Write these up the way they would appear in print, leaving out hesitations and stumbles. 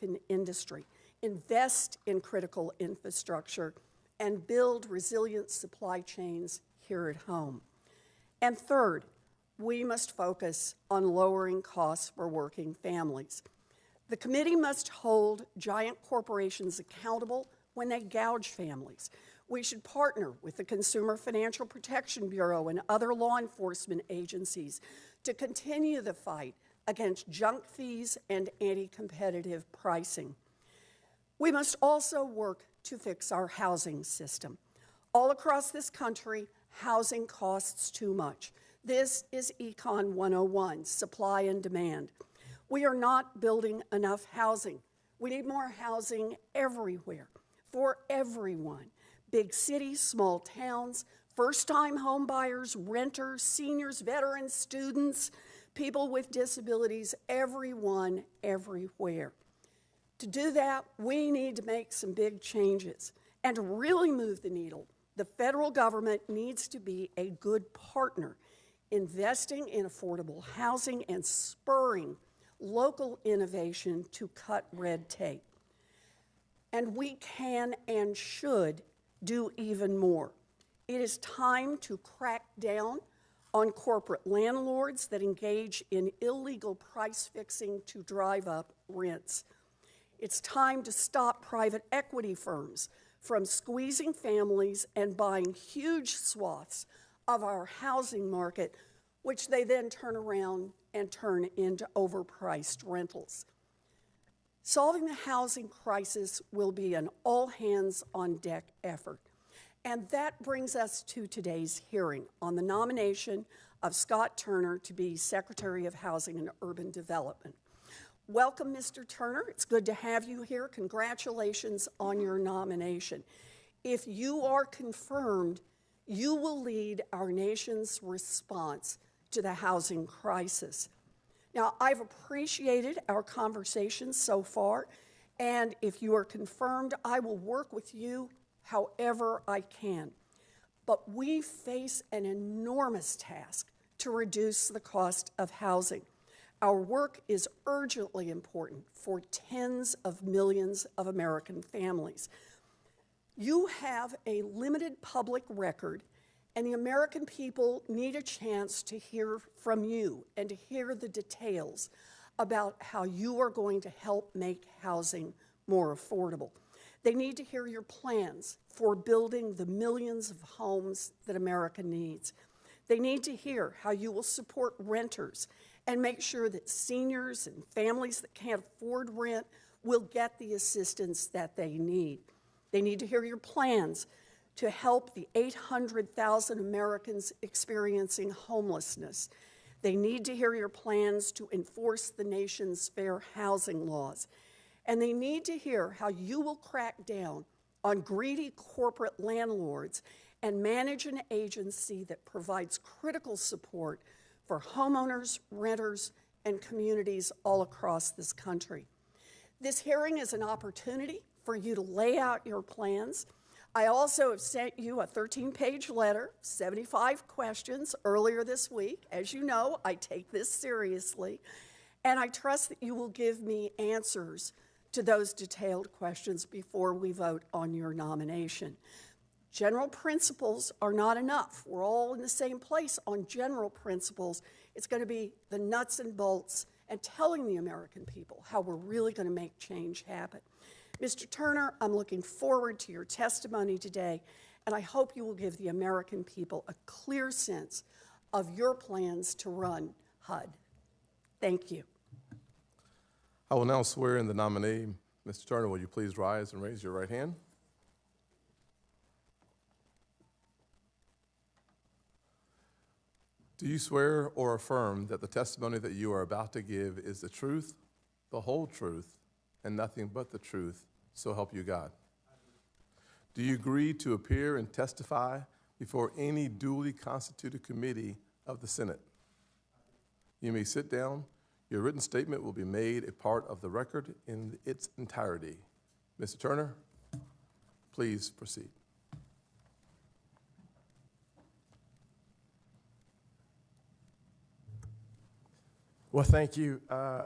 American industry, invest in critical infrastructure, and build resilient supply chains here at home. And third, we must focus on lowering costs for working families. The committee must hold giant corporations accountable when they gouge families. We should partner with the Consumer Financial Protection Bureau and other law enforcement agencies to continue the fight against junk fees and anti-competitive pricing. We must also work to fix our housing system. All across this country, housing costs too much. This is Econ 101, supply and demand. We are not building enough housing. We need more housing everywhere, for everyone. Big cities, small towns, first-time home buyers, renters, seniors, veterans, students, people with disabilities, everyone, everywhere. To do that, we need to make some big changes. And to really move the needle, the federal government needs to be a good partner, investing in affordable housing and spurring local innovation to cut red tape. And we can and should do even more. It is time to crack down on corporate landlords that engage in illegal price fixing to drive up rents. It's time to stop private equity firms from squeezing families and buying huge swaths of our housing market, which they then turn around and turn into overpriced rentals. Solving the housing crisis will be an all-hands-on-deck effort. And that brings us to today's hearing on the nomination of Scott Turner to be Secretary of Housing and Urban Development. Welcome, Mr. Turner. It's good to have you here. Congratulations on your nomination. If you are confirmed, you will lead our nation's response to the housing crisis. Now, I've appreciated our conversations so far, and if you are confirmed, I will work with you however I can. But we face an enormous task to reduce the cost of housing. Our work is urgently important for tens of millions of American families. You have a limited public record, and the American people need a chance to hear from you and to hear the details about how you are going to help make housing more affordable. They need to hear your plans for building the millions of homes that America needs. They need to hear how you will support renters and make sure that seniors and families that can't afford rent will get the assistance that they need. They need to hear your plans to help the 800,000 Americans experiencing homelessness. They need to hear your plans to enforce the nation's fair housing laws. And they need to hear how you will crack down on greedy corporate landlords and manage an agency that provides critical support for homeowners, renters, and communities all across this country. This hearing is an opportunity for you to lay out your plans. I also have sent you a 13-page letter, 75 questions earlier this week. As you know, I take this seriously, and I trust that you will give me answers to those detailed questions before we vote on your nomination. General principles are not enough. We're all in the same place on general principles. It's going to be the nuts and bolts and telling the American people how we're really going to make change happen. Mr. Turner, I'm looking forward to your testimony today, and I hope you will give the American people a clear sense of your plans to run HUD. Thank you. I will now swear in the nominee. Mr. Turner, will you please rise and raise your right hand? Do you swear or affirm that the testimony that you are about to give is the truth, the whole truth, and nothing but the truth, so help you God? Do you agree to appear and testify before any duly constituted committee of the Senate? You may sit down. Your written statement will be made a part of the record in its entirety. Mr. Turner, please proceed. Well, thank you,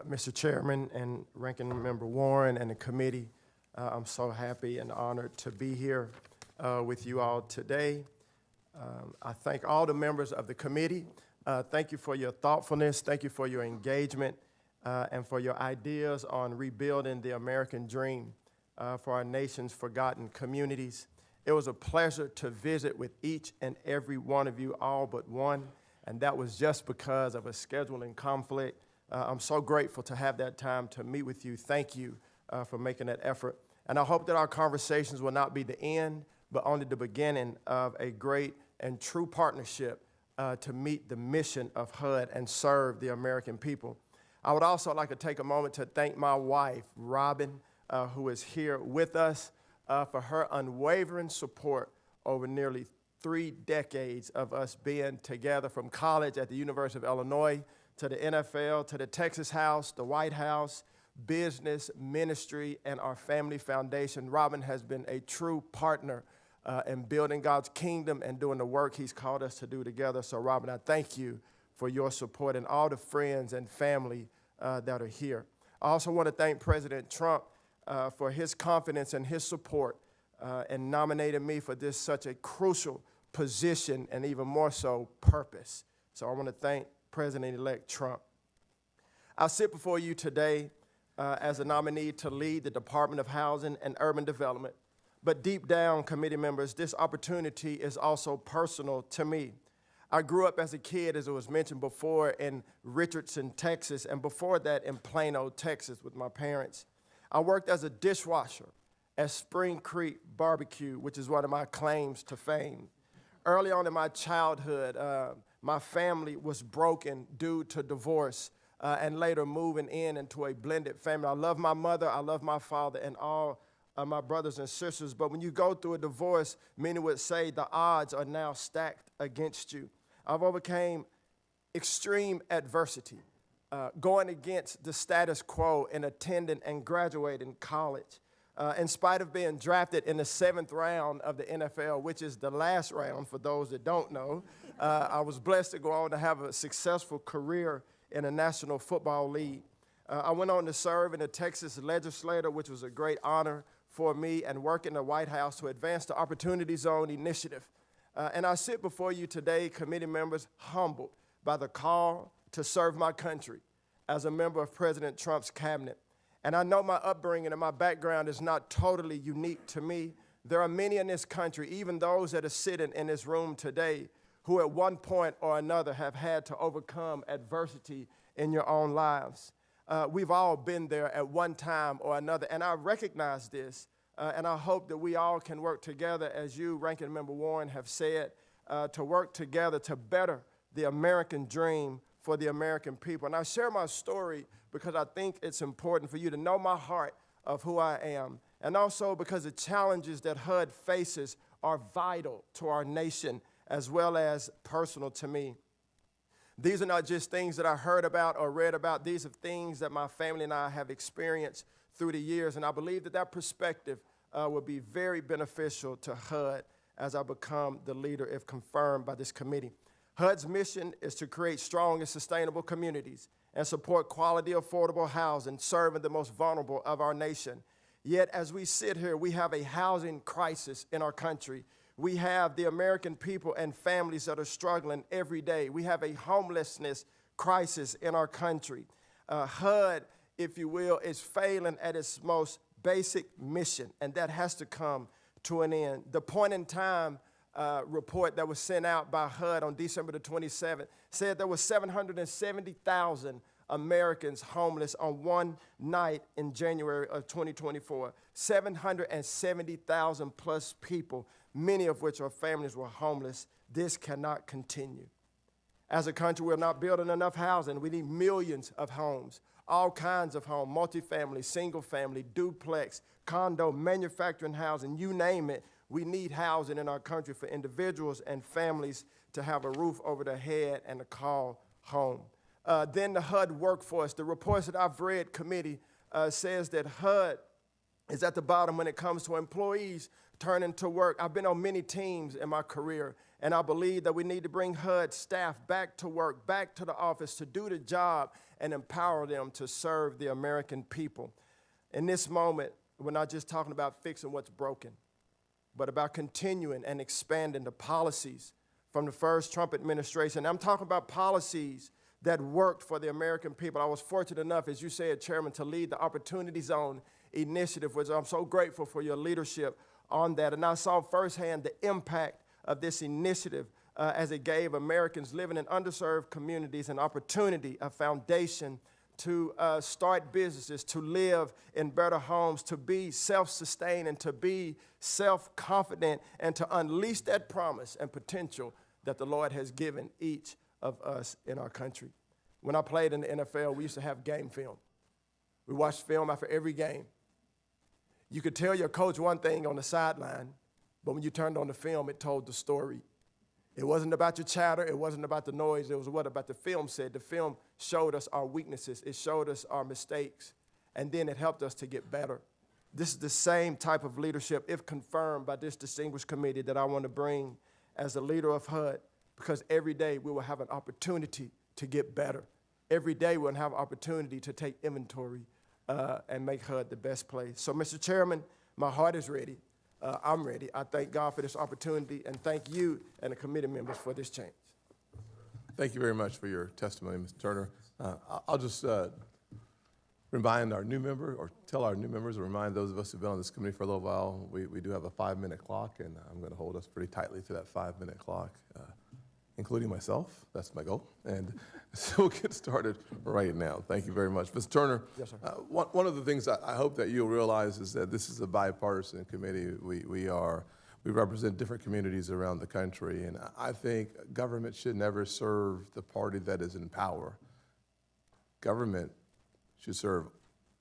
Mr. Chairman and Ranking Member Warren and the committee. I'm so happy and honored to be here with you all today. I thank all the members of the committee. Thank you for your thoughtfulness. Thank you for your engagement and for your ideas on rebuilding the American dream for our nation's forgotten communities. It was a pleasure to visit with each and every one of you, all but one, and that was just because of a scheduling conflict. I'm so grateful to have that time to meet with you. Thank you for making that effort. And I hope that our conversations will not be the end, but only the beginning of a great and true partnership to meet the mission of HUD and serve the American people. I would also like to take a moment to thank my wife, Robin, who is here with us, for her unwavering support over nearly 3 decades of us being together, from college at the University of Illinois to the NFL, to the Texas House, the White House, business, ministry, and our family foundation. Robin has been a true partner in building God's kingdom and doing the work he's called us to do together. So, Robin, I thank you for your support and all the friends and family that are here. I also want to thank President Trump for his confidence and his support and nominating me for this such a crucial position and even more so purpose. So I want to thank President-elect Trump. I sit before you today as a nominee to lead the Department of Housing and Urban Development. But deep down, committee members, this opportunity is also personal to me. I grew up as a kid, as it was mentioned before, in Richardson, Texas, and before that in Plano, Texas with my parents. I worked as a dishwasher at Spring Creek Barbecue, which is one of my claims to fame. Early on in my childhood, my family was broken due to divorce and later moving into a blended family. I love my mother, I love my father, and all my brothers and sisters. But when you go through a divorce, many would say the odds are now stacked against you. I've overcame extreme adversity, going against the status quo in attending and graduating college. In spite of being drafted in the 7th round of the NFL, which is the last round for those that don't know, I was blessed to go on to have a successful career in the National Football League. I went on to serve in the Texas legislature, which was a great honor for me, and work in the White House to advance the Opportunity Zone initiative. And I sit before you today, committee members, humbled by the call to serve my country as a member of President Trump's cabinet. And I know my upbringing and my background is not totally unique to me. There are many in this country, even those that are sitting in this room today, who at one point or another have had to overcome adversity in your own lives. We've all been there at one time or another, and I recognize this, and I hope that we all can work together, as you, Ranking Member Warren, have said, to work together to better the American dream for the American people. And I share my story because I think it's important for you to know my heart of who I am, and also because the challenges that HUD faces are vital to our nation as well as personal to me. These are not just things that I heard about or read about. These are things that my family and I have experienced through the years, and I believe that that perspective will be very beneficial to HUD as I become the leader if confirmed by this committee. HUD's mission is to create strong and sustainable communities and support quality, affordable housing, serving the most vulnerable of our nation. Yet, as we sit here, we have a housing crisis in our country. We have the American people and families that are struggling every day. We have a homelessness crisis in our country. HUD, if you will, is failing at its most basic mission, and that has to come to an end. The point in time report that was sent out by HUD on December the 27th said there were 770,000 Americans homeless on one night in January of 2024. 770,000 plus people, many of which are families, were homeless. This cannot continue. As a country, we're not building enough housing. We need millions of homes, all kinds of homes, multifamily, single family, duplex, condo, manufacturing housing, you name it. We need housing in our country for individuals and families to have a roof over their head and to call home. Then the HUD workforce. The reports that I've read, committee, says that HUD is at the bottom when it comes to employees turning to work. I've been on many teams in my career, and I believe that we need to bring HUD staff back to work, back to the office to do the job and empower them to serve the American people. In this moment, we're not just talking about fixing what's broken, but about continuing and expanding the policies from the first Trump administration. I'm talking about policies that worked for the American people. I was fortunate enough, as you said, Chairman, to lead the Opportunity Zone initiative, which I'm so grateful for your leadership on that. And I saw firsthand the impact of this initiative as it gave Americans living in underserved communities an opportunity, a foundation to start businesses, to live in better homes, to be self-sustained and to be self-confident and to unleash that promise and potential that the Lord has given each of us in our country. When I played in the NFL, we used to have game film. We watched film after every game. You could tell your coach one thing on the sideline, but when you turned on the film, it told the story. It wasn't about your chatter. It wasn't about the noise. It was what about the film said. The film showed us our weaknesses. It showed us our mistakes, and then it helped us to get better. This is the same type of leadership, if confirmed by this distinguished committee, that I want to bring as the leader of HUD, because every day we will have an opportunity to get better. Every day we'll have an opportunity to take inventory and make HUD the best place. So, Mr. Chairman, my heart is ready. I'm ready. I thank God for this opportunity, and thank you and the committee members for this chance. Thank you very much for your testimony, Mr. Turner. I'll just remind our new member, or tell our new members, or remind those of us who've been on this committee for a little while, we do have a 5-minute clock, and I'm going to hold us pretty tightly to that 5-minute clock, including myself. That's my goal. And so we'll get started right now. Thank you very much. Mr. Turner, yes, sir. One of the things I hope that you'll realize is that this is a bipartisan committee. We represent different communities around the country, and I think government should never serve the party that is in power. Government should serve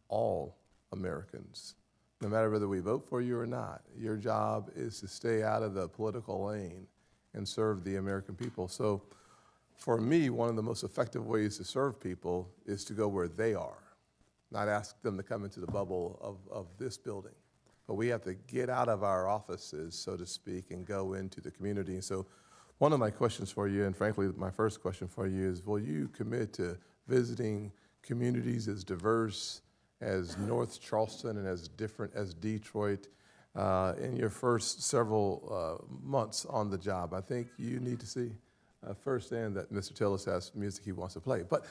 all Americans, no matter whether we vote for you or not. Your job is to stay out of the political lane and serve the American people. So for me, one of the most effective ways to serve people is to go where they are, not ask them to come into the bubble of this building. But we have to get out of our offices, so to speak, and go into the community. And so one of my questions for you, and frankly, my first question for you is, will you commit to visiting communities as diverse as North Charleston and as different as Detroit in your first several months on the job? I think you need to see firsthand that Mr. Tillis has music he wants to play. But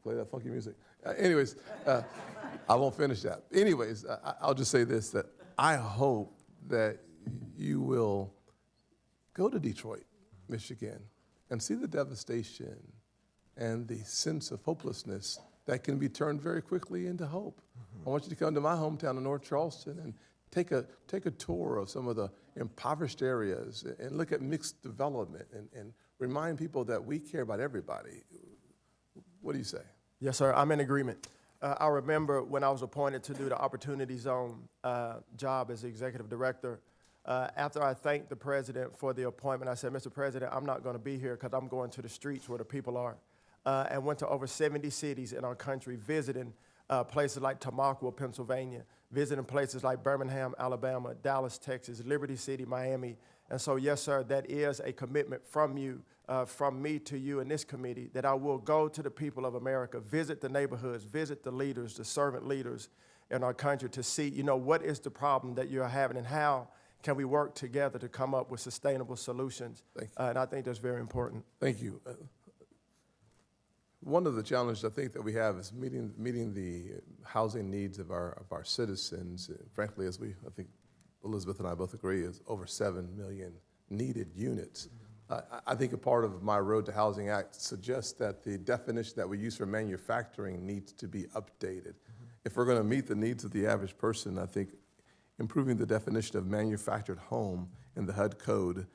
play that funky music. Anyways, I won't finish that. Anyways, I'll just say this, that I hope that you will go to Detroit, Michigan, and see the devastation and the sense of hopelessness that can be turned very quickly into hope. I want you to come to my hometown of North Charleston and take a tour of some of the impoverished areas and look at mixed development and remind people that we care about everybody. What do you say? Yes, sir. I'm in agreement. I remember when I was appointed to do the Opportunity Zone job as the executive director, after I thanked the president for the appointment, I said, Mr. President, I'm not going to be here because I'm going to the streets where the people are. And went to over 70 cities in our country, visiting places like Tamaqua, Pennsylvania, visiting places like Birmingham, Alabama, Dallas, Texas, Liberty City, Miami. And so, yes, sir, that is a commitment from you, from me to you in this committee, that I will go to the people of America, visit the neighborhoods, visit the leaders, the servant leaders in our country to see, what is the problem that you're having and how can we work together to come up with sustainable solutions. Thank you. And I think that's very important. Thank you. One of the challenges I think that we have is meeting the housing needs of our citizens. Frankly, I think Elizabeth and I both agree, is over 7 million needed units. I think a part of my Road to Housing Act suggests that the definition that we use for manufacturing needs to be updated. If we're going to meet the needs of the average person, I think improving the definition of manufactured home in the HUD code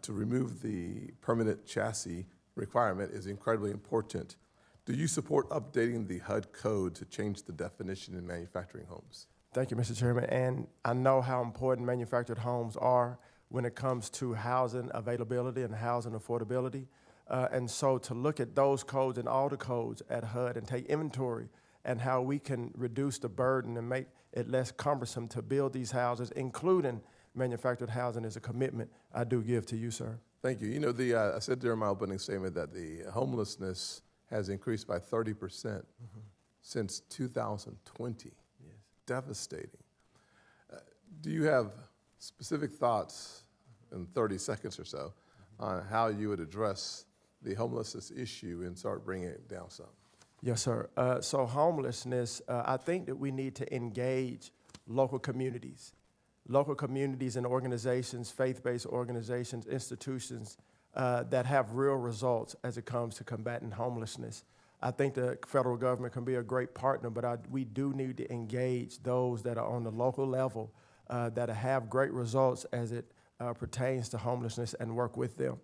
to remove the permanent chassis requirement is incredibly important. Do you support updating the HUD code to change the definition in manufacturing homes? Thank you, Mr. Chairman. And I know how important manufactured homes are when it comes to housing availability and housing affordability. And so to look at those codes and all the codes at HUD and take inventory and how we can reduce the burden and make it less cumbersome to build these houses, including manufactured housing, is a commitment I do give to you, sir. Thank you. You know, I said during my opening statement that the homelessness has increased by 30% since 2020. Yes. Devastating. Do you have specific thoughts in 30 seconds or so on how you would address the homelessness issue and start bringing it down some? Yes, sir. So homelessness, I think that we need to engage local communities and organizations, faith-based organizations, institutions that have real results as it comes to combating homelessness. I think the federal government can be a great partner, but we do need to engage those that are on the local level that have great results as it pertains to homelessness and work with them.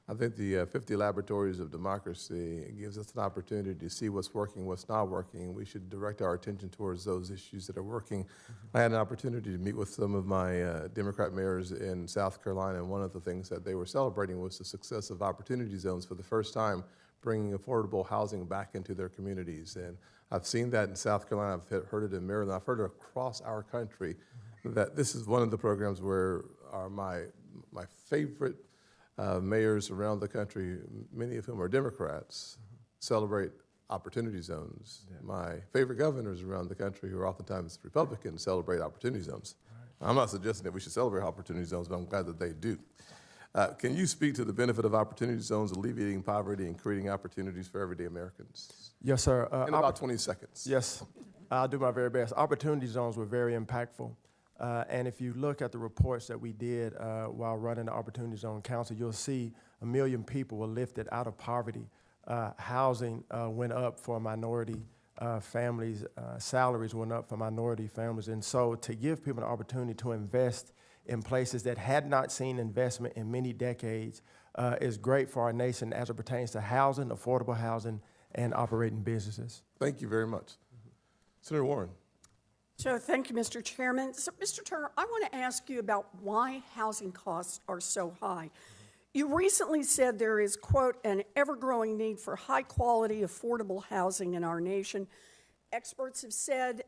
I think the 50 Laboratories of Democracy gives us an opportunity to see what's working, what's not working. We should direct our attention towards those issues that are working. I had an opportunity to meet with some of my Democrat mayors in South Carolina, and one of the things that they were celebrating was the success of opportunity zones for the first time, bringing affordable housing back into their communities. And I've seen that in South Carolina, I've heard it in Maryland, I've heard it across our country, that this is one of the programs where my favorite mayors around the country, many of whom are Democrats, celebrate opportunity zones. Yeah. My favorite governors around the country, who are oftentimes Republicans, celebrate opportunity zones. Right. I'm not suggesting that we should celebrate opportunity zones, but I'm glad that they do. Can you speak to the benefit of opportunity zones, alleviating poverty and creating opportunities for everyday Americans? Yes, sir. In about 20 seconds. Yes, I'll do my very best. Opportunity zones were very impactful. And if you look at the reports that we did while running the Opportunity Zone Council, you'll see 1 million people were lifted out of poverty. Housing went up for minority families. Salaries went up for minority families. And so to give people an opportunity to invest in places that had not seen investment in many decades is great for our nation as it pertains to housing, affordable housing, and operating businesses. Thank you very much. Senator Warren. So thank you, Mr. Chairman. So, Mr. Turner, I want to ask you about why housing costs are so high. You recently said there is, quote, an ever-growing need for high-quality, affordable housing in our nation. Experts have said,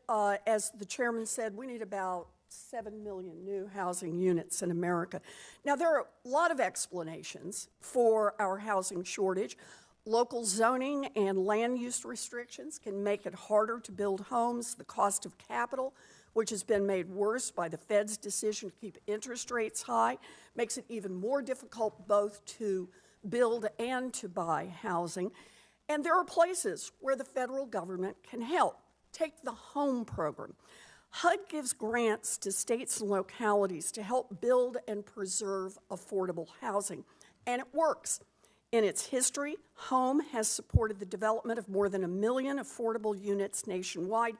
as the chairman said, we need about 7 million new housing units in America. Now, there are a lot of explanations for our housing shortage. Local zoning and land use restrictions can make it harder to build homes. The cost of capital, which has been made worse by the Fed's decision to keep interest rates high, makes it even more difficult both to build and to buy housing. And there are places where the federal government can help. Take the HOME program. HUD gives grants to states and localities to help build and preserve affordable housing, and it works. In its history, HOME has supported the development of more than 1 million affordable units nationwide,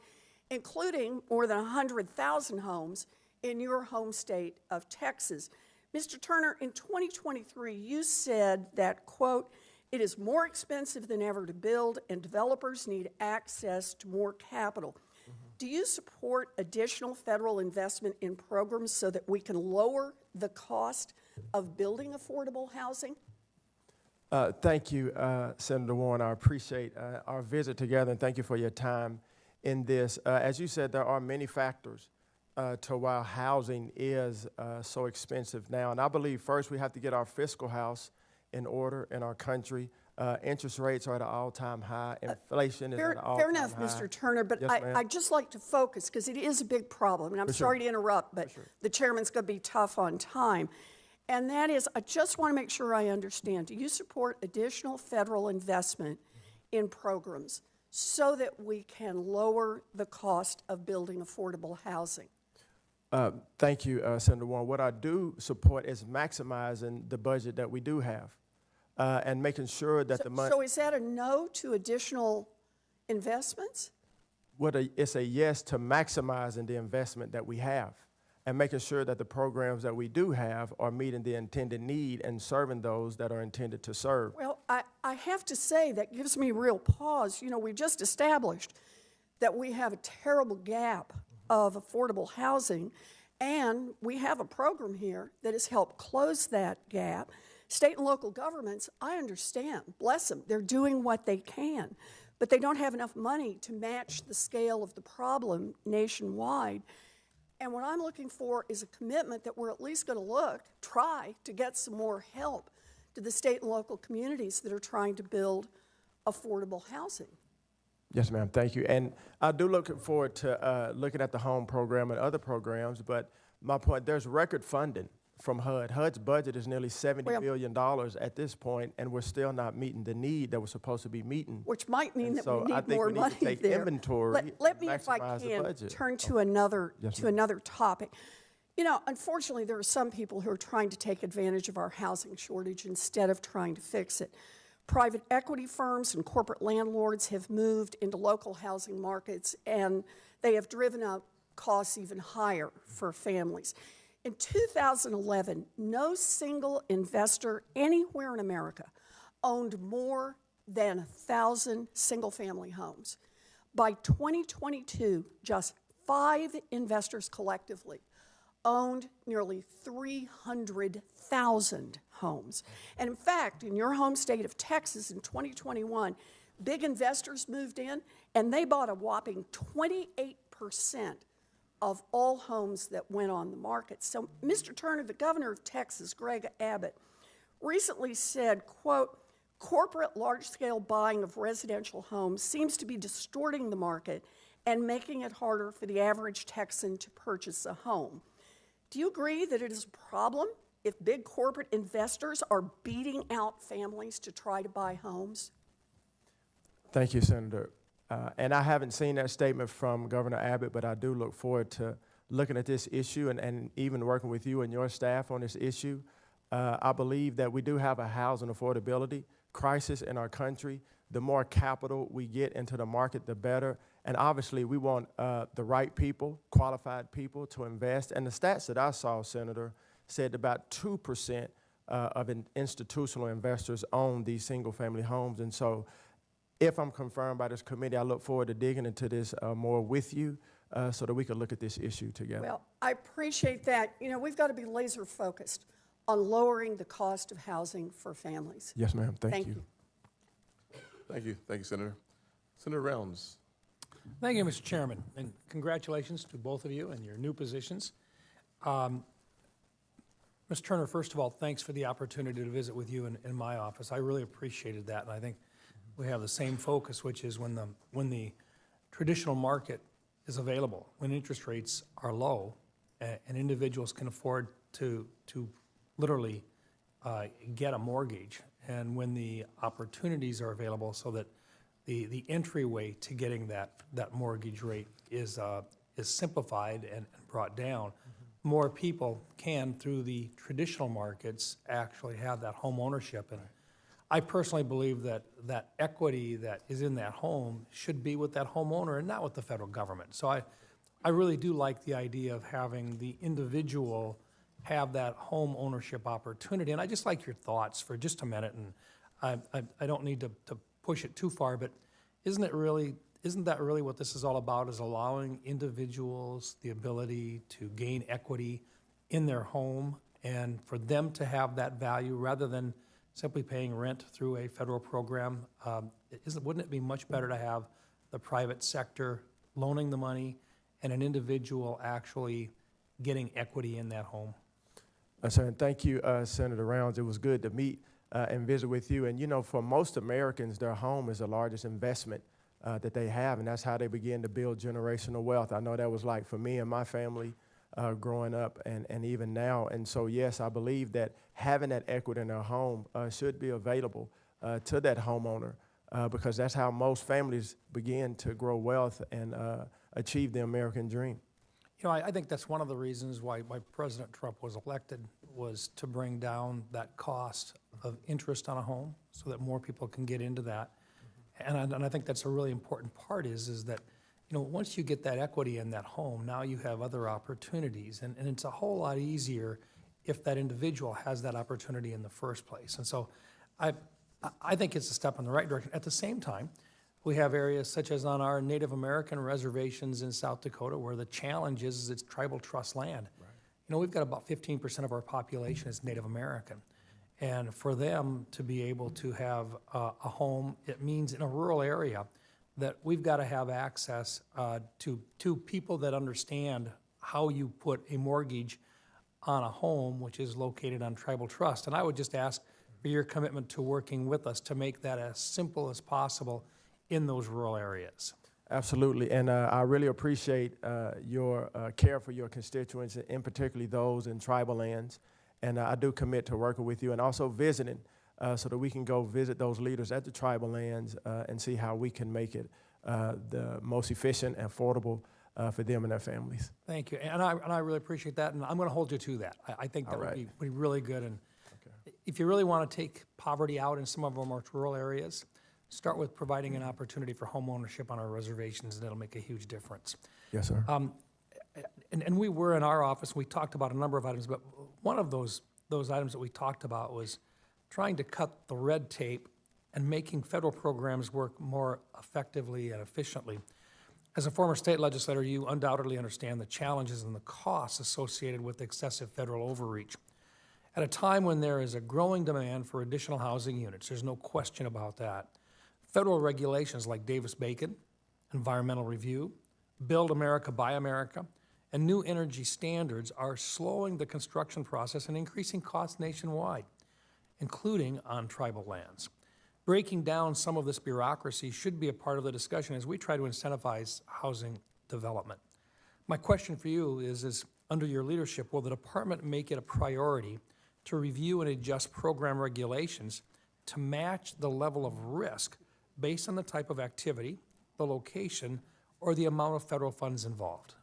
including more than 100,000 homes in your home state of Texas. Mr. Turner, in 2023, you said that, quote, it is more expensive than ever to build and developers need access to more capital. Do you support additional federal investment in programs so that we can lower the cost of building affordable housing? Thank you, Senator Warren. I appreciate our visit together, and thank you for your time in this. As you said, there are many factors to why housing is so expensive now. And I believe first we have to get our fiscal house in order in our country. Interest rates are at an all-time high. Inflation is at an all-time high. Fair enough, Mr. Turner, but yes, I'd just like to focus, because it is a big problem, and I'm sorry to interrupt, but the chairman's going to be tough on time. And that is, I just want to make sure I understand. Do you support additional federal investment in programs so that we can lower the cost of building affordable housing? Thank you, Senator Warren. What I do support is maximizing the budget that we do have and making sure that the money... So is that a no to additional investments? It's a yes to maximizing the investment that we have, and making sure that the programs that we do have are meeting the intended need and serving those that are intended to serve. Well, I have to say that gives me real pause. You know, we just established that we have a terrible gap of affordable housing, and we have a program here that has helped close that gap. State and local governments, I understand, bless them, they're doing what they can. but they don't have enough money to match the scale of the problem nationwide. And what I'm looking for is a commitment that we're at least going to try to get some more help to the state and local communities that are trying to build affordable housing. Yes, ma'am, thank you. And I do look forward to looking at the home program and other programs, but my point, there's record funding from HUD. HUD's budget is nearly $70 billion at this point, and we're still not meeting the need that we're supposed to be meeting. Which might mean that so we need more money to take there. inventory. Let me, if I can, turn to another topic. You know, unfortunately, there are some people who are trying to take advantage of our housing shortage instead of trying to fix it. Private equity firms and corporate landlords have moved into local housing markets, and they have driven up costs even higher for families. In 2011, no single investor anywhere in America owned more than 1,000 single-family homes. By 2022, just 5 investors collectively owned nearly 300,000 homes. And in fact, in your home state of Texas in 2021, big investors moved in and they bought a whopping 28% of all homes that went on the market. So Mr. Turner, the governor of Texas, Greg Abbott, recently said, quote, corporate large-scale buying of residential homes seems to be distorting the market and making it harder for the average Texan to purchase a home. Do you agree that it is a problem if big corporate investors are beating out families to try to buy homes? Thank you, Senator. And I haven't seen that statement from Governor Abbott, but I do look forward to looking at this issue and even working with you and your staff on this issue. I believe that we do have a housing affordability crisis in our country. The more capital we get into the market, the better. And obviously, we want the right people, qualified people to invest. And the stats that I saw, Senator, said about 2% of institutional investors own these single-family homes. And so if I'm confirmed by this committee, I look forward to digging into this more with you so that we can look at this issue together. Well, I appreciate that. You know, we've got to be laser focused on lowering the cost of housing for families. Yes, ma'am. Thank you. Thank you. Thank you, Senator. Senator Rounds. Thank you, Mr. Chairman, and congratulations to both of you and your new positions. Mr. Turner, first of all, thanks for the opportunity to visit with you in my office. I really appreciated that, and I think we have the same focus, which is when the traditional market is available, when interest rates are low, and individuals can afford to literally get a mortgage, and when the opportunities are available so that the entryway to getting that mortgage rate is simplified and brought down, more people can, through the traditional markets, actually have that home ownership. And I personally believe that that equity that is in that home should be with that homeowner and not with the federal government. So I really do like the idea of having the individual have that home ownership opportunity. And I just like your thoughts for just a minute, and I don't need to push it too far, but isn't that really what this is all about, is allowing individuals the ability to gain equity in their home and for them to have that value rather than simply paying rent through a federal program? Wouldn't it be much better to have the private sector loaning the money and an individual actually getting equity in that home? Sir, and thank you, Senator Rounds. It was good to meet and visit with you. And, you know, for most Americans, their home is the largest investment that they have, and that's how they begin to build generational wealth. I know that was like for me and my family growing up and even now. And so, yes, I believe that having that equity in their home should be available to that homeowner because that's how most families begin to grow wealth and achieve the American dream. You know, I think that's one of the reasons why President Trump was elected, was to bring down that cost of interest on a home so that more people can get into that. And I think that's a really important part is that, you know, once you get that equity in that home, now you have other opportunities. And it's a whole lot easier if that individual has that opportunity in the first place. And so I think it's a step in the right direction. At the same time, we have areas such as on our Native American reservations in South Dakota where the challenge is it's tribal trust land. Right. You know, we've got about 15% of our population is Native American. And for them to be able to have a home, it means in a rural area that we've got to have access to people that understand how you put a mortgage on a home which is located on tribal trust. And I would just ask for your commitment to working with us to make that as simple as possible in those rural areas. Absolutely, and I really appreciate your care for your constituents, and particularly those in tribal lands. And I do commit to working with you and also visiting so that we can go visit those leaders at the tribal lands and see how we can make it the most efficient and affordable for them and their families. Thank you, and I really appreciate that, and I'm going to hold you to that. I think that would be really good. And if you really want to take poverty out in some of our more rural areas, start with providing an opportunity for home ownership on our reservations, and it'll make a huge difference. Yes, sir. And we were in our office, we talked about a number of items, but one of those items that we talked about was trying to cut the red tape and making federal programs work more effectively and efficiently. As a former state legislator, you undoubtedly understand the challenges and the costs associated with excessive federal overreach. At a time when there is a growing demand for additional housing units, there's no question about that, federal regulations like Davis-Bacon, environmental review, Build America, Buy America, and new energy standards are slowing the construction process and increasing costs nationwide, including on tribal lands. Breaking down some of this bureaucracy should be a part of the discussion as we try to incentivize housing development. My question for you is under your leadership, will the department make it a priority to review and adjust program regulations to match the level of risk based on the type of activity, the location, or the amount of federal funds involved?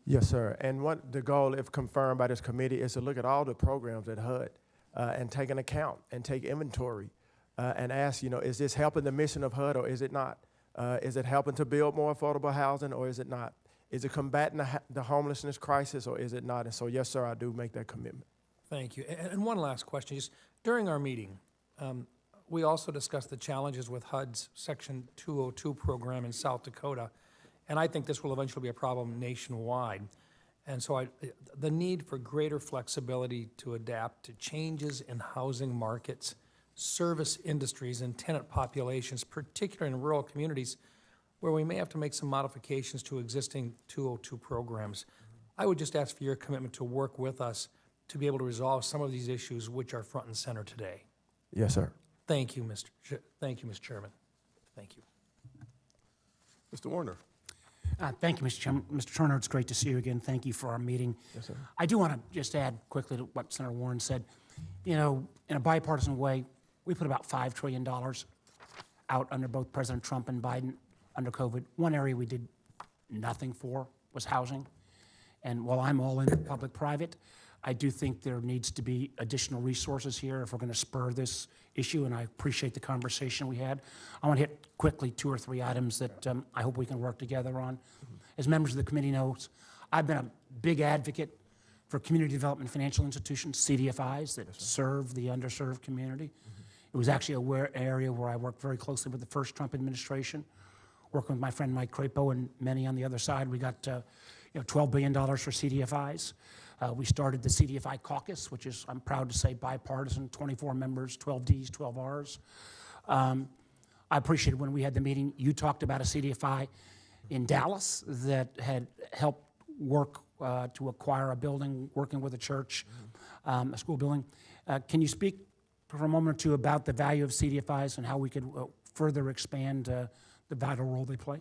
Yes, sir. And what the goal, if confirmed by this committee, is to look at all the programs at HUD and take an account and take inventory and ask, is this helping the mission of HUD or is it not? Is it helping to build more affordable housing or is it not? Is it combating the homelessness crisis or is it not? And so, yes, sir, I do make that commitment. Thank you. And one last question. Just during our meeting, we also discussed the challenges with HUD's Section 202 program in South Dakota, and I think this will eventually be a problem nationwide. And so the need for greater flexibility to adapt to changes in housing markets, service industries, and tenant populations, particularly in rural communities where we may have to make some modifications to existing 202 programs. I would just ask for your commitment to work with us to be able to resolve some of these issues which are front and center today. Yes, sir. Thank you, Mr. Chairman. Thank you. Mr. Warner. Thank you, Mr. Chairman. Mr. Turner, it's great to see you again. Thank you for our meeting. Yes, sir. I do want to just add quickly to what Senator Warren said. In a bipartisan way, we put about $5 trillion out under both President Trump and Biden under COVID. One area we did nothing for was housing. And while I'm all in public-private, I do think there needs to be additional resources here if we're going to spur this issue, and I appreciate the conversation we had. I want to hit quickly 2 or 3 items that I hope we can work together on. As members of the committee knows, I've been a big advocate for community development financial institutions, CDFIs, that serve the underserved community. It was actually an area where I worked very closely with the first Trump administration, working with my friend Mike Crapo and many on the other side. We got $12 billion for CDFIs. We started the CDFI caucus, which is, I'm proud to say, bipartisan, 24 members, 12 Ds, 12 Rs. I appreciated when we had the meeting, you talked about a CDFI in Dallas that had helped work to acquire a building, working with a church, a school building. Can you speak for a moment or two about the value of CDFIs and how we could further expand the vital role they play?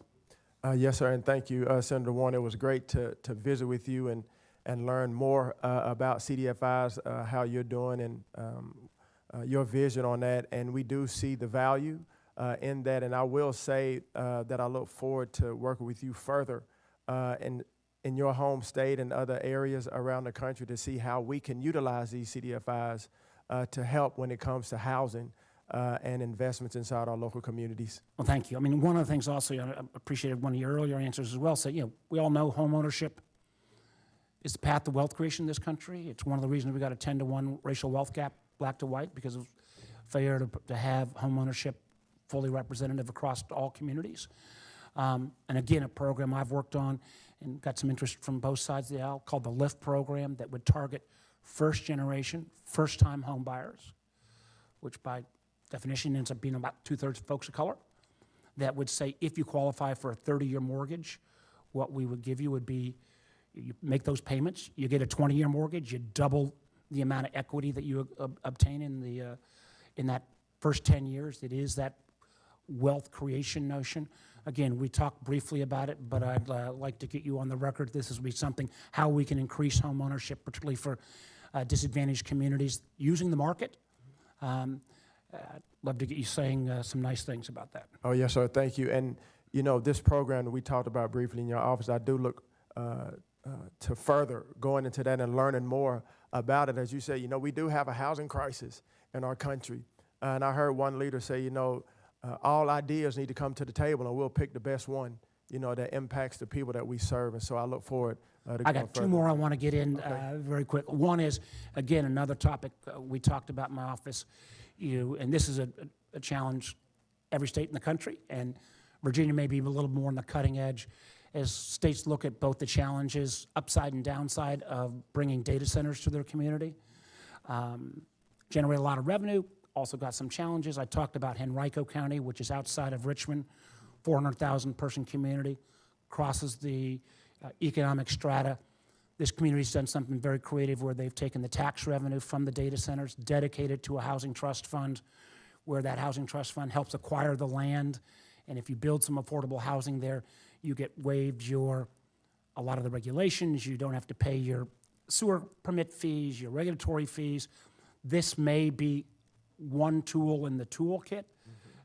Yes, sir, and thank you, Senator Warren. It was great to visit with you and learn more about CDFIs, how you're doing, and your vision on that. And we do see the value in that. And I will say that I look forward to working with you further in your home state and other areas around the country to see how we can utilize these CDFIs to help when it comes to housing and investments inside our local communities. Well, thank you. I mean, one of the things also, I appreciated one of your earlier answers as well, said, we all know home ownership is the path to wealth creation in this country. It's one of the reasons we got a 10-to-1 racial wealth gap, black to white, because of failure to have home ownership fully representative across all communities. And again, a program I've worked on and got some interest from both sides of the aisle called the LIFT program that would target first-generation, first-time home buyers, which by definition ends up being about 2/3 folks of color. that would say if you qualify for a 30-year mortgage, what we would give you would be, you make those payments, you get a 20-year mortgage, you double the amount of equity that you obtain in that first 10 years. It is that wealth creation notion. Again, we talked briefly about it, but I'd like to get you on the record. This will be something, how we can increase home ownership, particularly for disadvantaged communities, using the market. I'd love to get you saying some nice things about that. Oh, yes, sir. Thank you. And, you know, this program that we talked about briefly in your office, I do look to further going into that and learning more about it. As you say, you know, we do have a housing crisis in our country. And I heard one leader say, you know, all ideas need to come to the table, and we'll pick the best one, you know, that impacts the people that we serve. And so I look forward to I got two more I want to get in very quick. One is, again, another topic we talked about in my office, and this is a challenge every state in the country, and Virginia may be a little more on the cutting edge as states look at both the challenges, upside and downside, of bringing data centers to their community. Generate a lot of revenue, also got some challenges. I talked about Henrico County, which is outside of Richmond, 400,000 person community, crosses the economic strata. This community's done something very creative where they've taken the tax revenue from the data centers, dedicated to a housing trust fund, where that housing trust fund helps acquire the land. And if you build some affordable housing there, you get waived a lot of the regulations. You don't have to pay your sewer permit fees, your regulatory fees. This may be one tool in the toolkit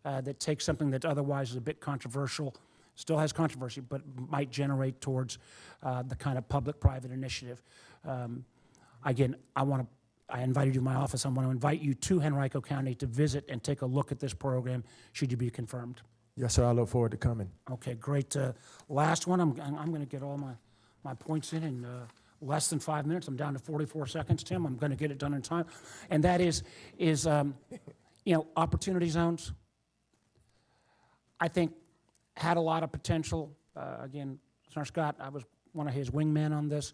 that takes something that otherwise is a bit controversial, still has controversy, but might generate towards the kind of public-private initiative. Again, I invited you to my office. I want to invite you to Henrico County to visit and take a look at this program, should you be confirmed. Yes, sir. I look forward to coming. Okay, great. Last one, I'm going to get all my points in less than 5 minutes. I'm down to 44 seconds, Tim. I'm going to get it done in time. And that is opportunity zones. I think had a lot of potential. Again, Senator Scott, I was one of his wingmen on this.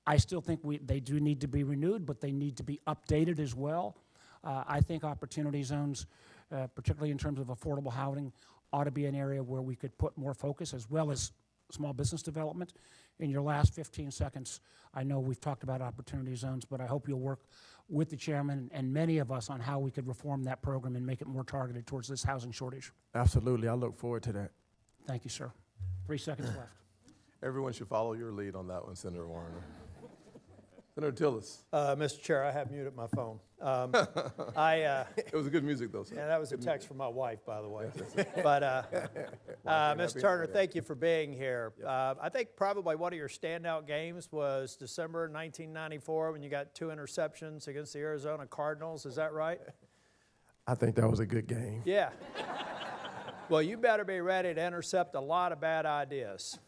I still think they do need to be renewed, but they need to be updated as well. I think opportunity zones, particularly in terms of affordable housing, ought to be an area where we could put more focus, as well as small business development. In your last 15 seconds, I know we've talked about opportunity zones, but I hope you'll work with the chairman and many of us on how we could reform that program and make it more targeted towards this housing shortage. Absolutely. I look forward to that. Thank you, sir. 3 seconds left. Everyone should follow your lead on that one, Senator Warren. Senator Tillis. Mr. Chair, I have muted my phone. It was good music, though, sir. Yeah, that was a text from my wife, by the way. But, Ms. Turner, thank you for being here. I think probably one of your standout games was December 1994 when you got 2 interceptions against the Arizona Cardinals. Is that right? I think that was a good game. Yeah. Well, you better be ready to intercept a lot of bad ideas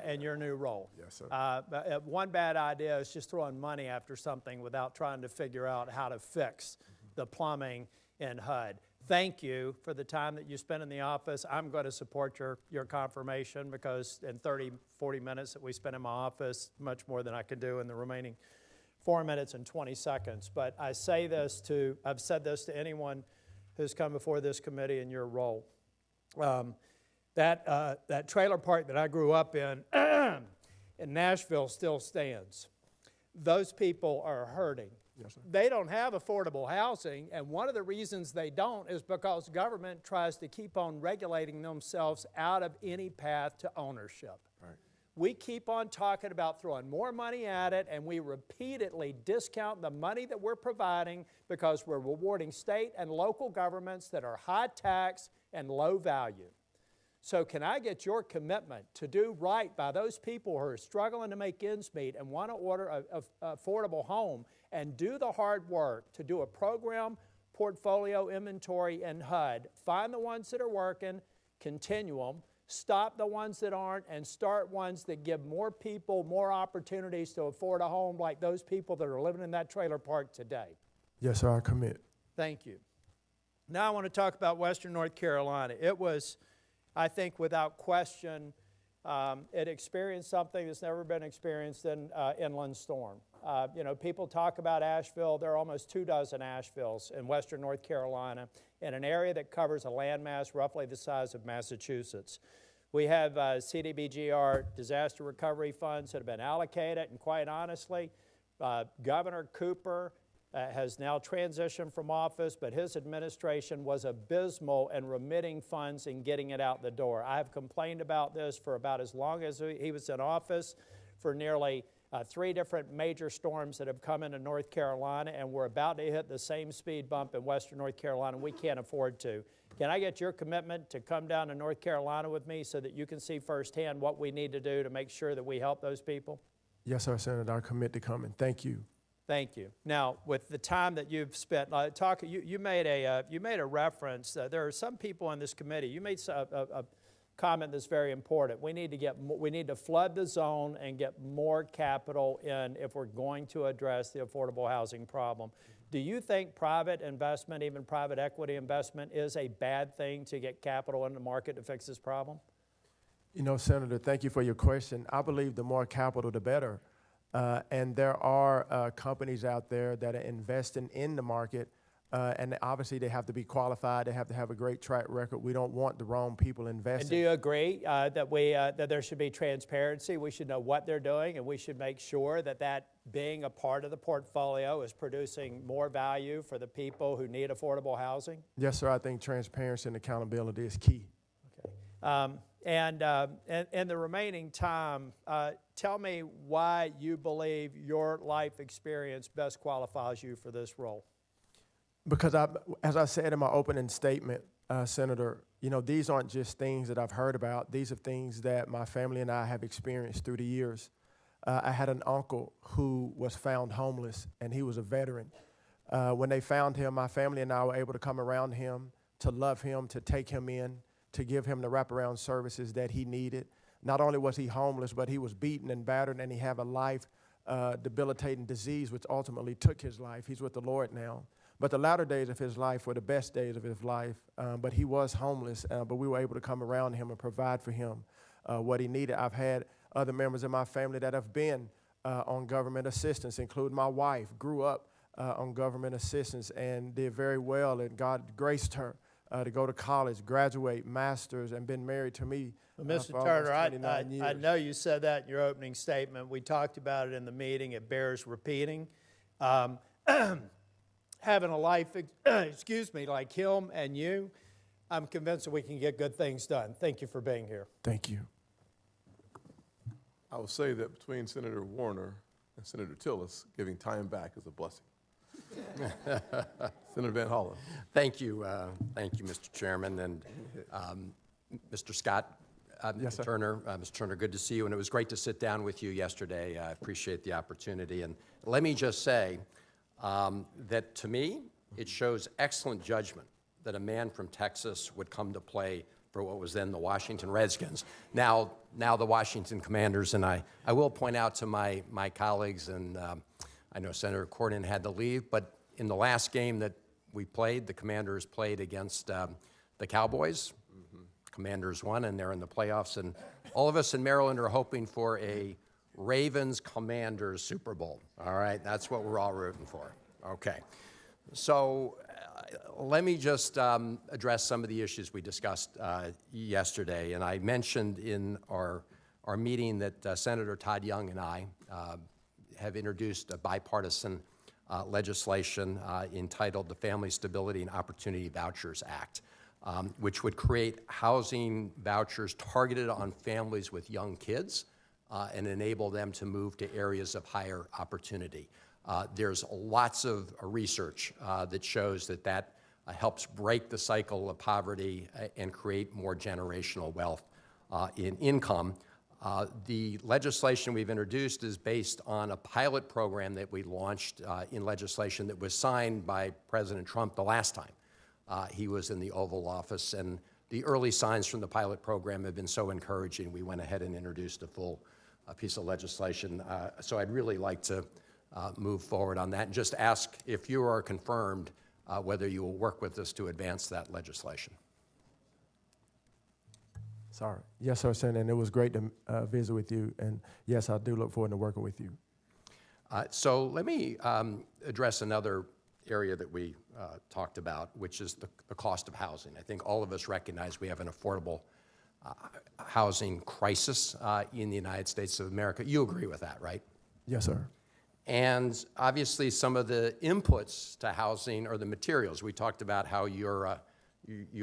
in your new role. Yes, sir. One bad idea is just throwing money after something without trying to figure out how to fix the plumbing in HUD. Thank you for the time that you spent in the office. I'm going to support your confirmation, because in 30, 40 minutes that we spent in my office, much more than I could do in the remaining 4 minutes and 20 seconds. But I've said this to anyone who's come before this committee in your role. That trailer park that I grew up in Nashville still stands. Those people are hurting. Yes, sir. They don't have affordable housing, and one of the reasons they don't is because government tries to keep on regulating themselves out of any path to ownership. Right. We keep on talking about throwing more money at it, and we repeatedly discount the money that we're providing because we're rewarding state and local governments that are high tax and low value. So can I get your commitment to do right by those people who are struggling to make ends meet and want to order an affordable home, and do the hard work to do a program portfolio inventory in HUD, find the ones that are working, continue them, stop the ones that aren't, and start ones that give more people more opportunities to afford a home, like those people that are living in that trailer park today. Yes, sir. I commit. Thank you. Now I want to talk about Western North Carolina. It was, I think, without question, it experienced something that's never been experienced in inland storm. You know, people talk about Asheville. There are almost 24 Asheville's in western North Carolina in an area that covers a landmass roughly the size of Massachusetts. We have CDBGR disaster recovery funds that have been allocated, and quite honestly, Governor Cooper has now transitioned from office, but his administration was abysmal in remitting funds and getting it out the door. I have complained about this for about as long as he was in office, for nearly 3 different major storms that have come into North Carolina, and we're about to hit the same speed bump in western North Carolina. We can't afford to. Can I get your commitment to come down to North Carolina with me so that you can see firsthand what we need to do to make sure that we help those people? Yes, sir, Senator. I commit to coming. Thank you. Thank you. Now, with the time that you've spent, you made a reference. There are some people on this committee. You made a comment that's very important. We need to flood the zone and get more capital in if we're going to address the affordable housing problem. Do you think private investment, even private equity investment, is a bad thing to get capital in the market to fix this problem? You know, Senator, thank you for your question. I believe the more capital, the better. And there are companies out there that are investing in the market, and obviously they have to be qualified. They have to have a great track record. We don't want the wrong people investing. And do you agree that there should be transparency? We should know what they're doing, and we should make sure that being a part of the portfolio is producing more value for the people who need affordable housing? Yes, sir. I think transparency and accountability is key. Okay. And in the remaining time, tell me why you believe your life experience best qualifies you for this role. Because as I said in my opening statement, Senator, you know, these aren't just things that I've heard about. These are things that my family and I have experienced through the years. I had an uncle who was found homeless, and he was a veteran. When they found him, my family and I were able to come around him, to love him, to take him in, to give him the wraparound services that he needed. Not only was he homeless, but he was beaten and battered, and he had a life-debilitating disease, which ultimately took his life. He's with the Lord now. But the latter days of his life were the best days of his life. But he was homeless, but we were able to come around him and provide for him what he needed. I've had other members of my family that have been on government assistance, including my wife, grew up on government assistance and did very well, and God graced her to go to college, graduate, master's, and been married to me. Well, Mr. Turner, I know you said that in your opening statement. We talked about it in the meeting. It bears repeating. Having a life, like him and you, I'm convinced that we can get good things done. Thank you for being here. Thank you. I will say that between Senator Warner and Senator Tillis, giving time back is a blessing. Senator Van Hollen. Thank you, Mr. Chairman, and Mr. Scott. Yes, sir. Turner, Mr. Turner, good to see you, and it was great to sit down with you yesterday. I appreciate the opportunity, and let me just say that to me, it shows excellent judgment that a man from Texas would come to play for what was then the Washington Redskins, now the Washington Commanders. And I will point out to my colleagues, and I know Senator Cortez had to leave, but in the last game that we played, the Commanders played against the Cowboys. Commanders won, and they're in the playoffs. And all of us in Maryland are hoping for a Ravens-Commanders Super Bowl. All right, that's what we're all rooting for. Okay, so let me just address some of the issues we discussed yesterday. And I mentioned in our meeting that Senator Todd Young and I have introduced a bipartisan legislation entitled the Family Stability and Opportunity Vouchers Act, which would create housing vouchers targeted on families with young kids and enable them to move to areas of higher opportunity. There's lots of research that shows that helps break the cycle of poverty and create more generational wealth in income. The legislation we've introduced is based on a pilot program that we launched in legislation that was signed by President Trump the last time he was in the Oval Office, and the early signs from the pilot program have been so encouraging, we went ahead and introduced a full piece of legislation. So I'd really like to move forward on that and just ask if you are confirmed whether you will work with us to advance that legislation. Sorry. Yes, sir, Senator, and it was great to visit with you. And yes, I do look forward to working with you. So let me address another area that we talked about, which is the cost of housing. I think all of us recognize we have an affordable housing crisis in the United States of America. You agree with that, right? Yes, sir. And obviously some of the inputs to housing are the materials. We talked about how you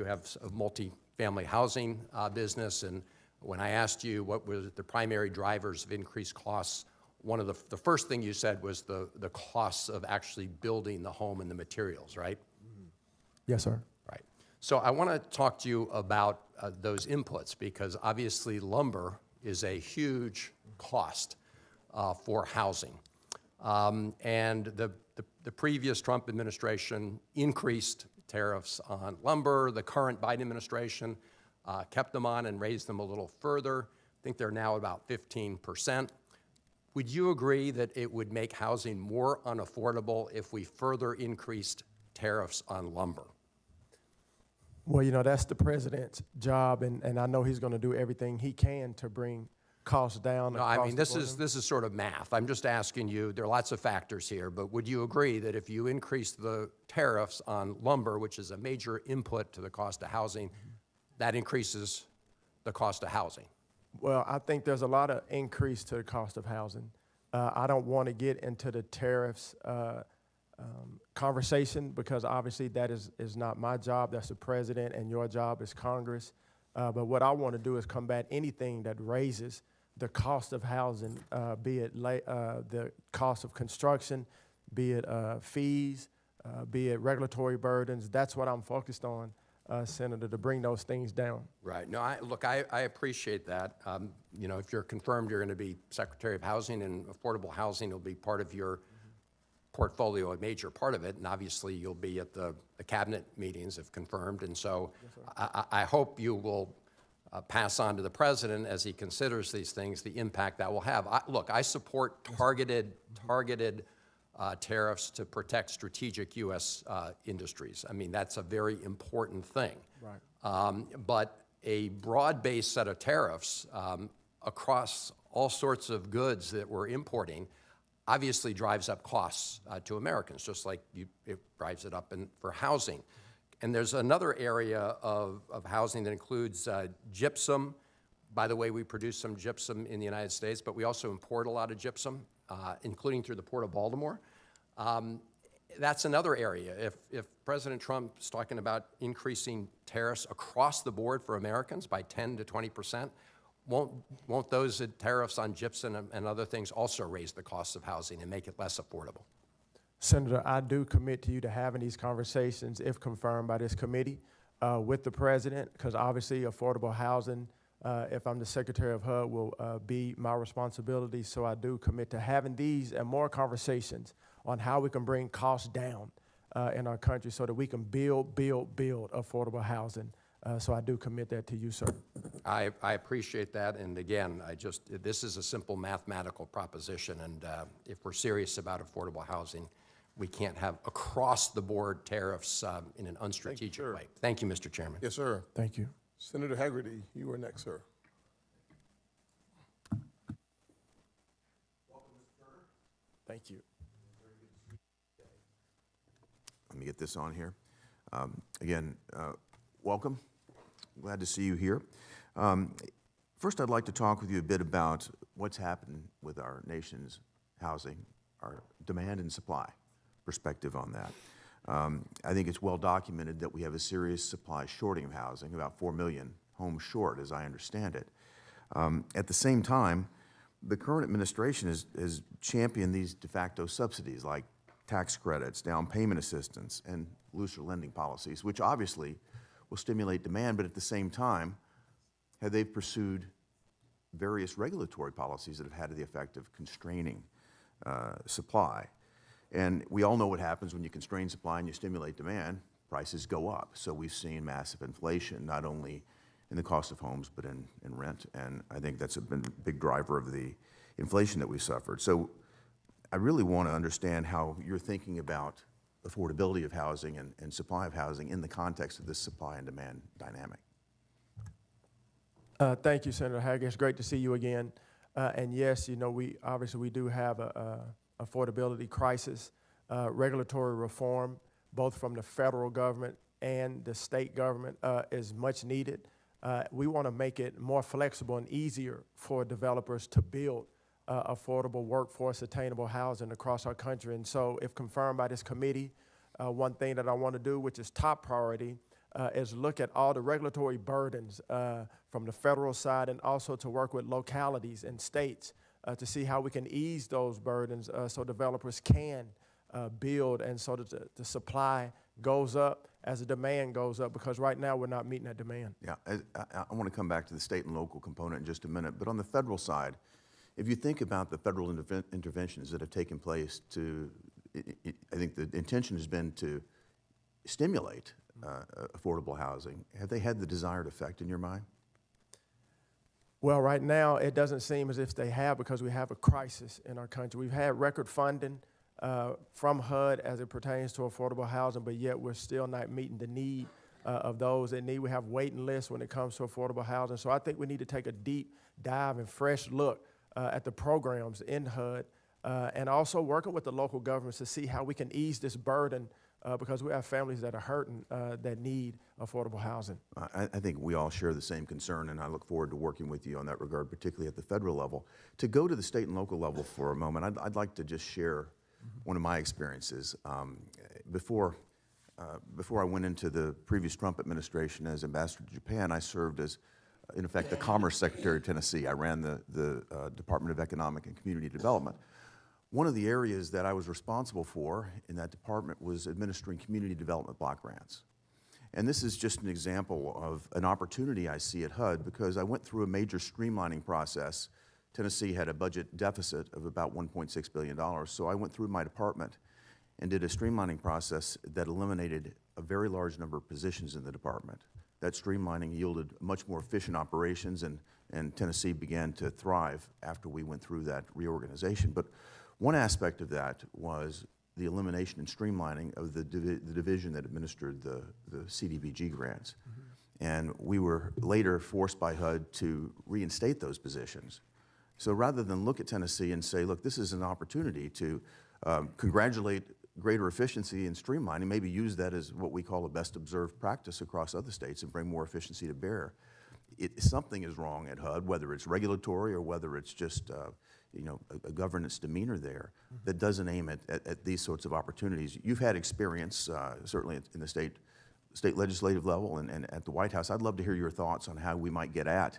have a multi-family housing business, and when I asked you what were the primary drivers of increased costs, one of the first thing you said was the costs of actually building the home and the materials, right? Yes, sir. Right. So I want to talk to you about those inputs, because obviously lumber is a huge cost for housing. And the previous Trump administration increased tariffs on lumber. The current Biden administration kept them on and raised them a little further. I think they're now about 15%. Would you agree that it would make housing more unaffordable if we further increased tariffs on lumber? Well, you know, that's the president's job, and I know he's going to do everything he can to bring costs down. No, I mean, this is sort of math. I'm just asking you, there are lots of factors here, but would you agree that if you increase the tariffs on lumber, which is a major input to the cost of housing, that increases the cost of housing? Well, I think there's a lot of increase to the cost of housing. I don't want to get into the tariffs conversation, because obviously that is not my job. That's the president, and your job is Congress. But what I want to do is combat anything that raises the cost of housing, be it the cost of construction, be it fees, be it regulatory burdens. That's what I'm focused on, Senator, to bring those things down. Right. No, look, I appreciate that. You know, if you're confirmed, you're going to be Secretary of Housing, and affordable housing will be part of your portfolio, a major part of it, and obviously you'll be at the cabinet meetings if confirmed. And so I hope you will pass on to the president, as he considers these things, the impact that will have. Look, I support targeted tariffs to protect strategic U.S. industries. I mean, that's a very important thing. Right. But a broad-based set of tariffs across all sorts of goods that we're importing obviously drives up costs to Americans, just like it drives it up for housing. And there's another area of housing that includes gypsum. By the way, we produce some gypsum in the United States, but we also import a lot of gypsum, including through the Port of Baltimore. That's another area. If President Trump is talking about increasing tariffs across the board for Americans by 10 to 20%, won't those tariffs on gypsum and other things also raise the cost of housing and make it less affordable? Senator, I do commit to you to having these conversations, if confirmed by this committee, with the president, because obviously affordable housing, if I'm the Secretary of HUD, will be my responsibility. So I do commit to having these and more conversations on how we can bring costs down in our country so that we can build affordable housing. So I do commit that to you, sir. I appreciate that, and again, this is a simple mathematical proposition, and if we're serious about affordable housing, we can't have across-the-board tariffs in an unstrategic way. Thank you, Mr. Chairman. Yes, sir. Thank you. Senator Hagerty, you are next, sir. Thank you. Let me get this on here. Again, welcome. Glad to see you here. First, I'd like to talk with you a bit about what's happened with our nation's housing, our demand and supply perspective on that. I think it's well documented that we have a serious supply shorting of housing, about 4 million homes short, as I understand it. At the same time, the current administration has championed these de facto subsidies like tax credits, down payment assistance, and looser lending policies, which obviously will stimulate demand, but at the same time, they've pursued various regulatory policies that have had the effect of constraining supply. And we all know what happens when you constrain supply and you stimulate demand, prices go up. So we've seen massive inflation, not only in the cost of homes, but in rent. And I think that's been a big driver of the inflation that we suffered. So I really want to understand how you're thinking about affordability of housing and supply of housing in the context of this supply and demand dynamic. Thank you, Senator Hagerty. It's great to see you again. And yes, you know, we do have a affordability crisis. Regulatory reform, both from the federal government and the state government, is much needed. We want to make it more flexible and easier for developers to build affordable workforce attainable housing across our country. And so if confirmed by this committee, one thing that I want to do, which is top priority, is look at all the regulatory burdens from the federal side, and also to work with localities and states to see how we can ease those burdens so developers can build, and so that the supply goes up as the demand goes up, because right now we're not meeting that demand. Yeah, I want to come back to the state and local component in just a minute, but on the federal side, if you think about the federal interventions that have taken place I think the intention has been to stimulate affordable housing. Have they had the desired effect in your mind? Well, right now, it doesn't seem as if they have, because we have a crisis in our country. We've had record funding from HUD as it pertains to affordable housing, but yet we're still not meeting the need of those in need. We have waiting lists when it comes to affordable housing. So I think we need to take a deep dive and fresh look at the programs in HUD, and also working with the local governments to see how we can ease this burden, because we have families that are hurting that need affordable housing. I think we all share the same concern, and I look forward to working with you on that regard, particularly at the federal level. To go to the state and local level for a moment, I'd like to just share one of my experiences. Before I went into the previous Trump administration as ambassador to Japan, I served as, in effect, the Commerce Secretary of Tennessee. I ran the Department of Economic and Community Development. One of the areas that I was responsible for in that department was administering community development block grants. And this is just an example of an opportunity I see at HUD, because I went through a major streamlining process. Tennessee had a budget deficit of about $1.6 billion, so I went through my department and did a streamlining process that eliminated a very large number of positions in the department. That streamlining yielded much more efficient operations, and Tennessee began to thrive after we went through that reorganization. But one aspect of that was the elimination and streamlining of the division that administered the CDBG grants. And we were later forced by HUD to reinstate those positions. So rather than look at Tennessee and say, look, this is an opportunity to congratulate greater efficiency and streamlining, maybe use that as what we call a best observed practice across other states and bring more efficiency to bear. Something is wrong at HUD, whether it's regulatory or whether it's just a governance demeanor there that doesn't aim at these sorts of opportunities. You've had experience, certainly in the state legislative level and at the White House. I'd love to hear your thoughts on how we might get at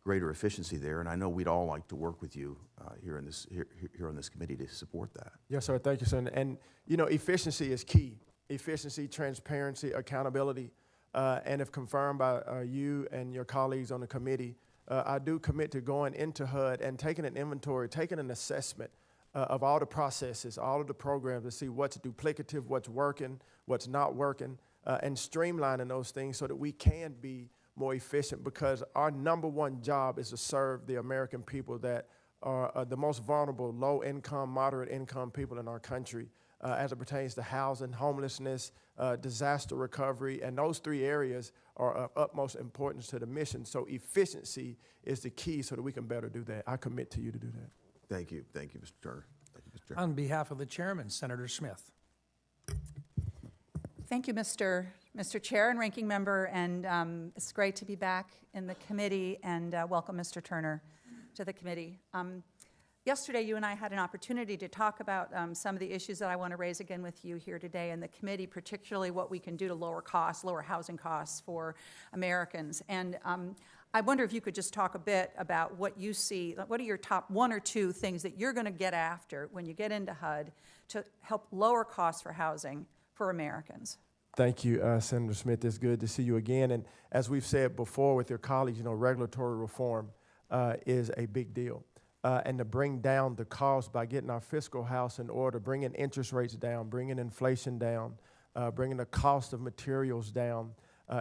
greater efficiency there, and I know we'd all like to work with you here on this committee to support that. Yes, sir. Thank you, Senator. And you know, efficiency is key. Efficiency, transparency, accountability, and if confirmed by you and your colleagues on the committee, I do commit to going into HUD and taking an inventory, taking an assessment of all the processes, all of the programs, to see what's duplicative, what's working, what's not working, and streamlining those things so that we can be more efficient, because our number one job is to serve the American people that are the most vulnerable, low income, moderate income people in our country, as it pertains to housing, homelessness, disaster recovery, and those three areas are of utmost importance to the mission. So efficiency is the key so that we can better do that. I commit to you to do that. Thank you, Mr. Turner. Thank you, Mr. Chairman. On behalf of the chairman, Senator Smith. Thank you, Mr. Chair and Ranking Member, and it's great to be back in the committee, and welcome Mr. Turner to the committee. Yesterday, you and I had an opportunity to talk about some of the issues that I want to raise again with you here today in the committee, particularly what we can do to lower costs, lower housing costs for Americans. And I wonder if you could just talk a bit about what you see, what are your top one or two things that you're going to get after when you get into HUD to help lower costs for housing for Americans? Thank you, Senator Smith. It's good to see you again. And as we've said before with your colleagues, you know, regulatory reform is a big deal. And to bring down the cost by getting our fiscal house in order, bringing interest rates down, bringing inflation down, bringing the cost of materials down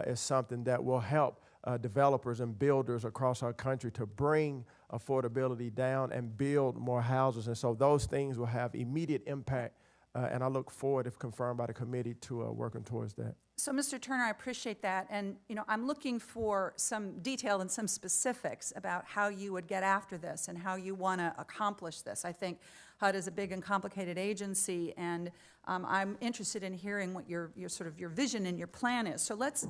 is something that will help developers and builders across our country to bring affordability down and build more houses. And so those things will have immediate impact and I look forward, if confirmed by the committee, to working towards that. So, Mr. Turner, I appreciate that, and I'm looking for some detail and some specifics about how you would get after this and how you want to accomplish this. I think HUD is a big and complicated agency, and I'm interested in hearing what your vision and your plan is. So let's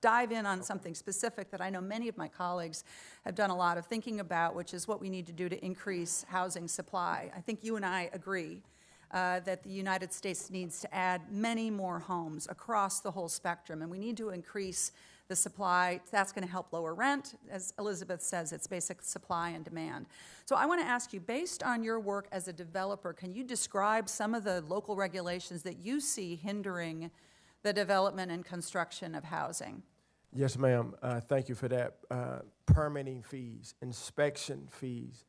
dive in on something specific that I know many of my colleagues have done a lot of thinking about, which is what we need to do to increase housing supply. I think you and I agree that the United States needs to add many more homes across the whole spectrum, and we need to increase the supply. That's going to help lower rent. As Elizabeth says, it's basic supply and demand. So I want to ask you, based on your work as a developer, can you describe some of the local regulations that you see hindering the development and construction of housing? Yes, ma'am. Thank you for that. Permitting fees, inspection fees,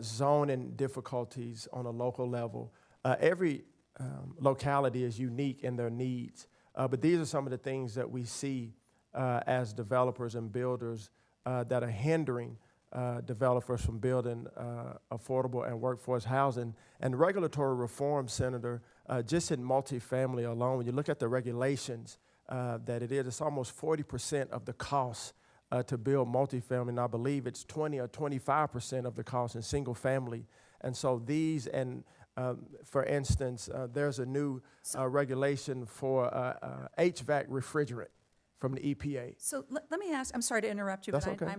zoning difficulties on a local level. Every locality is unique in their needs, but these are some of the things that we see as developers and builders that are hindering developers from building affordable and workforce housing. And regulatory reform, Senator, just in multifamily alone, when you look at the regulations that it's almost 40% of the cost to build multifamily, and I believe it's 20 or 25% of the cost in single family. And so these, and for instance, there's a new regulation for HVAC refrigerant from the EPA. So let me ask, I'm sorry to interrupt you, That's but okay.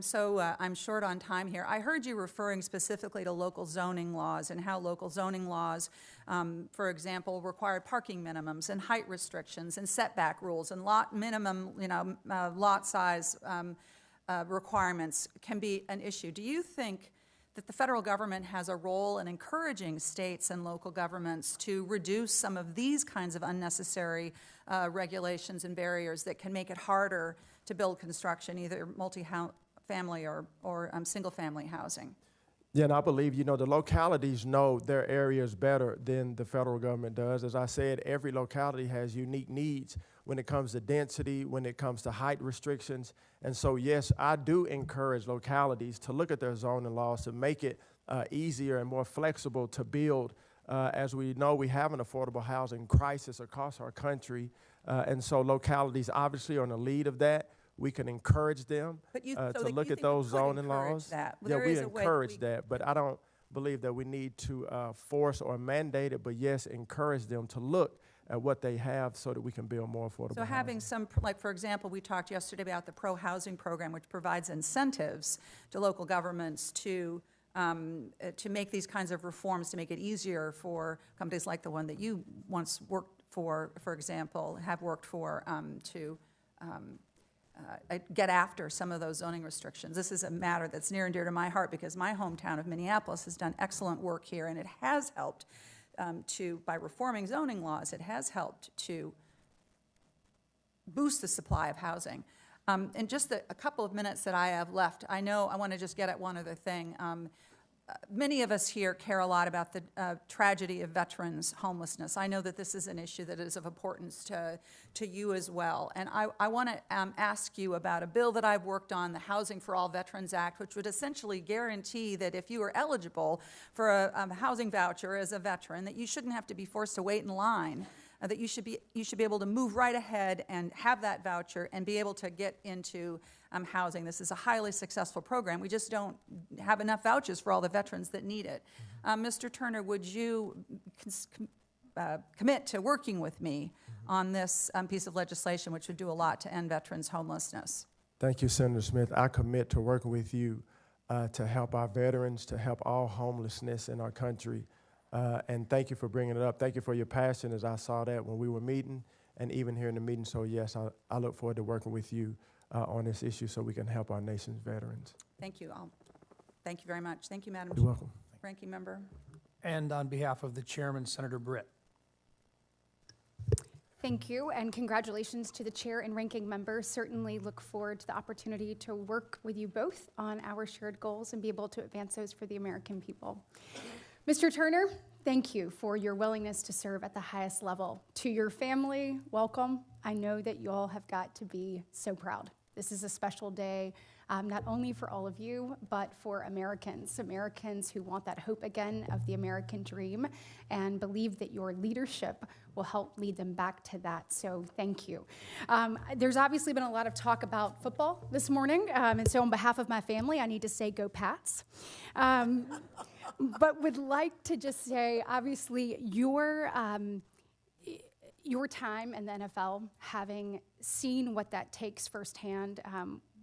I'm short on time here. I heard you referring specifically to local zoning laws and how local zoning laws, for example, required parking minimums and height restrictions and setback rules and lot minimum, lot size requirements can be an issue. Do you think that the federal government has a role in encouraging states and local governments to reduce some of these kinds of unnecessary regulations and barriers that can make it harder to build construction, either multi-family or single-family housing? Yeah, and I believe, the localities know their areas better than the federal government does. As I said, every locality has unique needs when it comes to density, when it comes to height restrictions. And so, yes, I do encourage localities to look at their zoning laws to make it easier and more flexible to build. As we know, we have an affordable housing crisis across our country. And so localities obviously are in the lead of that. We can encourage them to look at those zoning laws. Well, yeah, we encourage that, but I don't believe that we need to force or mandate it, but yes, encourage them to look at what they have so that we can build more affordable So having some, for example, we talked yesterday about the pro-housing program, which provides incentives to local governments to make these kinds of reforms, to make it easier for companies like the one that you once worked for example, have worked for, to get after some of those zoning restrictions. This is a matter that's near and dear to my heart because my hometown of Minneapolis has done excellent work here, and it has helped by reforming zoning laws, it has helped to boost the supply of housing. In just a couple of minutes that I have left, I want to just get at one other thing. Many of us here care a lot about the tragedy of veterans' homelessness. I know that this is an issue that is of importance to you as well. And I want to ask you about a bill that I've worked on, the Housing for All Veterans Act, which would essentially guarantee that if you are eligible for a housing voucher as a veteran, that you shouldn't have to be forced to wait in line, that you should be able to move right ahead and have that voucher and be able to get into housing. This is a highly successful program. We just don't have enough vouchers for all the veterans that need it. Mr. Turner, would you commit to working with me on this piece of legislation, which would do a lot to end veterans' homelessness? Thank you, Senator Smith. I commit to working with you to help our veterans, to help all homelessness in our country. And thank you for bringing it up. Thank you for your passion, as I saw that when we were meeting and even here in the meeting. So yes, I look forward to working with you on this issue so we can help our nation's veterans. Thank you. Thank you very much. Thank you, Madam You're welcome. Ranking Member. And on behalf of the chairman, Senator Britt. Thank you, and congratulations to the chair and ranking member. Certainly look forward to the opportunity to work with you both on our shared goals and be able to advance those for the American people. Mr. Turner, thank you for your willingness to serve at the highest level. To your family, welcome. I know that you all have got to be so proud. This is a special day. not only for all of you, but for Americans who want that hope again of the American dream and believe that your leadership will help lead them back to that. So thank you. There's obviously been a lot of talk about football this morning, and so on behalf of my family, I need to say go Pats. But would like to just say, obviously, your time in the NFL, having seen what that takes firsthand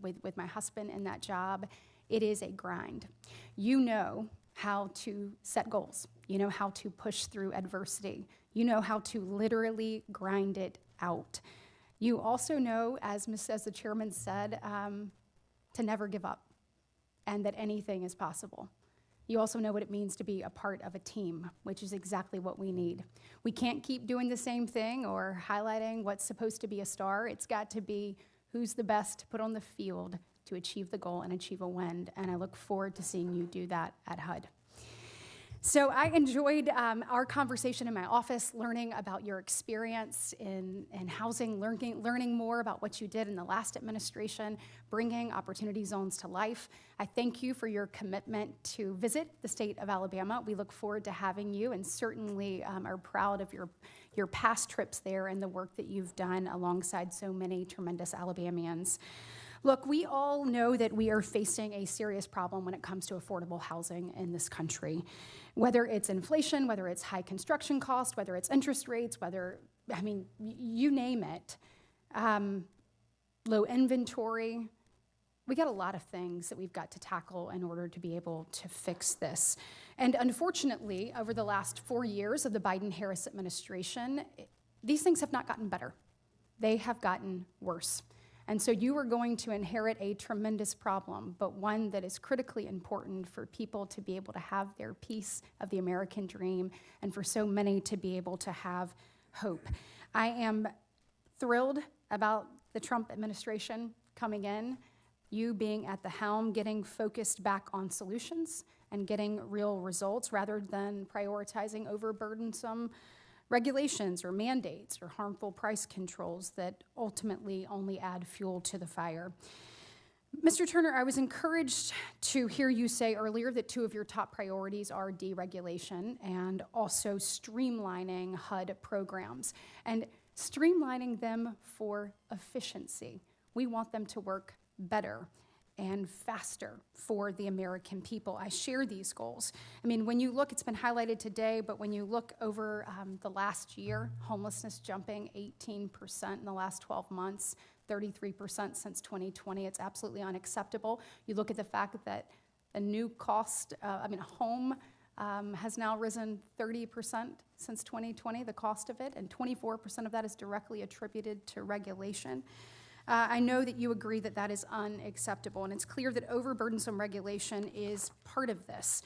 with my husband in that job, it is a grind. You know how to set goals. You know how to push through adversity. You know how to literally grind it out. You also know, as the chairman said, to never give up and that anything is possible. You also know what it means to be a part of a team, which is exactly what we need. We can't keep doing the same thing or highlighting what's supposed to be a star. It's got to be who's the best to put on the field to achieve the goal and achieve a win, and I look forward to seeing you do that at HUD. So I enjoyed our conversation in my office, learning about your experience in housing, learning more about what you did in the last administration, bringing opportunity zones to life. I thank you for your commitment to visit the state of Alabama. We look forward to having you and certainly are proud of your past trips there and the work that you've done alongside so many tremendous Alabamians. Look, we all know that we are facing a serious problem when it comes to affordable housing in this country. Whether it's inflation, whether it's high construction costs, whether it's interest rates, you name it. Low inventory. We got a lot of things that we've got to tackle in order to be able to fix this. And unfortunately, over the last 4 years of the Biden-Harris administration, these things have not gotten better. They have gotten worse. And so you are going to inherit a tremendous problem, but one that is critically important for people to be able to have their piece of the American dream and for so many to be able to have hope. I am thrilled about the Trump administration coming in, you being at the helm, getting focused back on solutions and getting real results rather than prioritizing overburdensome regulations or mandates or harmful price controls that ultimately only add fuel to the fire. Mr. Turner, I was encouraged to hear you say earlier that 2 of your top priorities are deregulation and also streamlining HUD programs and streamlining them for efficiency. We want them to work better and faster for the American people. I share these goals. I mean, when you look, it's been highlighted today, but when you look over the last year, homelessness jumping 18% in the last 12 months, 33% since 2020, it's absolutely unacceptable. You look at the fact that a new cost, home has now risen 30% since 2020, the cost of it, and 24% of that is directly attributed to regulation. I know that you agree that that is unacceptable, and it's clear that overburdensome regulation is part of this.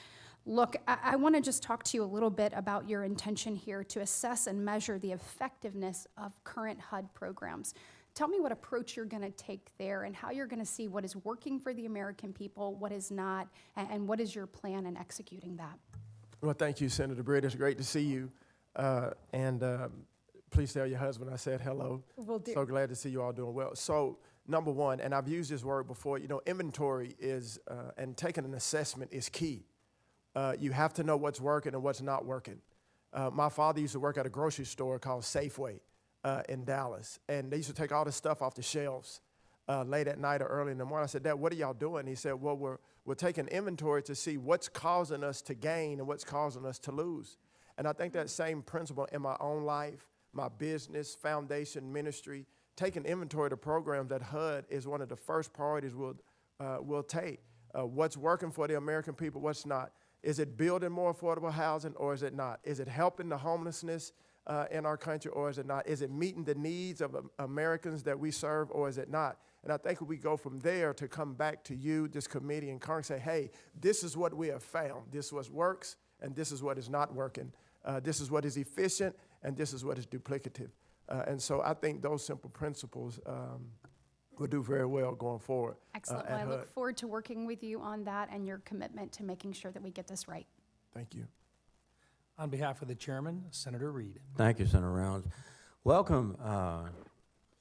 Look, I want to just talk to you a little bit about your intention here to assess and measure the effectiveness of current HUD programs. Tell me what approach you're going to take there and how you're going to see what is working for the American people, what is not, and what is your plan in executing that. Well, thank you, Senator Britt. It's great to see you. Please tell your husband I said hello. Will do. So glad to see you all doing well. So, number one, and I've used this word before, inventory is, and taking an assessment is key. You have to know what's working and what's not working. My father used to work at a grocery store called Safeway in Dallas, and they used to take all the stuff off the shelves late at night or early in the morning. I said, Dad, what are y'all doing? He said, well, we're taking inventory to see what's causing us to gain and what's causing us to lose. And I think that same principle in my own life, my business, foundation, ministry, taking inventory of the programs that HUD is one of the first priorities we'll take. What's working for the American people, what's not? Is it building more affordable housing or is it not? Is it helping the homelessness in our country or is it not? Is it meeting the needs of Americans that we serve or is it not? And I think we go from there to come back to you, this committee, and Congress say, hey, this is what we have found. This is what works and this is what is not working. This is what is efficient and this is what is duplicative. And so I think those simple principles will do very well going forward. Excellent. Well, I look forward to working with you on that and your commitment to making sure that we get this right. Thank you. On behalf of the chairman, Senator Reed. Thank you, Senator Rounds. Welcome,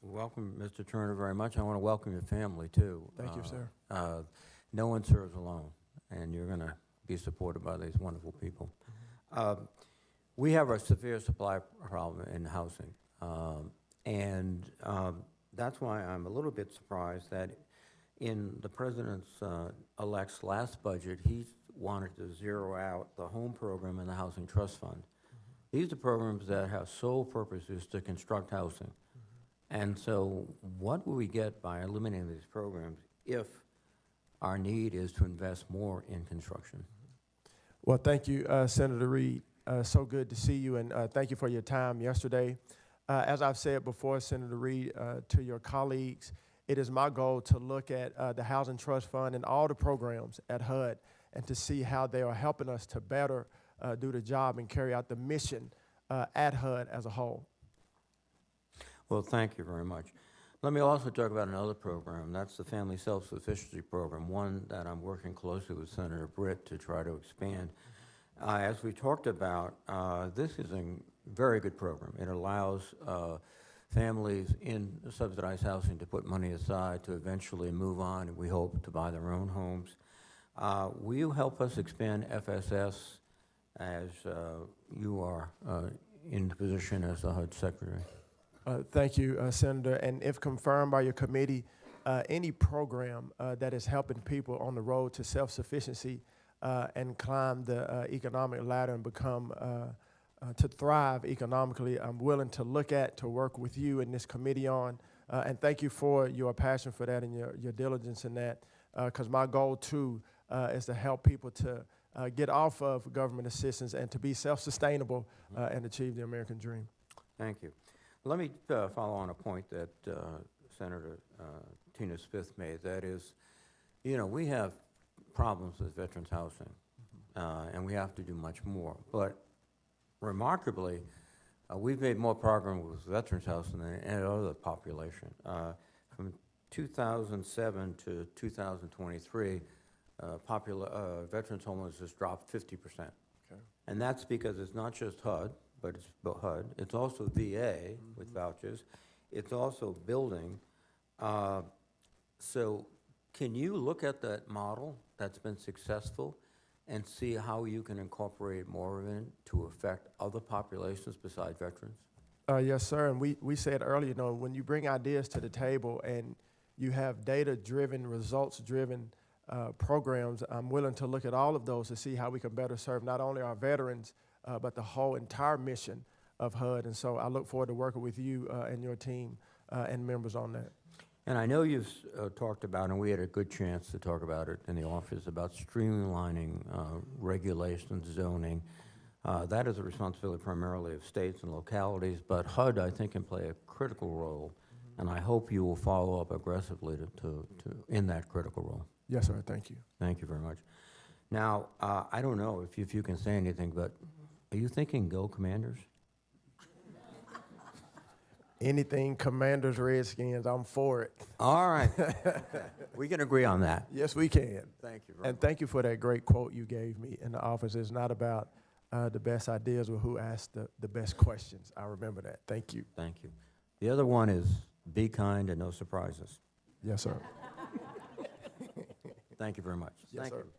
welcome, Mr. Turner, very much. I want to welcome your family, too. Thank you, sir. No one serves alone, and you're going to be supported by these wonderful people. We have a severe supply problem in housing, and that's why I'm a little bit surprised that in the President's-elect's last budget, he wanted to zero out the home program and the Housing Trust Fund. These are programs that have sole purposes to construct housing. And so what will we get by eliminating these programs if our need is to invest more in construction? Well, thank you, Senator Reed. So good to see you, and thank you for your time yesterday. As I've said before, Senator Reed, to your colleagues, it is my goal to look at the Housing Trust Fund and all the programs at HUD and to see how they are helping us to better do the job and carry out the mission at HUD as a whole. Well, thank you very much. Let me also talk about another program. That's the Family Self-Sufficiency Program, one that I'm working closely with Senator Britt to try to expand. As we talked about, this is a very good program. It allows families in subsidized housing to put money aside to eventually move on, and we hope to buy their own homes. Will you help us expand FSS as you are in the position as the HUD Secretary? Thank you, Senator. And if confirmed by your committee, any program that is helping people on the road to self-sufficiency and climb the economic ladder and become, to thrive economically, I'm willing to look at, to work with you in this committee on. And thank you for your passion for that and your diligence in that, because my goal, too, is to help people to get off of government assistance and to be self-sustainable and achieve the American dream. Thank you. Let me follow on a point that Senator Tina Smith made. That is, you know, we have problems with veterans housing, and we have to do much more. But remarkably, we've made more progress with veterans housing than any other population. From 2007 to 2023, veterans homelessness dropped 50%. Okay. And that's because it's not just HUD, but it's HUD. It's also VA with vouchers. It's also building. So can you look at that model that's been successful and see how you can incorporate more of it to affect other populations besides veterans? Yes, sir. And we said earlier, you know, when you bring ideas to the table and you have data-driven, results-driven programs, I'm willing to look at all of those to see how we can better serve not only our veterans, but the whole entire mission of HUD. And so I look forward to working with you and your team and members on that. And I know you've talked about, and we had a good chance to talk about it in the office, about streamlining regulations, zoning. That is a responsibility primarily of states and localities, but HUD, I think, can play a critical role, and I hope you will follow up aggressively in that critical role. Yes, sir. Thank you. Thank you very much. Now, I don't know if you can say anything, but are you thinking go Commanders? Anything Commanders, Redskins, I'm for it. All right. We can agree on that. Yes, we can. Thank you very much. And thank you for that great quote you gave me in the office. It's not about the best ideas, but who asked the best questions. I remember that. Thank you. Thank you. The other one is be kind and no surprises. Yes, sir. Thank you very much. Yes, Thank sir. you.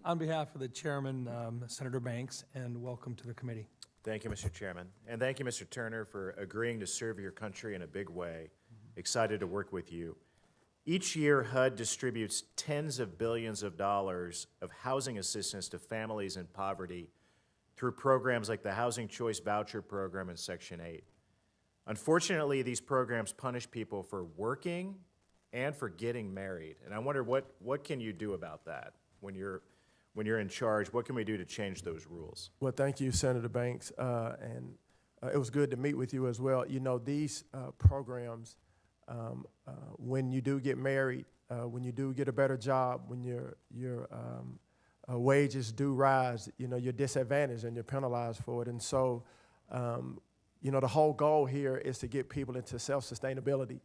On behalf of the chairman, Senator Banks, and welcome to the committee. Thank you, Mr. Chairman. And thank you, Mr. Turner, for agreeing to serve your country in a big way. Excited to work with you. Each year, HUD distributes tens of billions of dollars of housing assistance to families in poverty through programs like the Housing Choice Voucher Program and Section 8. Unfortunately, these programs punish people for working and for getting married. And I wonder what can you do about that when you're in charge? What can we do to change those rules? Well, thank you, Senator Banks, and it was good to meet with you as well. You know, these programs, when you do get married, when you do get a better job, when your wages do rise, you know, you're disadvantaged and you're penalized for it. And so, you know, the whole goal here is to get people into self-sustainability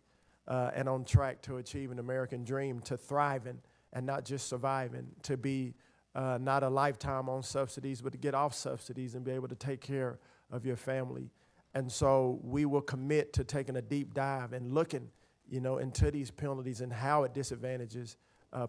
and on track to achieve an American dream, to thriving and not just surviving, to be not a lifetime on subsidies, but to get off subsidies and be able to take care of your family. And so we will commit to taking a deep dive and looking, into these penalties and how it disadvantages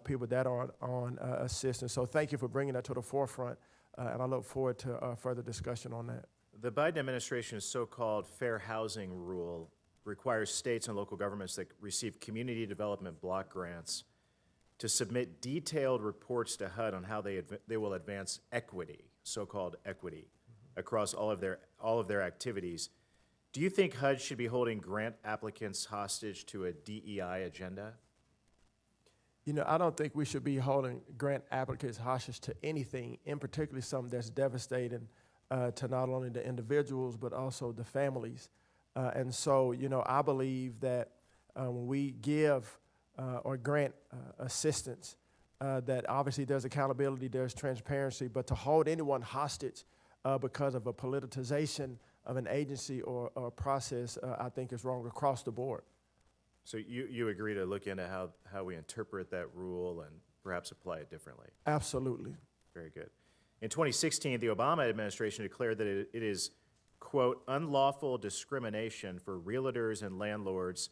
people that are on assistance. So thank you for bringing that to the forefront, and I look forward to further discussion on that. The Biden administration's so-called fair housing rule requires states and local governments that receive community development block grants to submit detailed reports to HUD on how they will advance equity, so-called equity, across all of their activities. Do you think HUD should be holding grant applicants hostage to a DEI agenda? I don't think we should be holding grant applicants hostage to anything, in particular something that's devastating to not only the individuals but also the families. And so, I believe that when we give or grant assistance, that obviously there's accountability, there's transparency, but to hold anyone hostage because of a politicization of an agency or a process, I think is wrong across the board. So you agree to look into how we interpret that rule and perhaps apply it differently? Absolutely. Very good. In 2016, the Obama administration declared that it is, quote, unlawful discrimination for realtors and landlords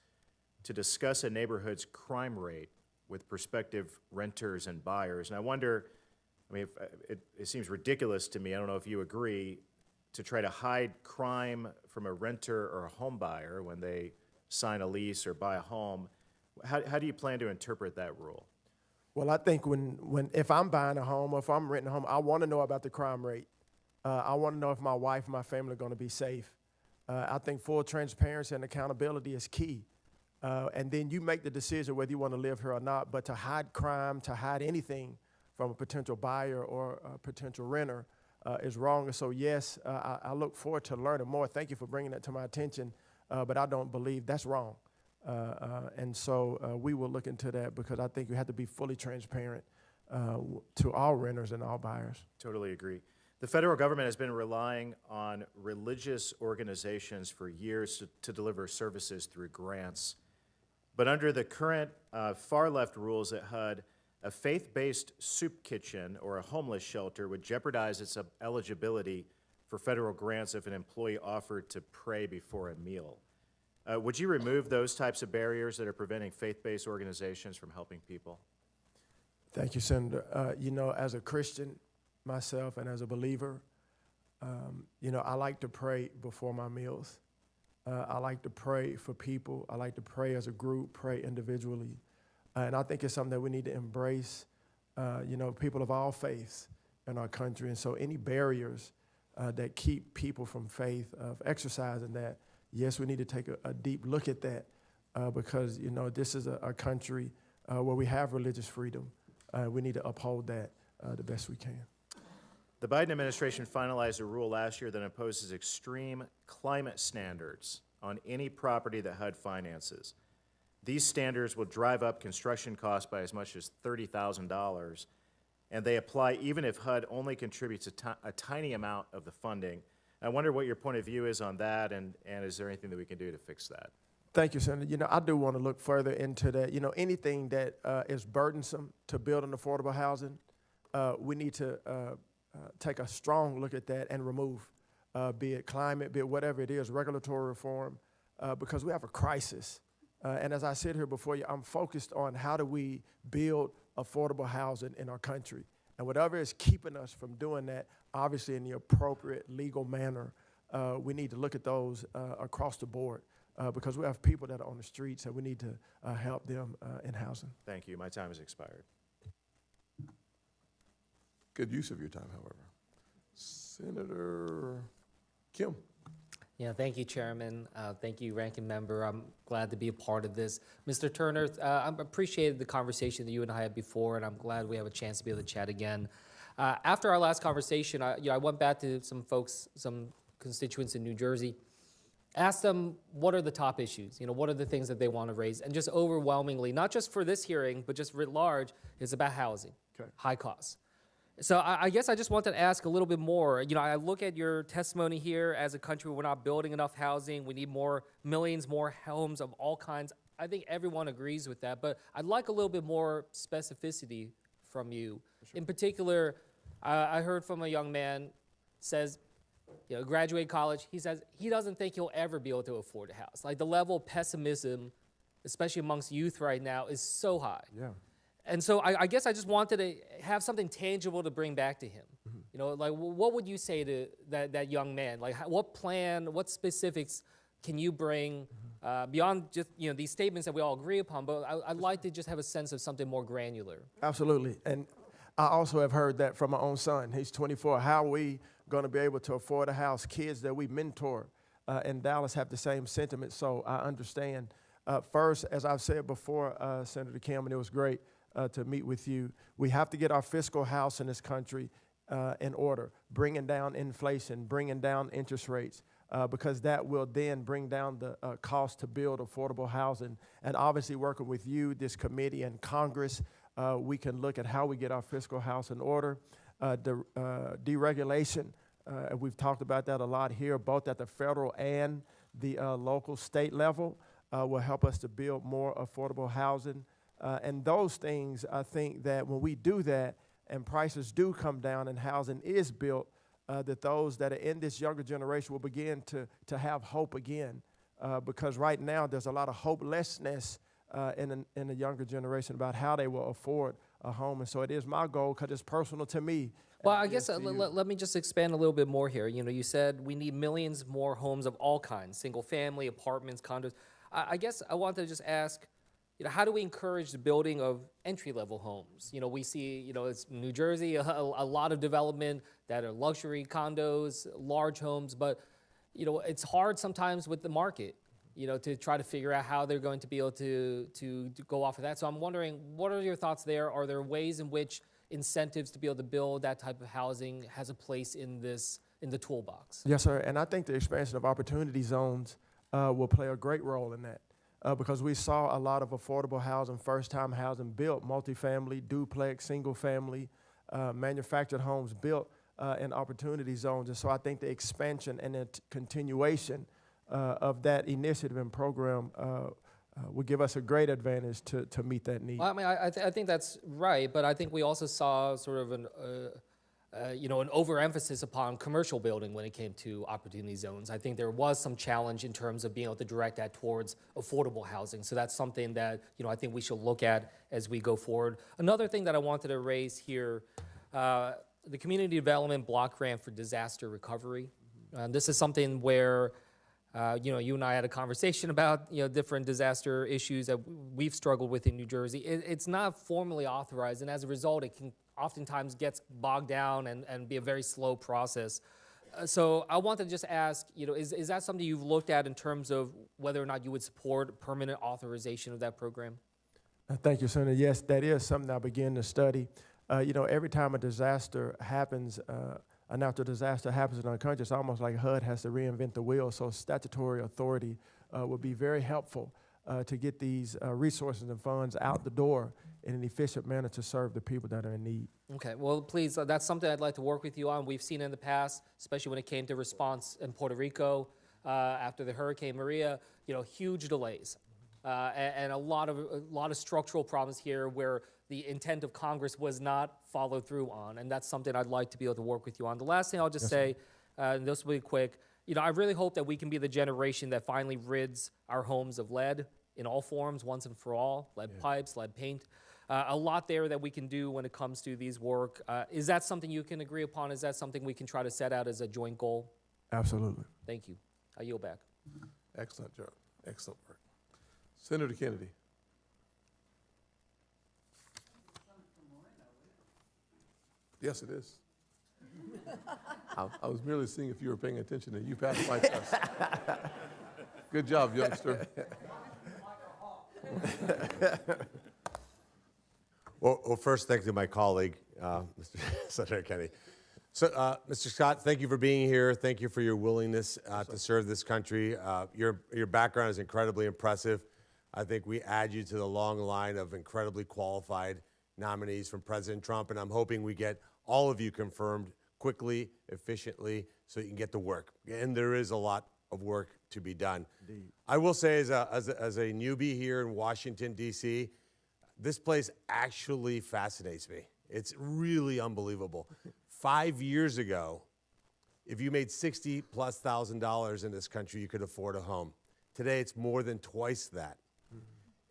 to discuss a neighborhood's crime rate with prospective renters and buyers. And I wonder, it seems ridiculous to me, I don't know if you agree, to try to hide crime from a renter or a home buyer when they sign a lease or buy a home. How do you plan to interpret that rule? Well, I think if I'm buying a home or if I'm renting a home, I want to know about the crime rate. I want to know if my wife and my family are going to be safe. I think full transparency and accountability is key. And then you make the decision whether you want to live here or not. But to hide crime, to hide anything from a potential buyer or a potential renter is wrong. And so, yes, I look forward to learning more. Thank you for bringing that to my attention. But I don't believe that's wrong. And so we will look into that because I think you have to be fully transparent to all renters and all buyers. Totally agree. The federal government has been relying on religious organizations for years to deliver services through grants. But under the current far-left rules at HUD, a faith-based soup kitchen or a homeless shelter would jeopardize its eligibility for federal grants if an employee offered to pray before a meal. Would you remove those types of barriers that are preventing faith-based organizations from helping people? Thank you, Senator. As a Christian myself and as a believer, I like to pray before my meals. I like to pray for people. I like to pray as a group, pray individually. And I think it's something that we need to embrace, people of all faiths in our country. And so any barriers that keep people from faith of exercising that, yes, we need to take a deep look at that because, this is a country where we have religious freedom. We need to uphold that the best we can. The Biden administration finalized a rule last year that imposes extreme climate standards on any property that HUD finances. These standards will drive up construction costs by as much as $30,000, and they apply even if HUD only contributes a tiny amount of the funding. I wonder what your point of view is on that, and is there anything that we can do to fix that? Thank you, Senator. I do want to look further into that. Anything that is burdensome to build an affordable housing, we need to take a strong look at that and remove, be it climate, be it whatever it is, regulatory reform, because we have a crisis. And as I sit here before you, I'm focused on how do we build affordable housing in our country. And whatever is keeping us from doing that, obviously in the appropriate legal manner, we need to look at those across the board because we have people that are on the streets and we need to help them in housing. Thank you. My time has expired. Good use of your time, however. Senator Kim. Yeah, thank you, Chairman. Thank you, Ranking Member. I'm glad to be a part of this. Mr. Turner, I appreciated the conversation that you and I had before, and I'm glad we have a chance to be able to chat again. After our last conversation, I went back to some folks, some constituents in New Jersey, asked them what are the top issues, what are the things that they want to raise, and just overwhelmingly, not just for this hearing, but just writ large, it's about housing, high costs. So I guess I just wanted to ask a little bit more. I look at your testimony here as a country, we're not building enough housing. We need millions more homes of all kinds. I think everyone agrees with that, but I'd like a little bit more specificity from you. Sure. In particular, I heard from a young man says, graduate college. He says he doesn't think he'll ever be able to afford a house. Like the level of pessimism, especially amongst youth right now, is so high. Yeah. And so I guess I just wanted to have something tangible to bring back to him. Like what would you say to that young man? Like what plan, what specifics can you bring beyond just these statements that we all agree upon? But I'd like to just have a sense of something more granular. Absolutely. And I also have heard that from my own son. He's 24. How are we going to be able to afford a house? Kids that we mentor in Dallas have the same sentiment, so I understand. First, as I've said before, Senator Kim, and it was great to meet with you, we have to get our fiscal house in this country in order, bringing down inflation, bringing down interest rates, because that will then bring down the cost to build affordable housing. And obviously working with you, this committee, and Congress, we can look at how we get our fiscal house in order. Deregulation, we've talked about that a lot here, both at the federal and the local state level, will help us to build more affordable housing. And those things, I think that when we do that and prices do come down and housing is built, that those that are in this younger generation will begin to have hope again. Because right now there's a lot of hopelessness in the younger generation about how they will afford a home. And so it is my goal, because it's personal to me. Well, I guess let me just expand a little bit more here. You said we need millions more homes of all kinds, single family, apartments, condos. I guess I wanted to just ask, how do we encourage the building of entry-level homes? We see, it's New Jersey, a lot of development that are luxury condos, large homes, but, it's hard sometimes with the market, to try to figure out how they're going to be able to go off of that. So I'm wondering, what are your thoughts there? Are there ways in which incentives to be able to build that type of housing has a place in the toolbox? Yes, sir, and I think the expansion of opportunity zones will play a great role in that. Because we saw a lot of affordable housing, first-time housing built, multifamily, duplex, single-family, manufactured homes built in opportunity zones. And so I think the expansion and the continuation of that initiative and program would give us a great advantage to meet that need. Well, I mean, I think that's right, but I think we also saw sort of an overemphasis upon commercial building when it came to opportunity zones. I think there was some challenge in terms of being able to direct that towards affordable housing. So that's something that, I think we should look at as we go forward. Another thing that I wanted to raise here, the Community Development Block Grant for Disaster Recovery. This is something where, you and I had a conversation about, different disaster issues that we've struggled with in New Jersey. It's not formally authorized, and as a result, it can oftentimes gets bogged down and be a very slow process. So I want to just ask, is that something you've looked at in terms of whether or not you would support permanent authorization of that program? Thank you, Senator. Yes, that is something I begin to study. Every time a disaster happens, a natural disaster happens in our country, it's almost like HUD has to reinvent the wheel. So statutory authority would be very helpful to get these resources and funds out the door in an efficient manner to serve the people that are in need. Okay, well, please, that's something I'd like to work with you on. We've seen in the past, especially when it came to response in Puerto Rico after the Hurricane Maria, huge delays and a lot of structural problems here where the intent of Congress was not followed through on, and that's something I'd like to be able to work with you on. The last thing I'll just say, and this will be quick, I really hope that we can be the generation that finally rids our homes of lead in all forms, once and for all, lead pipes, lead paint. A lot there that we can do when it comes to these work. Is that something you can agree upon? Is that something we can try to set out as a joint goal? Absolutely. Thank you. I yield back. Excellent job. Excellent work. Senator Kennedy. Yes, it is. I was merely seeing if you were paying attention, and you passed my test. Good job, youngster. Well, first, thank you to my colleague, Mr. Senator Kennedy. So, Mr. Scott, thank you for being here. Thank you for your willingness to serve this country. Your background is incredibly impressive. I think we add you to the long line of incredibly qualified nominees from President Trump, and I'm hoping we get all of you confirmed quickly, efficiently, so you can get to work. And there is a lot of work to be done. Indeed. I will say, as a newbie here in Washington, D.C., this place actually fascinates me. It's really unbelievable. 5 years ago, if you made $60,000+ in this country, you could afford a home. Today, it's more than twice that.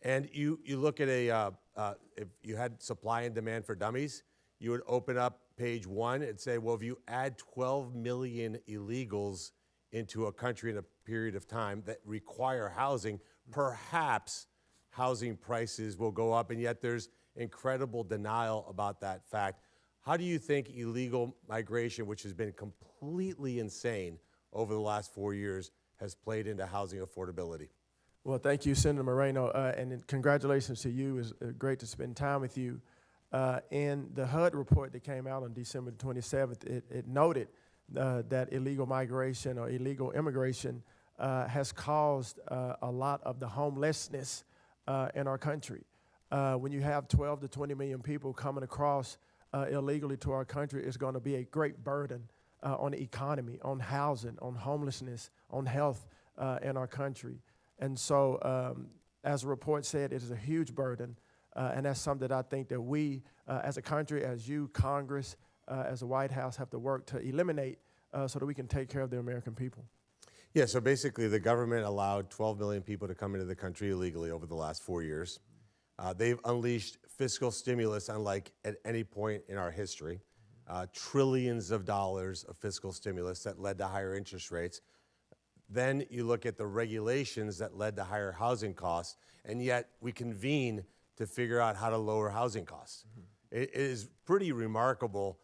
And you look at if you had supply and demand for dummies, you would open up page 1 and say, well, if you add 12 million illegals into a country in a period of time that require housing, perhaps housing prices will go up, and yet there's incredible denial about that fact. How do you think illegal migration, which has been completely insane over the last 4 years, has played into housing affordability? Well, thank you, Senator Moreno, and congratulations to you. It's great to spend time with you. In the HUD report that came out on December 27th, it noted that illegal migration or illegal immigration has caused a lot of the homelessness in our country. When you have 12 to 20 million people coming across illegally to our country, it's going to be a great burden on the economy, on housing, on homelessness, on health in our country. And so, as the report said, it is a huge burden, and that's something that I think that we, as a country, as you, Congress, as the White House, have to work to eliminate so that we can take care of the American people. Yeah, so basically the government allowed 12 million people to come into the country illegally over the last 4 years. They've unleashed fiscal stimulus unlike at any point in our history. Trillions of dollars of fiscal stimulus that led to higher interest rates. Then you look at the regulations that led to higher housing costs, and yet we convene to figure out how to lower housing costs. It is pretty remarkable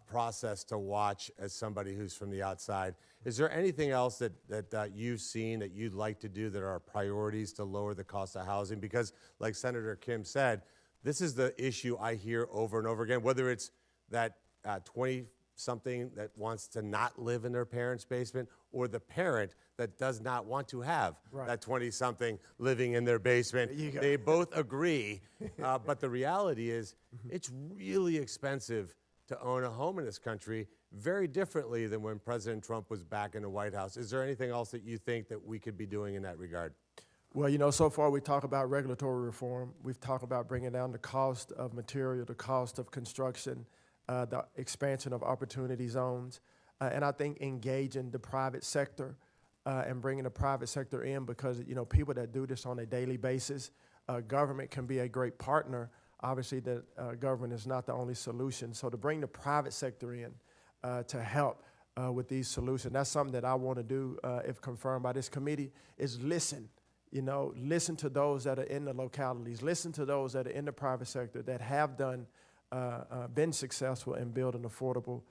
process to watch as somebody who's from the outside. Is there anything else that you've seen that you'd like to do that are priorities to lower the cost of housing? Because like Senator Kim said, this is the issue I hear over and over again, whether it's that 20-something that wants to not live in their parents' basement, or the parent that does not want to have that 20-something living in their basement. They both agree, but the reality is it's really expensive to own a home in this country, very differently than when President Trump was back in the White House. Is there anything else that you think that we could be doing in that regard? Well, you know, so far we talk about regulatory reform. We've talked about bringing down the cost of material, the cost of construction, the expansion of opportunity zones, and I think engaging the private sector and bringing the private sector in, because, you know, people that do this on a daily basis, government can be a great partner. Obviously, the government is not the only solution. So to bring the private sector in to help with these solutions, that's something that I want to do if confirmed by this committee, is listen. You know, listen to those that are in the localities, listen to those that are in the private sector that have been successful in building affordable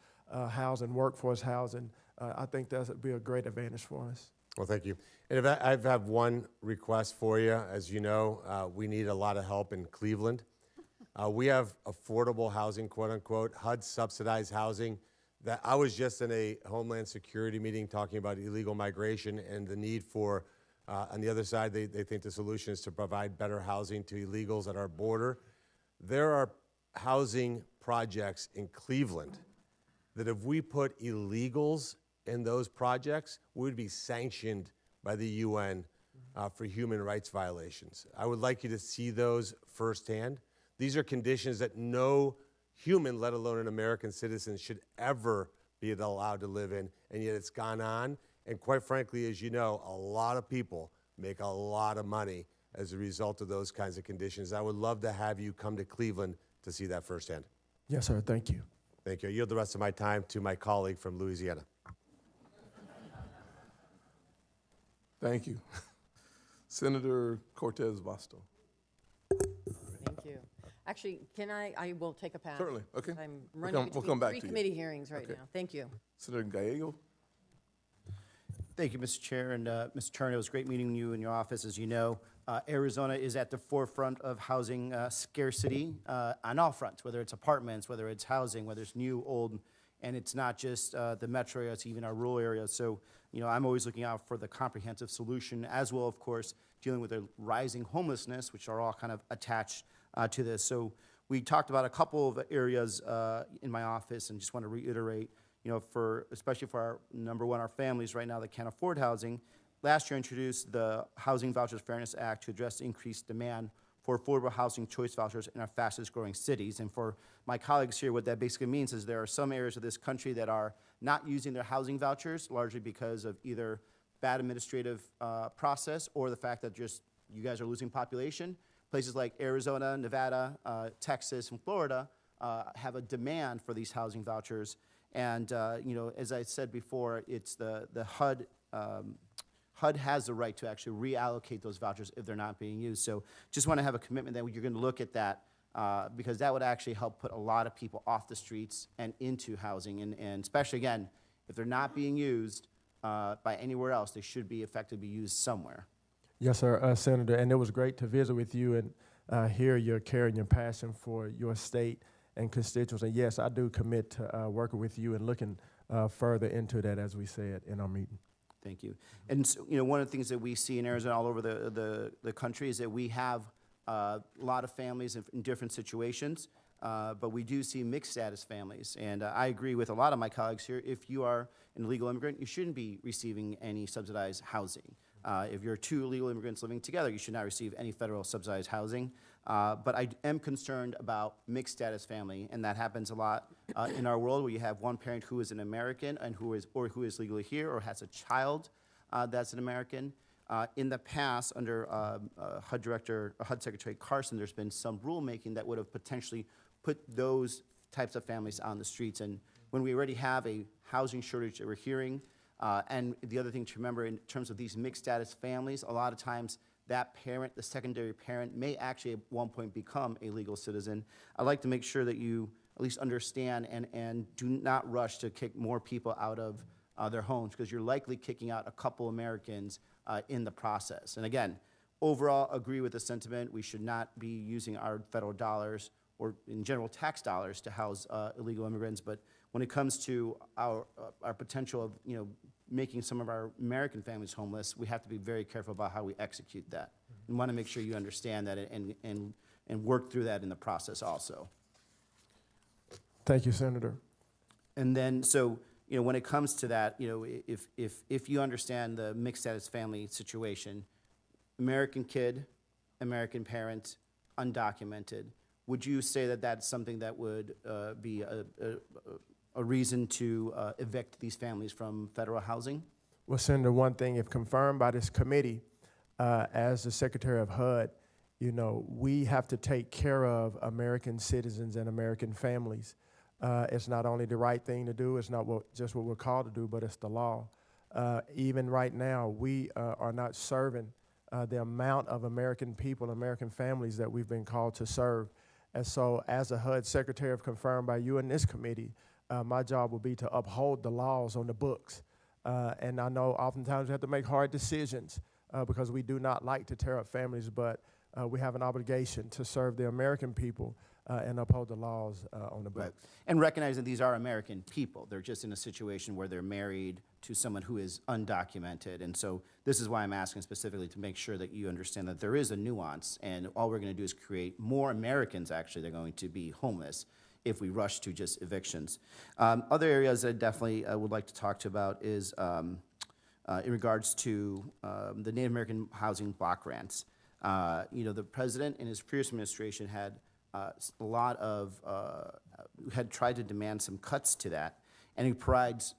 housing, workforce housing. I think that would be a great advantage for us. Well, thank you. And if I have one request for you. As you know, we need a lot of help in Cleveland. We have affordable housing, quote unquote, HUD subsidized housing. That I was just in a Homeland Security meeting talking about illegal migration and the need for, on the other side, they think the solution is to provide better housing to illegals at our border. There are housing projects in Cleveland that if we put illegals in those projects, we would be sanctioned by the UN for human rights violations. I would like you to see those firsthand. These are conditions that no human, let alone an American citizen, should ever be allowed to live in, and yet it's gone on. And quite frankly, as you know, a lot of people make a lot of money as a result of those kinds of conditions. I would love to have you come to Cleveland to see that firsthand. Yes, sir. Thank you. Thank you. I yield the rest of my time to my colleague from Louisiana. Thank you. Senator Cortez Masto. Thank you. Actually, I will take a pass. Certainly. Okay. I'm running we'll come back between to three you. committee hearings right Okay. now. Thank you. Senator Gallego. Thank you, Mr. Chair, and Mr. Turner, it was great meeting you in your office. As you know, Arizona is at the forefront of housing scarcity on all fronts, whether it's apartments, whether it's housing, whether it's new, old, and it's not just the metro area, it's even our rural areas. So, you know, I'm always looking out for the comprehensive solution, as well, of course, dealing with the rising homelessness, which are all kind of attached to this. So we talked about a couple of areas in my office, and just want to reiterate, you know, especially for our, number one, our families right now that can't afford housing. Last year, introduced the Housing Vouchers Fairness Act to address increased demand for affordable housing choice vouchers in our fastest growing cities. And for my colleagues here, what that basically means is there are some areas of this country that are not using their housing vouchers, largely because of either bad administrative process or the fact that just you guys are losing population. Places like Arizona, Nevada, Texas, and Florida have a demand for these housing vouchers. And as I said before, it's the HUD. HUD has the right to actually reallocate those vouchers if they're not being used. So just want to have a commitment that you're going to look at that because that would actually help put a lot of people off the streets and into housing. And especially, again, if they're not being used by anywhere else, they should be effectively used somewhere. Yes, sir, Senator, and it was great to visit with you and hear your care and your passion for your state and constituents. And yes, I do commit to working with you and looking further into that, as we said in our meeting. Thank you. And so, one of the things that we see in Arizona all over the country is that we have a lot of families in different situations, but we do see mixed status families. And I agree with a lot of my colleagues here. If you are an illegal immigrant, you shouldn't be receiving any subsidized housing. If you're two illegal immigrants living together, you should not receive any federal subsidized housing. But I am concerned about mixed status family, and that happens a lot in our world where you have one parent who is an American and who is legally here or has a child that's an American. In the past, under HUD Secretary Carson, there's been some rulemaking that would have potentially put those types of families on the streets. And when we already have a housing shortage that we're hearing, and the other thing to remember in terms of these mixed status families, a lot of times that parent, the secondary parent, may actually at one point become a legal citizen. I'd like to make sure that you at least understand and do not rush to kick more people out of their homes, because you're likely kicking out a couple Americans in the process. And again, overall agree with the sentiment. We should not be using our federal dollars or in general tax dollars to house illegal immigrants. But when it comes to our potential of making some of our American families homeless, we have to be very careful about how we execute that. And want to make sure you understand that and work through that in the process also. Thank you, Senator. And then, so, when it comes to that, if you understand the mixed status family situation, American kid, American parent, undocumented, would you say that that's something that would be a reason to evict these families from federal housing? Well, Senator, one thing, if confirmed by this committee, as the Secretary of HUD, we have to take care of American citizens and American families. It's not only the right thing to do, it's not just what we're called to do, but it's the law. Even right now, we are not serving the amount of American people, American families that we've been called to serve. And so as a HUD Secretary, if confirmed by you and this committee, my job will be to uphold the laws on the books. And I know oftentimes we have to make hard decisions because we do not like to tear up families, but we have an obligation to serve the American people and uphold the laws on the books. Right. And recognize that these are American people. They're just in a situation where they're married to someone who is undocumented. And so this is why I'm asking specifically to make sure that you understand that there is a nuance, and all we're going to do is create more Americans, actually, that are going to be homeless if we rush to just evictions. Other areas that I definitely would like to talk to about is in regards to the Native American housing block grants. The president in his previous administration had a lot of, had tried to demand some cuts to that, and he provides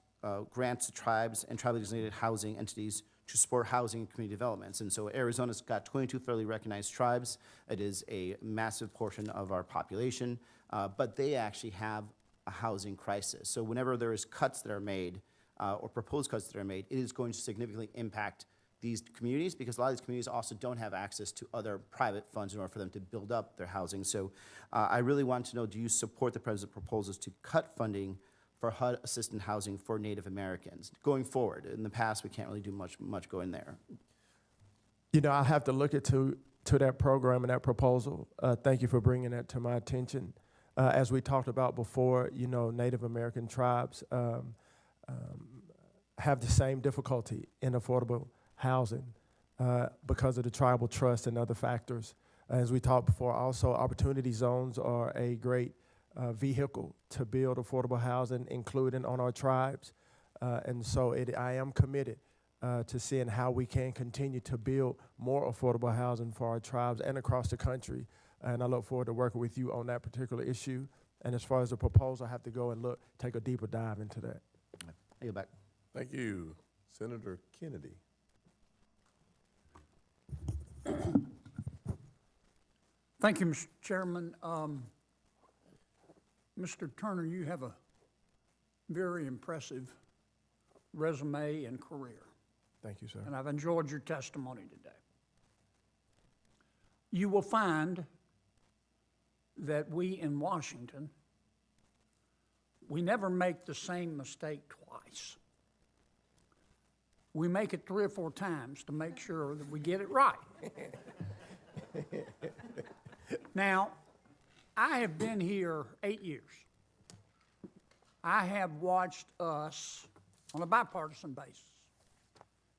grants to tribes and tribally designated housing entities to support housing and community developments. And so Arizona's got 22 federally recognized tribes. It is a massive portion of our population, but they actually have a housing crisis. So whenever there is cuts that are made, or proposed cuts that are made, it is going to significantly impact these communities, because a lot of these communities also don't have access to other private funds in order for them to build up their housing. So I really want to know, do you support the president's proposals to cut funding for HUD assisted housing for Native Americans going forward? In the past, we can't really do much going there. I have to look into that program and that proposal. Thank you for bringing that to my attention. As we talked about before, Native American tribes have the same difficulty in affordable housing because of the tribal trust and other factors. As we talked before, also opportunity zones are a great vehicle to build affordable housing, including on our tribes. And so I am committed to seeing how we can continue to build more affordable housing for our tribes and across the country. And I look forward to working with you on that particular issue. And as far as the proposal, I have to go and take a deeper dive into that. I yield back. Thank you. Senator Kennedy. Thank you, Mr. Chairman. Mr. Turner, you have a very impressive resume and career, Thank you, sir. and I've enjoyed your testimony today. You will find that we in Washington, we never make the same mistake twice. We make it 3 or 4 times to make sure that we get it right. Now, I have been here 8 years. I have watched us, on a bipartisan basis,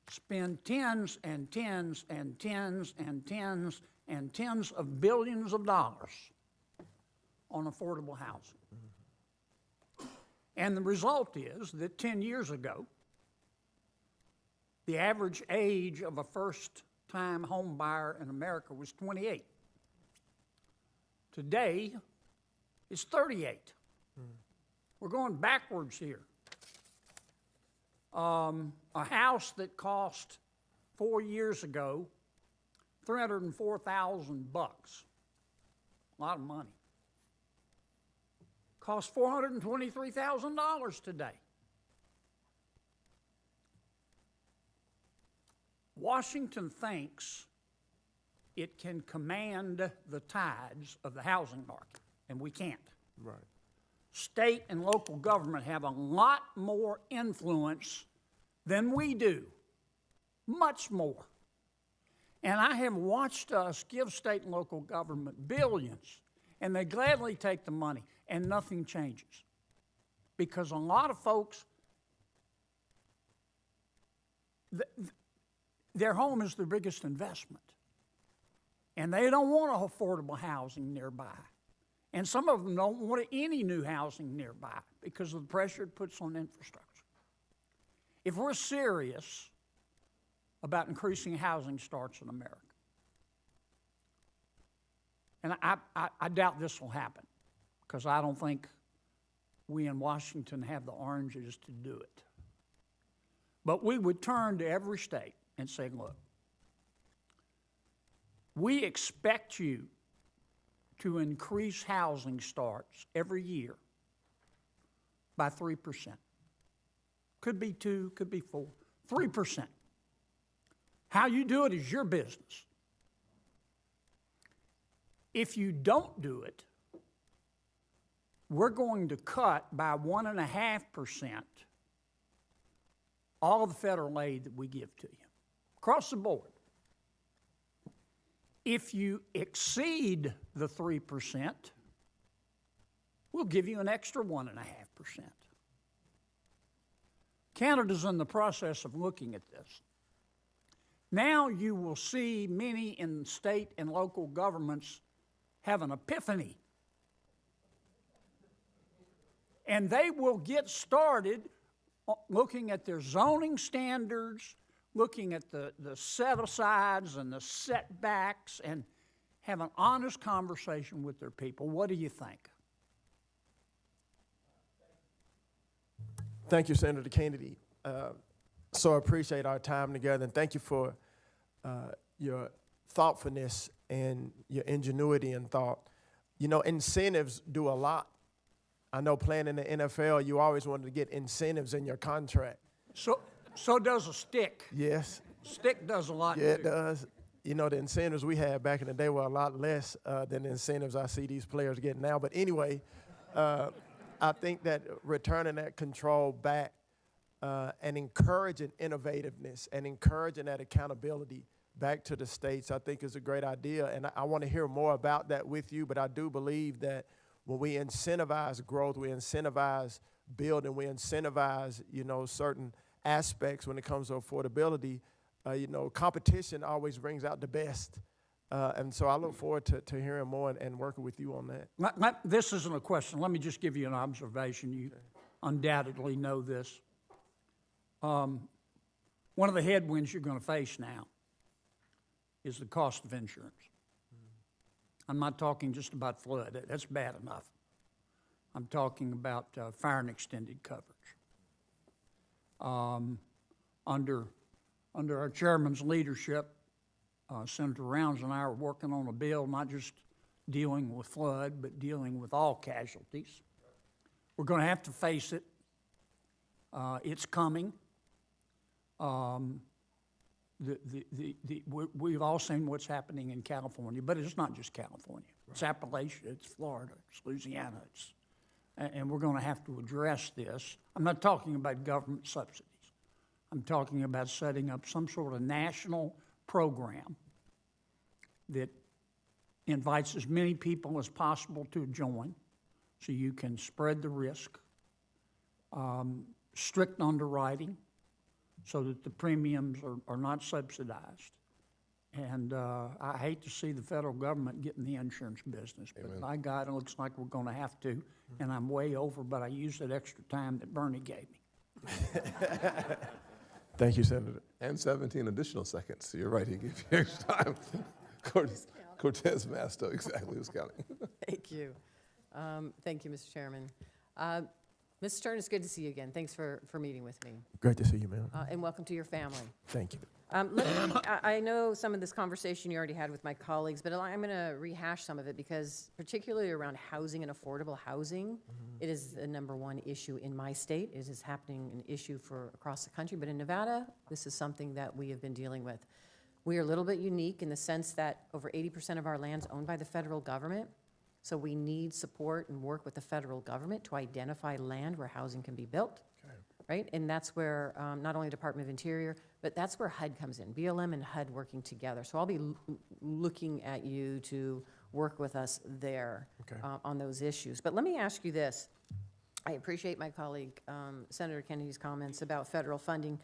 spend tens and tens and tens and tens and tens of billions of dollars on affordable housing. And the result is that 10 years ago, the average age of a first-time home buyer in America was 28. Today, it's 38. We're going backwards here. A house that cost 4 years ago $304,000, a lot of money, costs $423,000 today. Washington thinks it can command the tides of the housing market, and we can't. Right. State and local government have a lot more influence than we do, much more. And I have watched us give state and local government billions, and they gladly take the money, and nothing changes. Because a lot of folks, their home is their biggest investment. And they don't want affordable housing nearby. And some of them don't want any new housing nearby because of the pressure it puts on infrastructure. If we're serious about increasing housing starts in America, and I doubt this will happen because I don't think we in Washington have the oranges to do it. But we would turn to every state and say, look, we expect you to increase housing starts every year by 3%. Could be 2, could be 4, 3%. How you do it is your business. If you don't do it, we're going to cut by 1.5% all of the federal aid that we give to you, across the board. If you exceed the 3%, we'll give you an extra 1.5%. Canada's in the process of looking at this. Now you will see many in state and local governments have an epiphany. And they will get started looking at their zoning standards, looking at the set-asides and the setbacks, and have an honest conversation with their people. What do you think? Thank you, Senator Kennedy. So appreciate our time together, and thank you for your thoughtfulness and your ingenuity and thought. You know, incentives do a lot. I know playing in the NFL, you always wanted to get incentives in your contract. So does a stick. Yes. Stick does a lot. Yeah, too. it does. You know, the incentives we had back in the day were a lot less than the incentives I see these players get now. But anyway, I think that returning that control back and encouraging innovativeness and encouraging that accountability back to the states, I think is a great idea. And I want to hear more about that with you, but I do believe that when we incentivize growth, we incentivize building, we incentivize, you know, certain aspects when it comes to affordability, you know, competition always brings out the best. And so I look forward to hearing more and working with you on that. This isn't a question. Let me just give you an observation. You undoubtedly know this. One of the headwinds you're going to face now is the cost of insurance. I'm not talking just about flood. That's bad enough. I'm talking about fire and extended coverage. Under our chairman's leadership, Senator Rounds and I are working on a bill not just dealing with flood, but dealing with all casualties. We're going to have to face it. It's coming. We've all seen what's happening in California, but it's not just California. It's Appalachia, it's Florida, it's Louisiana, and we're going to have to address this. I'm not talking about government subsidies. I'm talking about setting up some sort of national program that invites as many people as possible to join so you can spread the risk, strict underwriting so that the premiums are not subsidized. And I hate to see the federal government get in the insurance business, but by God, it looks like we're going to have to, and I'm way over, but I used that extra time that Bernie gave me. Thank you, Senator. And 17 additional seconds. So you're right, he gave you extra time. Cortez Masto, exactly, who's counting. Thank you. Thank you, Mr. Chairman. Mr. Turner, it's good to see you again. Thanks for meeting with me. Great to see you, ma'am. And welcome to your family. Thank you. I know some of this conversation you already had with my colleagues, but I'm going to rehash some of it because particularly around housing and affordable housing, it is the #1 issue in my state. It is happening an issue for across the country, but in Nevada, this is something that we have been dealing with. We are a little bit unique in the sense that over 80% of our land is owned by the federal government. So we need support and work with the federal government to identify land where housing can be built, right? And that's where not only Department of Interior, but that's where HUD comes in, BLM and HUD working together. So I'll be looking at you to work with us there on those issues. But let me ask you this. I appreciate my colleague, Senator Kennedy's comments about federal funding.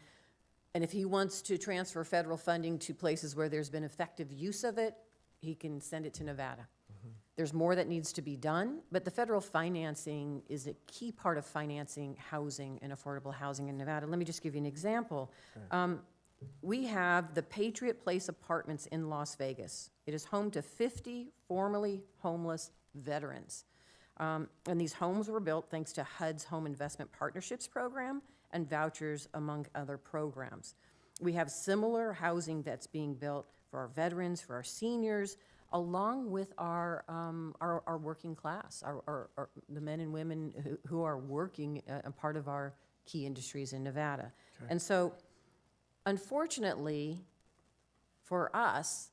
And if he wants to transfer federal funding to places where there's been effective use of it, he can send it to Nevada. There's more that needs to be done, but the federal financing is a key part of financing housing and affordable housing in Nevada. Let me just give you an example. We have the Patriot Place Apartments in Las Vegas. It is home to 50 formerly homeless veterans. And these homes were built thanks to HUD's Home Investment Partnerships Program and vouchers, among other programs. We have similar housing that's being built for our veterans, for our seniors, along with our working class, the men and women who are working a part of our key industries in Nevada. And so, unfortunately, for us,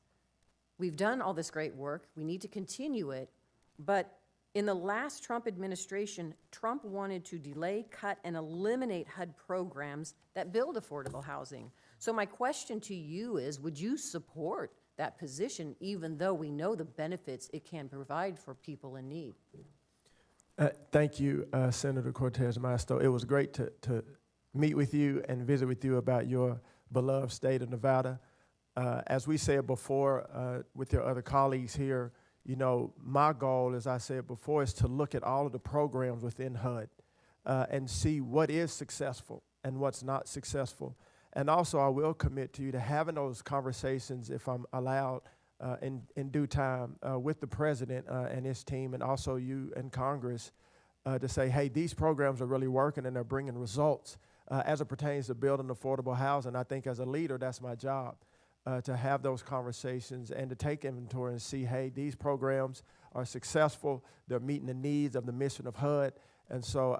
we've done all this great work. We need to continue it, but in the last Trump administration, Trump wanted to delay, cut, and eliminate HUD programs that build affordable housing. So my question to you is, would you support that position, even though we know the benefits it can provide for people in need? Thank you, Senator Cortez Masto. It was great to meet with you and visit with you about your beloved state of Nevada. As we said before with your other colleagues here, you know, my goal, as I said before, is to look at all of the programs within HUD and see what is successful and what's not successful. And also, I will commit to you to having those conversations, if I'm allowed, in due time with the president and his team, and also you and Congress, to say, hey, these programs are really working and they're bringing results as it pertains to building affordable housing. I think as a leader, that's my job, to have those conversations and to take inventory and see, hey, these programs are successful, they're meeting the needs of the mission of HUD, and so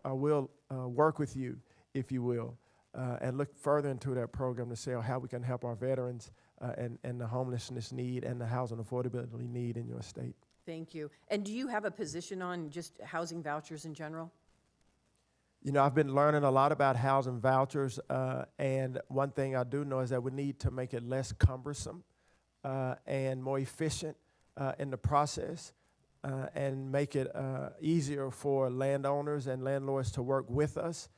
I will work with you, if you will, and look further into that program to see how we can help our veterans and the homelessness need and the housing affordability need in your state. Thank you. And do you have a position on just housing vouchers in general? You know, I've been learning a lot about housing vouchers, and one thing I do know is that we need to make it less cumbersome and more efficient in the process, and make it easier for landowners and landlords to work with us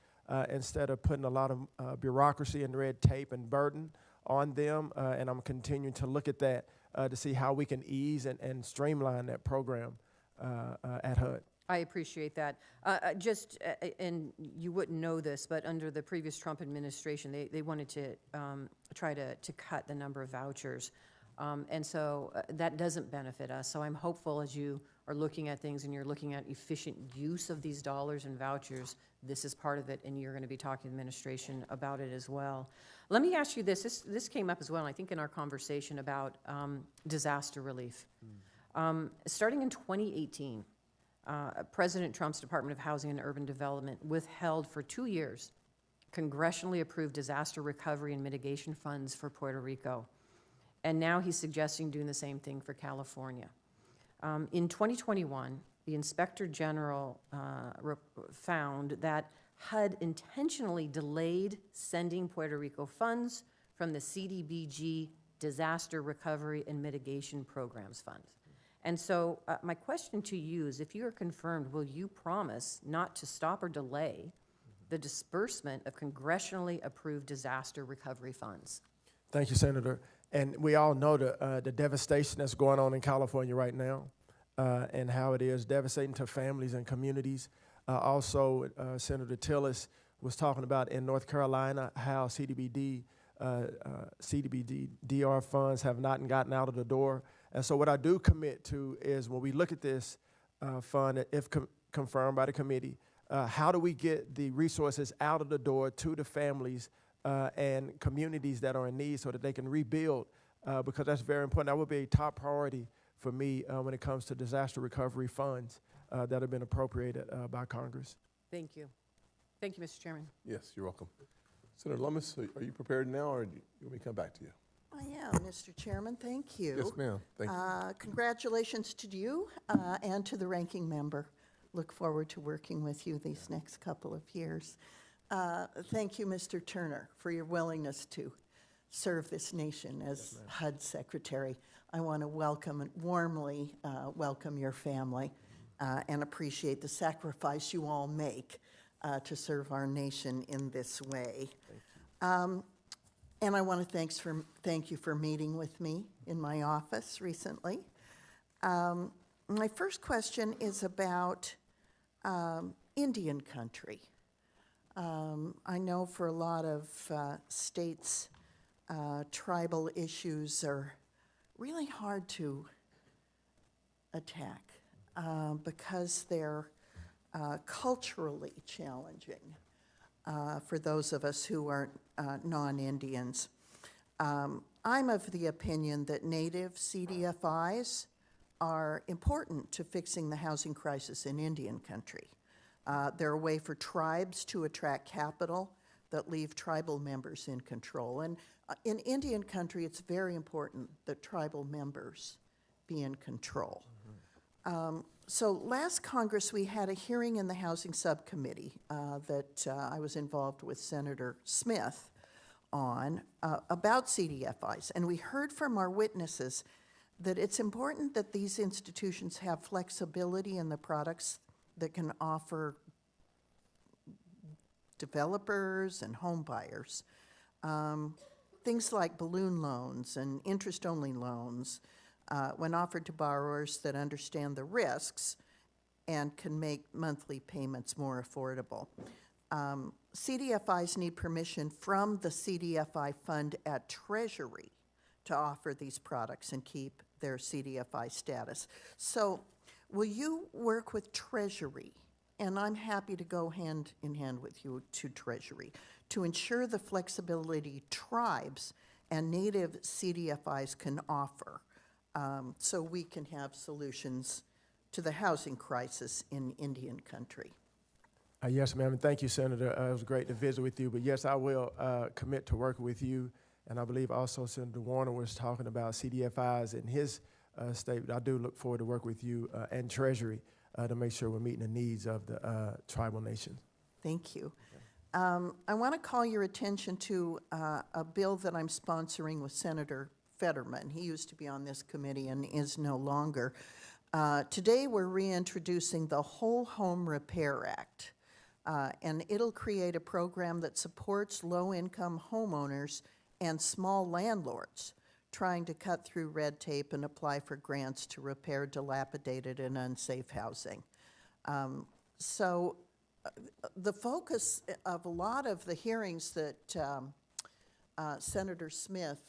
instead of putting a lot of bureaucracy and red tape and burden on them. And I'm continuing to look at that to see how we can ease and streamline that program at HUD. I appreciate that. And you wouldn't know this, but under the previous Trump administration, they wanted to try to cut the number of vouchers. And so that doesn't benefit us. So I'm hopeful as you are looking at things and you're looking at efficient use of these dollars and vouchers, this is part of it, and you're going to be talking to the administration about it as well. Let me ask you this. This came up as well, I think, in our conversation about disaster relief. Starting in 2018, President Trump's Department of Housing and Urban Development withheld for 2 years congressionally approved disaster recovery and mitigation funds for Puerto Rico. And now he's suggesting doing the same thing for California. In 2021, the Inspector General found that HUD intentionally delayed sending Puerto Rico funds from the CDBG Disaster Recovery and Mitigation Programs Fund. And so my question to you is, if you are confirmed, will you promise not to stop or delay the disbursement of congressionally approved disaster recovery funds? Thank you, Senator. And we all know the devastation that's going on in California right now, and how it is devastating to families and communities. Also, Senator Tillis was talking about in North Carolina how CDBG-DR funds have not gotten out of the door. And so what I do commit to is, when we look at this fund, if confirmed by the committee, how do we get the resources out of the door to the families and communities that are in need so that they can rebuild, because that's very important. That would be a top priority for me when it comes to disaster recovery funds that have been appropriated by Congress. Thank you. Thank you, Mr. Chairman. Yes, you're welcome. Senator Lummis, are you prepared now, or do you want me to come back to you? I am, Mr. Chairman. Thank you. Yes, ma'am. Thank you. Congratulations to you and to the ranking member. Look forward to working with you these next couple of years. Thank you, Mr. Turner, for your willingness to serve this nation as HUD Secretary. I want to warmly welcome your family and appreciate the sacrifice you all make to serve our nation in this way. And I want to thank you for meeting with me in my office recently. My first question is about Indian country. I know for a lot of states, tribal issues are really hard to attack because they're culturally challenging for those of us who are non-Indians. I'm of the opinion that native CDFIs are important to fixing the housing crisis in Indian country. They're a way for tribes to attract capital that leave tribal members in control. And in Indian country, it's very important that tribal members be in control. So last Congress, we had a hearing in the Housing Subcommittee that I was involved with Senator Smith on about CDFIs. And we heard from our witnesses that it's important that these institutions have flexibility in the products that can offer developers and home buyers. Things like balloon loans and interest-only loans, when offered to borrowers that understand the risks and can make monthly payments more affordable. CDFIs need permission from the CDFI fund at Treasury to offer these products and keep their CDFI status. So will you work with Treasury, and I'm happy to go hand in hand with you to Treasury, to ensure the flexibility tribes and native CDFIs can offer, so we can have solutions to the housing crisis in Indian country? Yes, ma'am, and thank you, Senator. It was great to visit with you, but yes, I will commit to working with you, and I believe also Senator Warnock was talking about CDFIs in his statement. I do look forward to work with you and Treasury to make sure we're meeting the needs of the tribal nations. Thank you. I want to call your attention to a bill that I'm sponsoring with Senator Fetterman. He used to be on this committee and is no longer. Today we're reintroducing the Whole Home Repair Act, and it'll create a program that supports low-income homeowners and small landlords trying to cut through red tape and apply for grants to repair dilapidated and unsafe housing. The focus of a lot of the hearings that Senator Smith,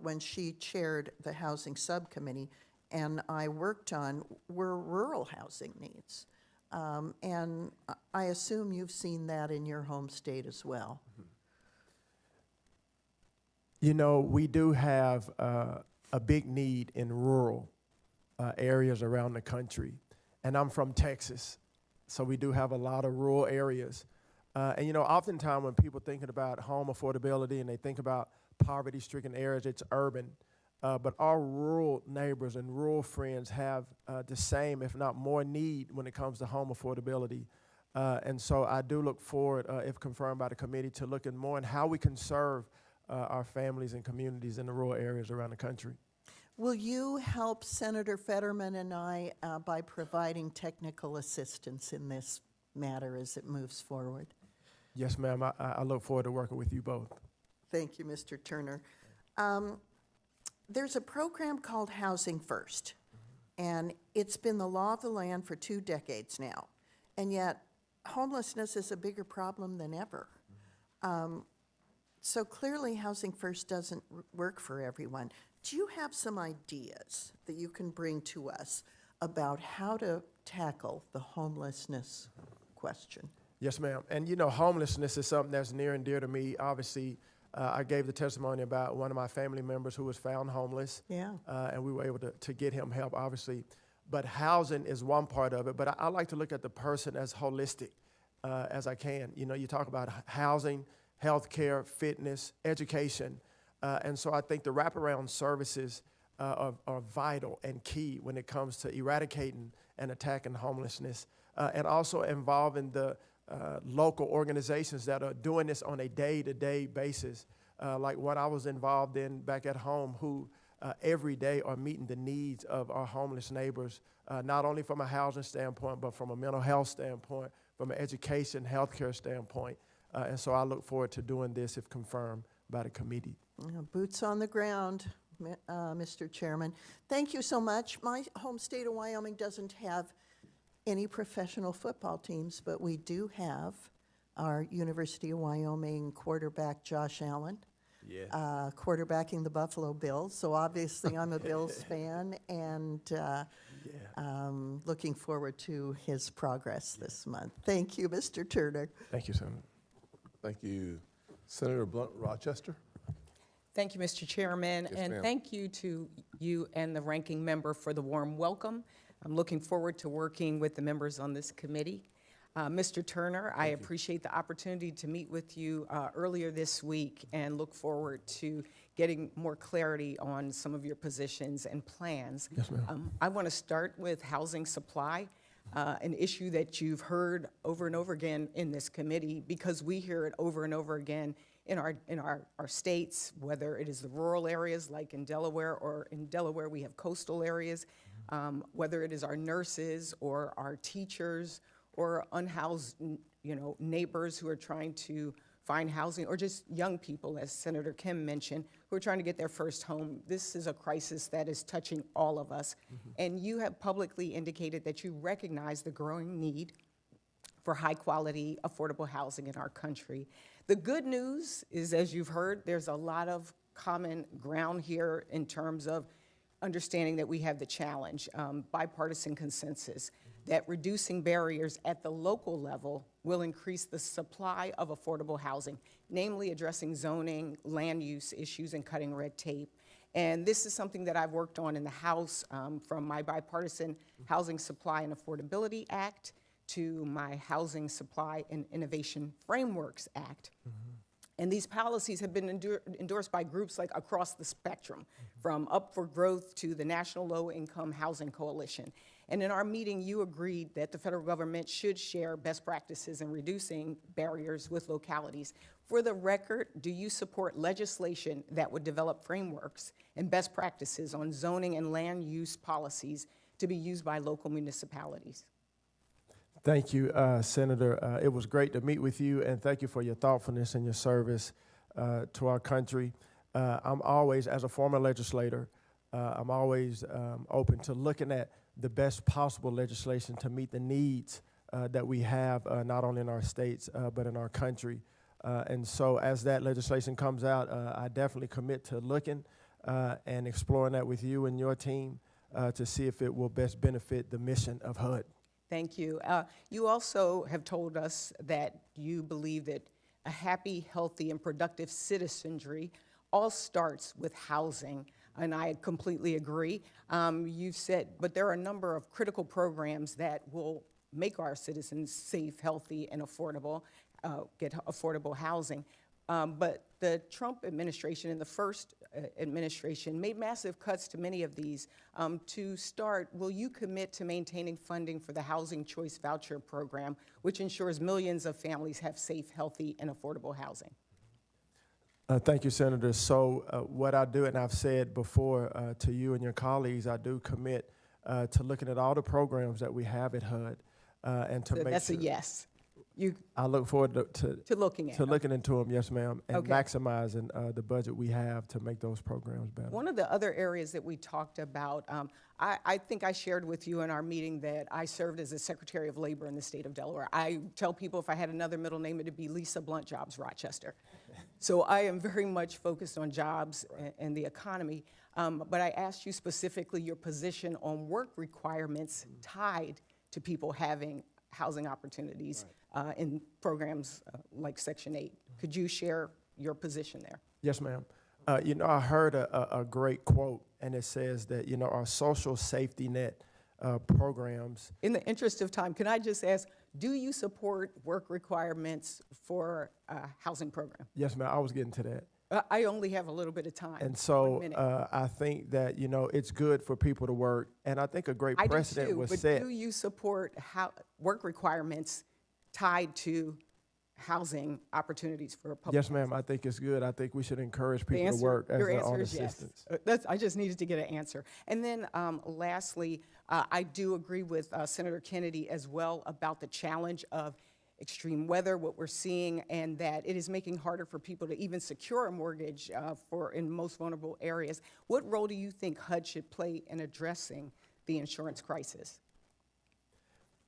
when she chaired the Housing Subcommittee, and I worked on were rural housing needs. And I assume you've seen that in your home state as well. You know, we do have a big need in rural areas around the country. And I'm from Texas, so we do have a lot of rural areas. And you know, oftentimes when people thinking about home affordability and they think about poverty-stricken areas, it's urban. But our rural neighbors and rural friends have the same, if not more, need when it comes to home affordability. And so I do look forward, if confirmed by the committee, to looking more at how we can serve our families and communities in the rural areas around the country. Will you help Senator Fetterman and I by providing technical assistance in this matter as it moves forward? Yes, ma'am. I look forward to working with you both. Thank you, Mr. Turner. There's a program called Housing First, and it's been the law of the land for 2 decades now, and yet homelessness is a bigger problem than ever. So clearly Housing First doesn't work for everyone. Do you have some ideas that you can bring to us about how to tackle the homelessness question? Yes, ma'am. And you know, homelessness is something that's near and dear to me. Obviously, I gave the testimony about one of my family members who was found homeless. Yeah. And we were able to get him help, obviously. But housing is one part of it. But I like to look at the person as holistic as I can. You know, you talk about housing, healthcare, fitness, education. And so I think the wraparound services are vital and key when it comes to eradicating and attacking homelessness, and also involving the local organizations that are doing this on a day-to-day basis, like what I was involved in back at home, who every day are meeting the needs of our homeless neighbors, not only from a housing standpoint, but from a mental health standpoint, from an education, healthcare standpoint. And so I look forward to doing this if confirmed by the committee. Boots on the ground, Mr. Chairman. Thank you so much. My home state of Wyoming doesn't have any professional football teams, but we do have our University of Wyoming quarterback, Josh Allen, quarterbacking the Buffalo Bills. So obviously I'm a Bills fan, and looking forward to his progress this month. Thank you, Mr. Turner. Thank you, Senator. Thank you. Senator Blunt Rochester. Thank you, Mr. Chairman, Yes, and ma'am. thank you to you and the ranking member for the warm welcome. I'm looking forward to working with the members on this committee. Mr. Turner, I appreciate the opportunity to meet with you earlier this week and look forward to getting more clarity on some of your positions and plans. Yes, ma'am. I want to start with housing supply, an issue that you've heard over and over again in this committee, because we hear it over and over again in our states, whether it is the rural areas like in Delaware, or in Delaware we have coastal areas, whether it is our nurses or our teachers or unhoused, neighbors who are trying to find housing, or just young people, as Senator Kim mentioned, who are trying to get their first home. This is a crisis that is touching all of us. And you have publicly indicated that you recognize the growing need for high-quality, affordable housing in our country. The good news is, as you've heard, there's a lot of common ground here in terms of understanding that we have the challenge, bipartisan consensus, that reducing barriers at the local level will increase the supply of affordable housing, namely addressing zoning, land use issues, and cutting red tape. And this is something that I've worked on in the House, from my bipartisan Housing Supply and Affordability Act to my Housing Supply and Innovation Frameworks Act. And these policies have been endorsed by groups like across the spectrum, from Up for Growth to the National Low Income Housing Coalition. And in our meeting, you agreed that the federal government should share best practices in reducing barriers with localities. For the record, do you support legislation that would develop frameworks and best practices on zoning and land use policies to be used by local municipalities? Thank you, Senator. It was great to meet with you, and thank you for your thoughtfulness and your service to our country. I'm always, as a former legislator, I'm always open to looking at the best possible legislation to meet the needs that we have, not only in our states, but in our country. And so as that legislation comes out, I definitely commit to looking and exploring that with you and your team to see if it will best benefit the mission of HUD. Thank you. You also have told us that you believe that a happy, healthy, and productive citizenry all starts with housing, and I completely agree. You've said, but there are a number of critical programs that will make our citizens safe, healthy, and affordable, get affordable housing. But the Trump administration and the first administration made massive cuts to many of these. To start, will you commit to maintaining funding for the Housing Choice Voucher Program, which ensures millions of families have safe, healthy, and affordable housing? Thank you, Senator. So what I do, and I've said before to you and your colleagues, I do commit to looking at all the programs that we have at HUD and to So make that's sure. a yes. I look forward to looking at to looking into them, yes, ma'am, and Okay. maximizing the budget we have to make those programs better. One of the other areas that we talked about, I think I shared with you in our meeting that I served as a Secretary of Labor in the state of Delaware. I tell people if I had another middle name, it'd be Lisa Blunt Jobs Rochester. So I am very much focused on jobs and the economy. But I asked you specifically your position on work requirements tied to people having housing opportunities in programs like Section 8. Could you share your position there? Yes, ma'am. You know, I heard a great quote, and it says that, you know, our social safety net programs. In the interest of time, can I just ask, do you support work requirements for a housing program? Yes, ma'am, I was getting to that. I only have a little bit of time. And so 1 minute. I think that, you know, it's good for people to work, and I think a great I precedent do too, was but set. do you support work requirements tied to housing opportunities for public? Yes, ma'am, I think it's good. I think we should encourage people to answer- work as your their answer own is yes. assistants. I just needed to get an answer. And then lastly, I do agree with Senator Kennedy as well about the challenge of extreme weather, what we're seeing, and that it is making harder for people to even secure a mortgage in most vulnerable areas. What role do you think HUD should play in addressing the insurance crisis?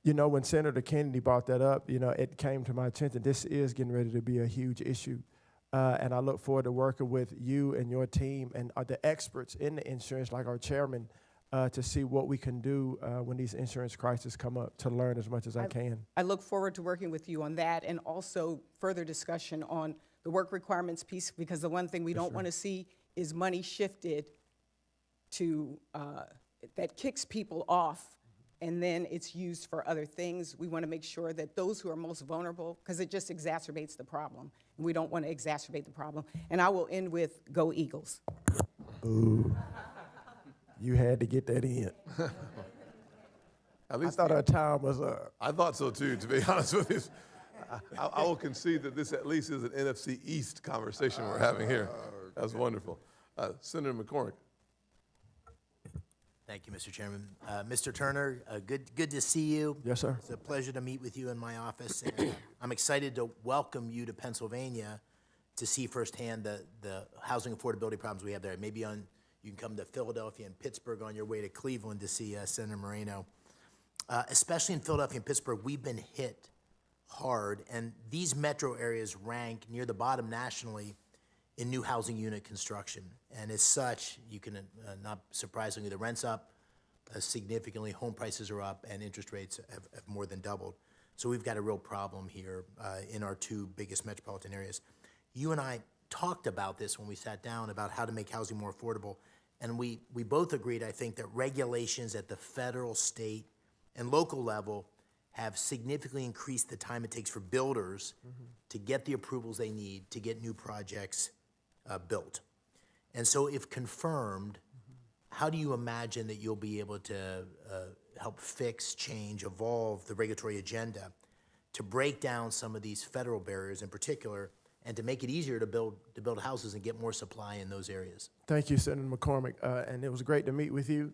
You know, when Senator Kennedy brought that up, you know, it came to my attention. This is getting ready to be a huge issue. And I look forward to working with you and your team and the experts in the insurance, like our chairman, to see what we can do when these insurance crises come up, to learn as much as I can. I look forward to working with you on that, and also further discussion on the work requirements piece, because the one thing we don't want to see is money shifted to, that kicks people off, and then it's used for other things. We want to make sure that those who are most vulnerable, because it just exacerbates the problem. We don't want to exacerbate the problem. And I will end with Go Eagles. Boo. You had to get that in. At least I thought our time was up. I thought so too, to be honest with you. I will concede that this at least is an NFC East conversation we're having here. That's wonderful. Senator McCormack. Thank you, Mr. Chairman. Mr. Turner, good to see you. Yes, sir. It's a pleasure to meet with you in my office. And I'm excited to welcome you to Pennsylvania to see firsthand the housing affordability problems we have there. Maybe you can come to Philadelphia and Pittsburgh on your way to Cleveland to see Senator Moreno. Especially in Philadelphia and Pittsburgh, we've been hit hard, and these metro areas rank near the bottom nationally in new housing unit construction. And as such, you can, not surprisingly, the rent's up significantly, home prices are up, and interest rates have more than doubled. So we've got a real problem here in our two biggest metropolitan areas. You and I talked about this when we sat down about how to make housing more affordable, and we both agreed, I think, that regulations at the federal, state, and local level have significantly increased the time it takes for builders to get the approvals they need to get new projects built. And so if confirmed, how do you imagine that you'll be able to help fix, change, evolve the regulatory agenda to break down some of these federal barriers in particular, and to make it easier to build houses and get more supply in those areas? Thank you, Senator McCormack, and it was great to meet with you.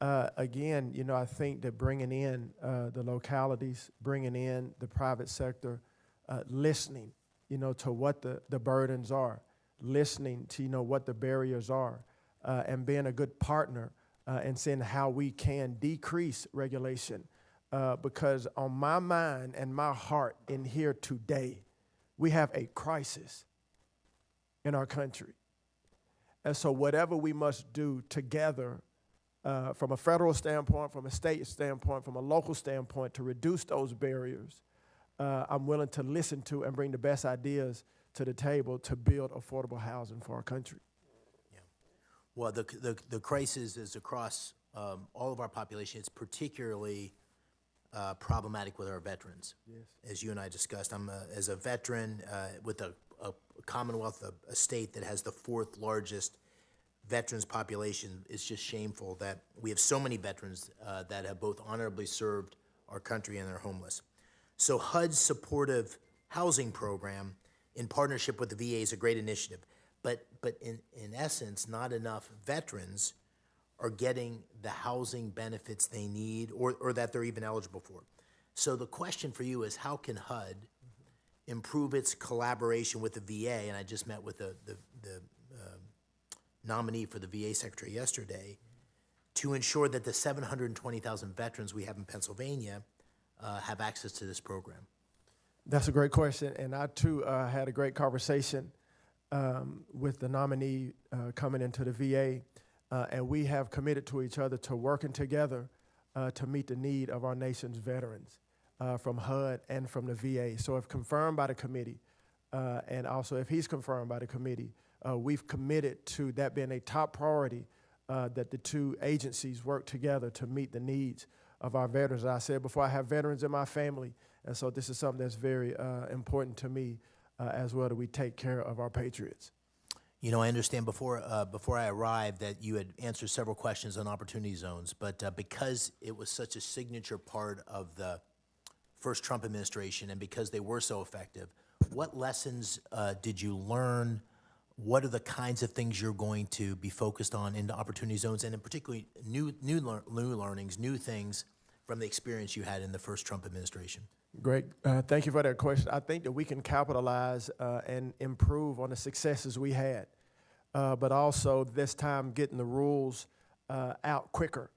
Again, you know, I think that bringing in the localities, bringing in the private sector, listening, you know, to what the burdens are, listening to, you know, what the barriers are, and being a good partner and seeing how we can decrease regulation. Because on my mind and my heart in here today, we have a crisis in our country. And so whatever we must do together from a federal standpoint, from a state standpoint, from a local standpoint, to reduce those barriers, I'm willing to listen to and bring the best ideas to the table to build affordable housing for our country. Yeah. Well, the crisis is across all of our population. It's particularly problematic with our veterans. Yes. As you and I discussed, I'm as a veteran with a Commonwealth, a state that has the 4th largest veterans population. It's just shameful that we have so many veterans that have both honorably served our country and are homeless. So HUD's supportive housing program in partnership with the VA is a great initiative, but in essence, not enough veterans are getting the housing benefits they need or that they're even eligible for. So the question for you is, how can HUD improve its collaboration with the VA? And I just met with the nominee for the VA Secretary yesterday to ensure that the 720,000 veterans we have in Pennsylvania have access to this program. That's a great question, and I too had a great conversation with the nominee coming into the VA, and we have committed to each other to working together to meet the need of our nation's veterans from HUD and from the VA. So if confirmed by the committee, and also if he's confirmed by the committee, we've committed to that being a top priority, that the two agencies work together to meet the needs of our veterans. As I said before, I have veterans in my family, and so this is something that's very important to me as well, that we take care of our patriots. You know, I understand before I arrived that you had answered several questions on opportunity zones, but because it was such a signature part of the first Trump administration and because they were so effective, what lessons did you learn? What are the kinds of things you're going to be focused on in the opportunity zones, and in particular new learnings, new things from the experience you had in the first Trump administration? Great. Thank you for that question. I think that we can capitalize and improve on the successes we had, but also this time getting the rules out quicker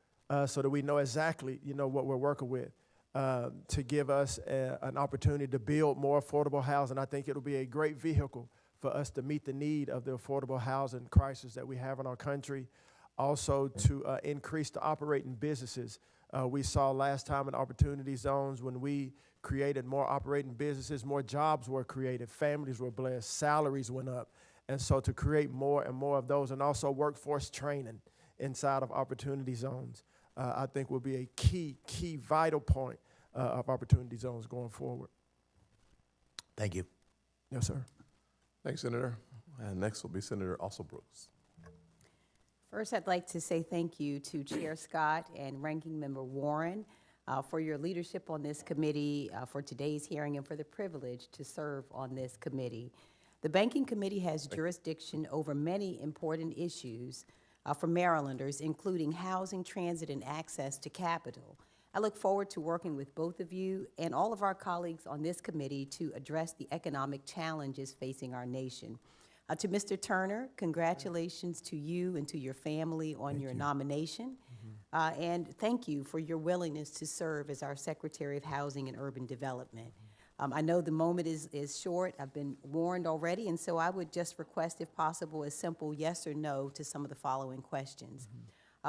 so that we know exactly, what we're working with to give us an opportunity to build more affordable housing. I think it'll be a great vehicle for us to meet the need of the affordable housing crisis that we have in our country. Also to increase the operating businesses. We saw last time in opportunity zones when we created more operating businesses, more jobs were created, families were blessed, salaries went up. And so to create more and more of those, and also workforce training inside of opportunity zones, I think will be a key vital point of opportunity zones going forward. Thank you. Yes, sir. Thanks, Senator. And next will be Senator Brooks. First, I'd like to say thank you to Chair Scott and Ranking Member Warren for your leadership on this committee, for today's hearing, and for the privilege to serve on this committee. The Banking Committee has jurisdiction over many important issues for Marylanders, including housing, transit, and access to capital. I look forward to working with both of you and all of our colleagues on this committee to address the economic challenges facing our nation. To Mr. Turner, congratulations to you and to your family on your nomination. And thank you for your willingness to serve as our Secretary of Housing and Urban Development. I know the moment is short. I've been warned already, and so I would just request, if possible, a simple yes or no to some of the following questions.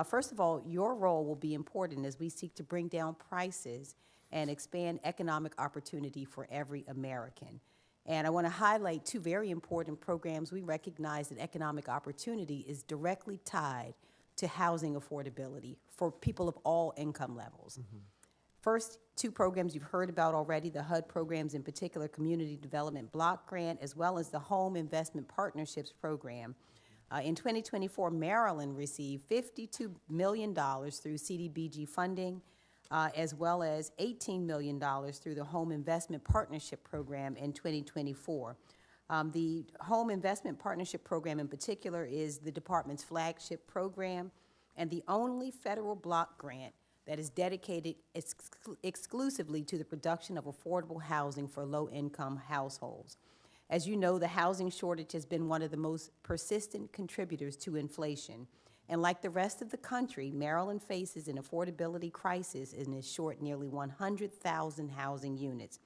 First of all, your role will be important as we seek to bring down prices and expand economic opportunity for every American. And I want to highlight two very important programs. We recognize that economic opportunity is directly tied to housing affordability for people of all income levels. First, two programs you've heard about already, the HUD programs, in particular Community Development Block Grant, as well as the Home Investment Partnerships Program. In 2024, Maryland received $52 million through CDBG funding, as well as $18 million through the Home Investment Partnership Program in 2024. The Home Investment Partnership Program in particular is the department's flagship program and the only federal block grant that is dedicated exclusively to the production of affordable housing for low-income households. As you know, the housing shortage has been one of the most persistent contributors to inflation. And like the rest of the country, Maryland faces an affordability crisis and is short nearly 100,000 housing units.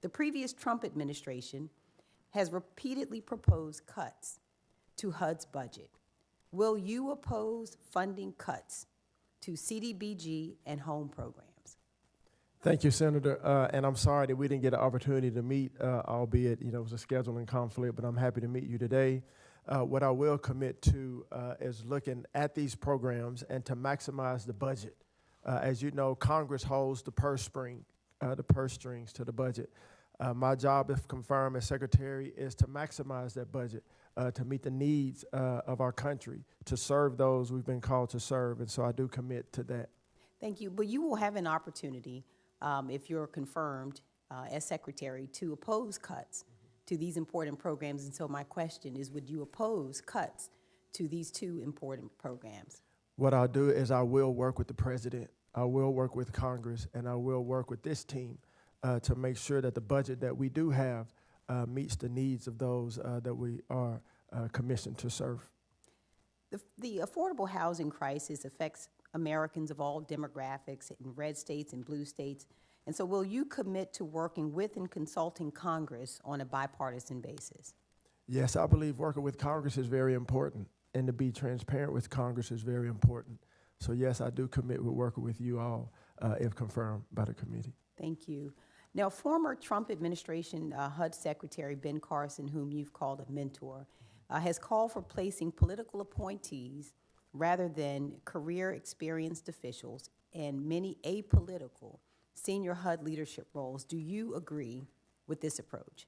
The previous Trump administration has repeatedly proposed cuts to HUD's budget. Will you oppose funding cuts to CDBG and home programs? Thank you, Senator. And I'm sorry that we didn't get an opportunity to meet, albeit, it was a scheduling conflict, but I'm happy to meet you today. What I will commit to is looking at these programs and to maximize the budget. As you know, Congress holds the purse strings to the budget. My job, if confirmed as Secretary, is to maximize that budget to meet the needs of our country, to serve those we've been called to serve, and so I do commit to that. Thank you. But you will have an opportunity, if you're confirmed as Secretary, to oppose cuts to these important programs. And so my question is, would you oppose cuts to these two important programs? What I'll do is I will work with the President, I will work with Congress, and I will work with this team to make sure that the budget that we do have meets the needs of those that we are commissioned to serve. The affordable housing crisis affects Americans of all demographics in red states and blue states. And so will you commit to working with and consulting Congress on a bipartisan basis? Yes, I believe working with Congress is very important, and to be transparent with Congress is very important. So yes, I do commit with working with you all if confirmed by the committee. Thank you. Now, former Trump administration HUD Secretary Ben Carson, whom you've called a mentor, has called for placing political appointees rather than career experienced officials and many apolitical senior HUD leadership roles. Do you agree with this approach?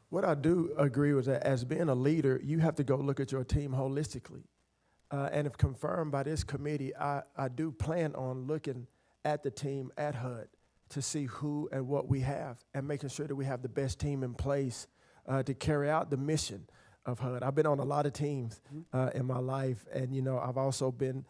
What I do agree with that, as being a leader, you have to go look at your team holistically. And if confirmed by this committee, I do plan on looking at the team at HUD to see who and what we have and making sure that we have the best team in place to carry out the mission of HUD. I've been on a lot of teams in my life, and I've also been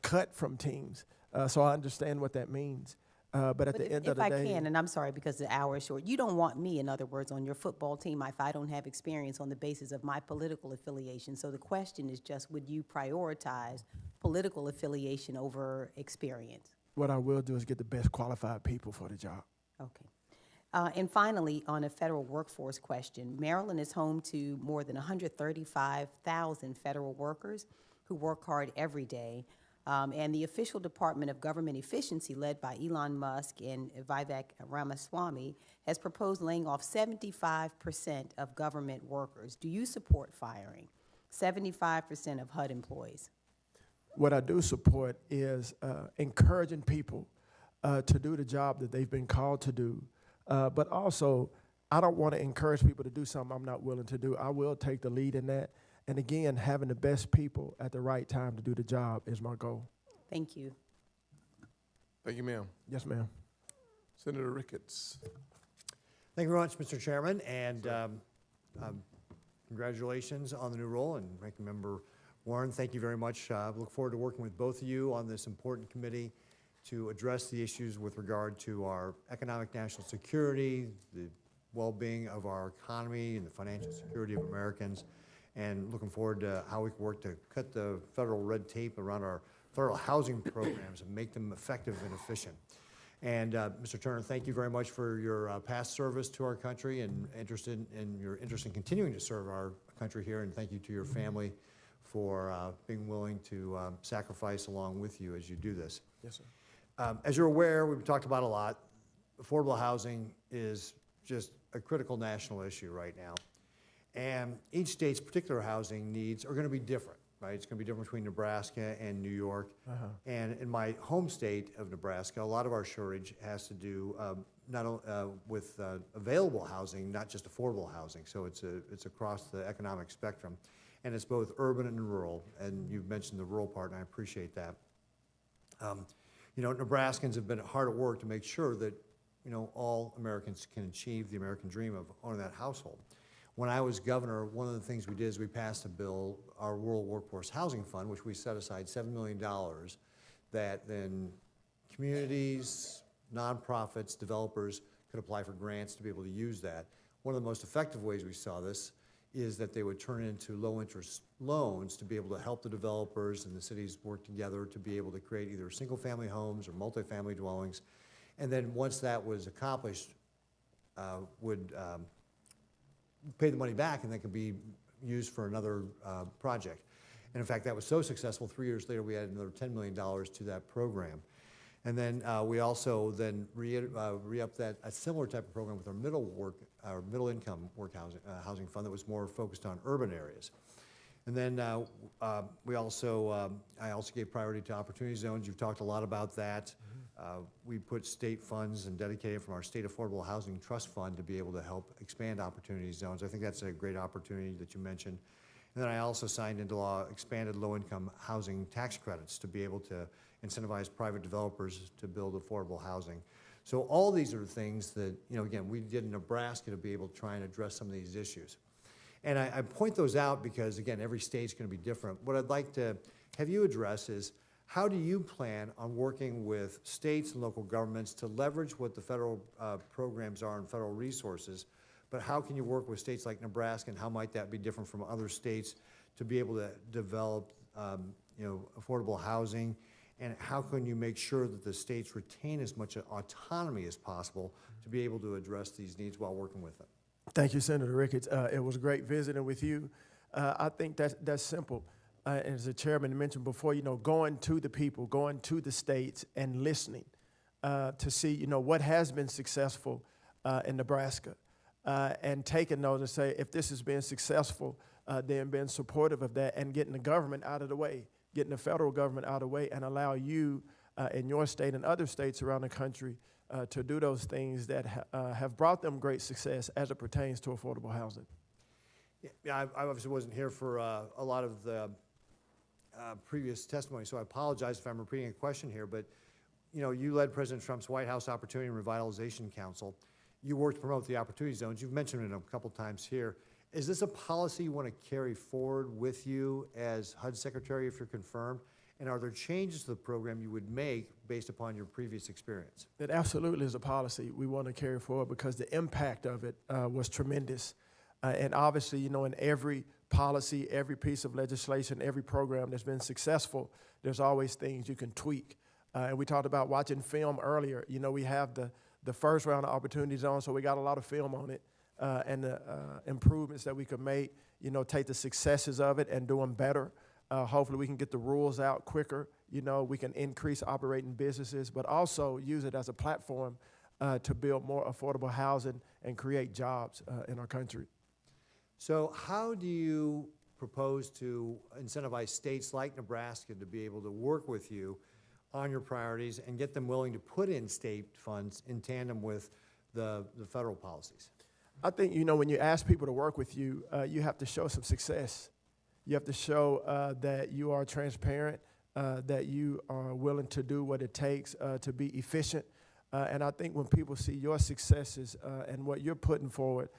cut from teams, so I understand what that means. But at the end of the day, if I can, and I'm sorry because the hour is short, you don't want me, in other words, on your football team if I don't have experience on the basis of my political affiliation. So the question is just, would you prioritize political affiliation over experience? What I will do is get the best qualified people for the job. Okay. And finally, on a federal workforce question, Maryland is home to more than 135,000 federal workers who work hard every day. And the official Department of Government Efficiency, led by Elon Musk and Vivek Ramaswamy, has proposed laying off 75% of government workers. Do you support firing 75% of HUD employees? What I do support is encouraging people to do the job that they've been called to do. But also, I don't want to encourage people to do something I'm not willing to do. I will take the lead in that. And again, having the best people at the right time to do the job is my goal. Thank you. Thank you, ma'am. Yes, ma'am. Senator Ricketts. Thank you very much, Mr. Chairman, and congratulations on the new role. And Ranking Member Warren, thank you very much. I look forward to working with both of you on this important committee to address the issues with regard to our economic national security, the well-being of our economy, and the financial security of Americans. And looking forward to how we can work to cut the federal red tape around our federal housing programs and make them effective and efficient. And Mr. Turner, thank you very much for your past service to our country and your interest in continuing to serve our country here. And thank you to your family for being willing to sacrifice along with you as you do this. Yes, sir. As you're aware, we've talked about a lot. Affordable housing is just a critical national issue right now. And each state's particular housing needs are going to be different, right? It's going to be different between Nebraska and New York. And in my home state of Nebraska, a lot of our shortage has to do with available housing, not just affordable housing. So it's across the economic spectrum. And it's both urban and rural. And you've mentioned the rural part, and I appreciate that. Nebraskans have been hard at work to make sure that, all Americans can achieve the American dream of owning that household. When I was governor, one of the things we did is we passed a bill, our Rural Workforce Housing Fund, which we set aside $7 million that then communities, nonprofits, developers could apply for grants to be able to use that. One of the most effective ways we saw this is that they would turn into low-interest loans to be able to help the developers and the cities work together to be able to create either single-family homes or multifamily dwellings. And then once that was accomplished, would pay the money back and that could be used for another project. And in fact, that was so successful, 3 years later, we added another $10 million to that program. And then we also then re-upped that, a similar type of program with our middle income housing fund that was more focused on urban areas. And then I also gave priority to opportunity zones. You've talked a lot about that. We put state funds and dedicated from our State Affordable Housing Trust Fund to be able to help expand opportunity zones. I think that's a great opportunity that you mentioned. And then I also signed into law expanded low-income housing tax credits to be able to incentivize private developers to build affordable housing. So all these are things that, again, we did in Nebraska to be able to try and address some of these issues. And I point those out because, again, every state's going to be different. What I'd like to have you address is, how do you plan on working with states and local governments to leverage what the federal programs are and federal resources, but how can you work with states like Nebraska, and how might that be different from other states to be able to develop affordable housing? And how can you make sure that the states retain as much autonomy as possible to be able to address these needs while working with them? Thank you, Senator Ricketts. It was great visiting with you. I think that's simple. As the chairman mentioned before, going to the people, going to the states and listening to see, what has been successful in Nebraska, and taking note and say, if this has been successful, then being supportive of that and getting the government out of the way, getting the federal government out of the way, and allow you in your state and other states around the country to do those things that have brought them great success as it pertains to affordable housing. Yeah, I obviously wasn't here for a lot of the previous testimony, so I apologize if I'm repeating a question here, but you led President Trump's White House Opportunity and Revitalization Council. You worked to promote the opportunity zones. You've mentioned it a couple times here. Is this a policy you want to carry forward with you as HUD Secretary if you're confirmed? And are there changes to the program you would make based upon your previous experience? It absolutely is a policy we want to carry forward because the impact of it was tremendous. And obviously, in every policy, every piece of legislation, every program that's been successful, there's always things you can tweak. And we talked about watching film earlier. We have the first round of opportunity zones, so we got a lot of film on it. And the improvements that we could make, take the successes of it and do them better. Hopefully we can get the rules out quicker. We can increase operating businesses, but also use it as a platform to build more affordable housing and create jobs in our country. So how do you propose to incentivize states like Nebraska to be able to work with you on your priorities and get them willing to put in state funds in tandem with the federal policies? I think, when you ask people to work with you, you have to show some success. You have to show that you are transparent, that you are willing to do what it takes to be efficient. And I think when people see your successes and what you're putting forward,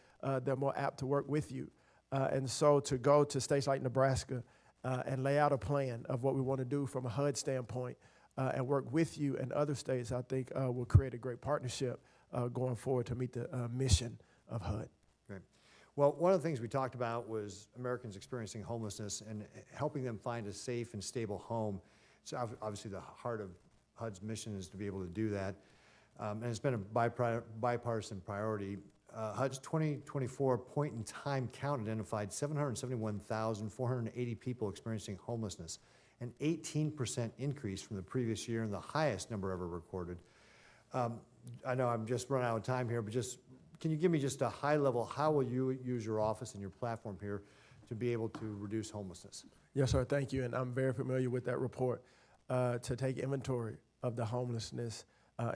they're more apt to work with you. And so to go to states like Nebraska and lay out a plan of what we want to do from a HUD standpoint and work with you and other states, I think will create a great partnership going forward to meet the mission of HUD. Great. Well, one of the things we talked about was Americans experiencing homelessness and helping them find a safe and stable home. So obviously the heart of HUD's mission is to be able to do that. And it's been a bipartisan priority. HUD's 2024 point-in-time count identified 771,480 people experiencing homelessness, an 18% increase from the previous year and the highest number ever recorded. I know I'm just running out of time here, but can you give me just a high level, how will you use your office and your platform here to be able to reduce homelessness? Yes, sir, thank you, and I'm very familiar with that report. To take inventory of the homelessness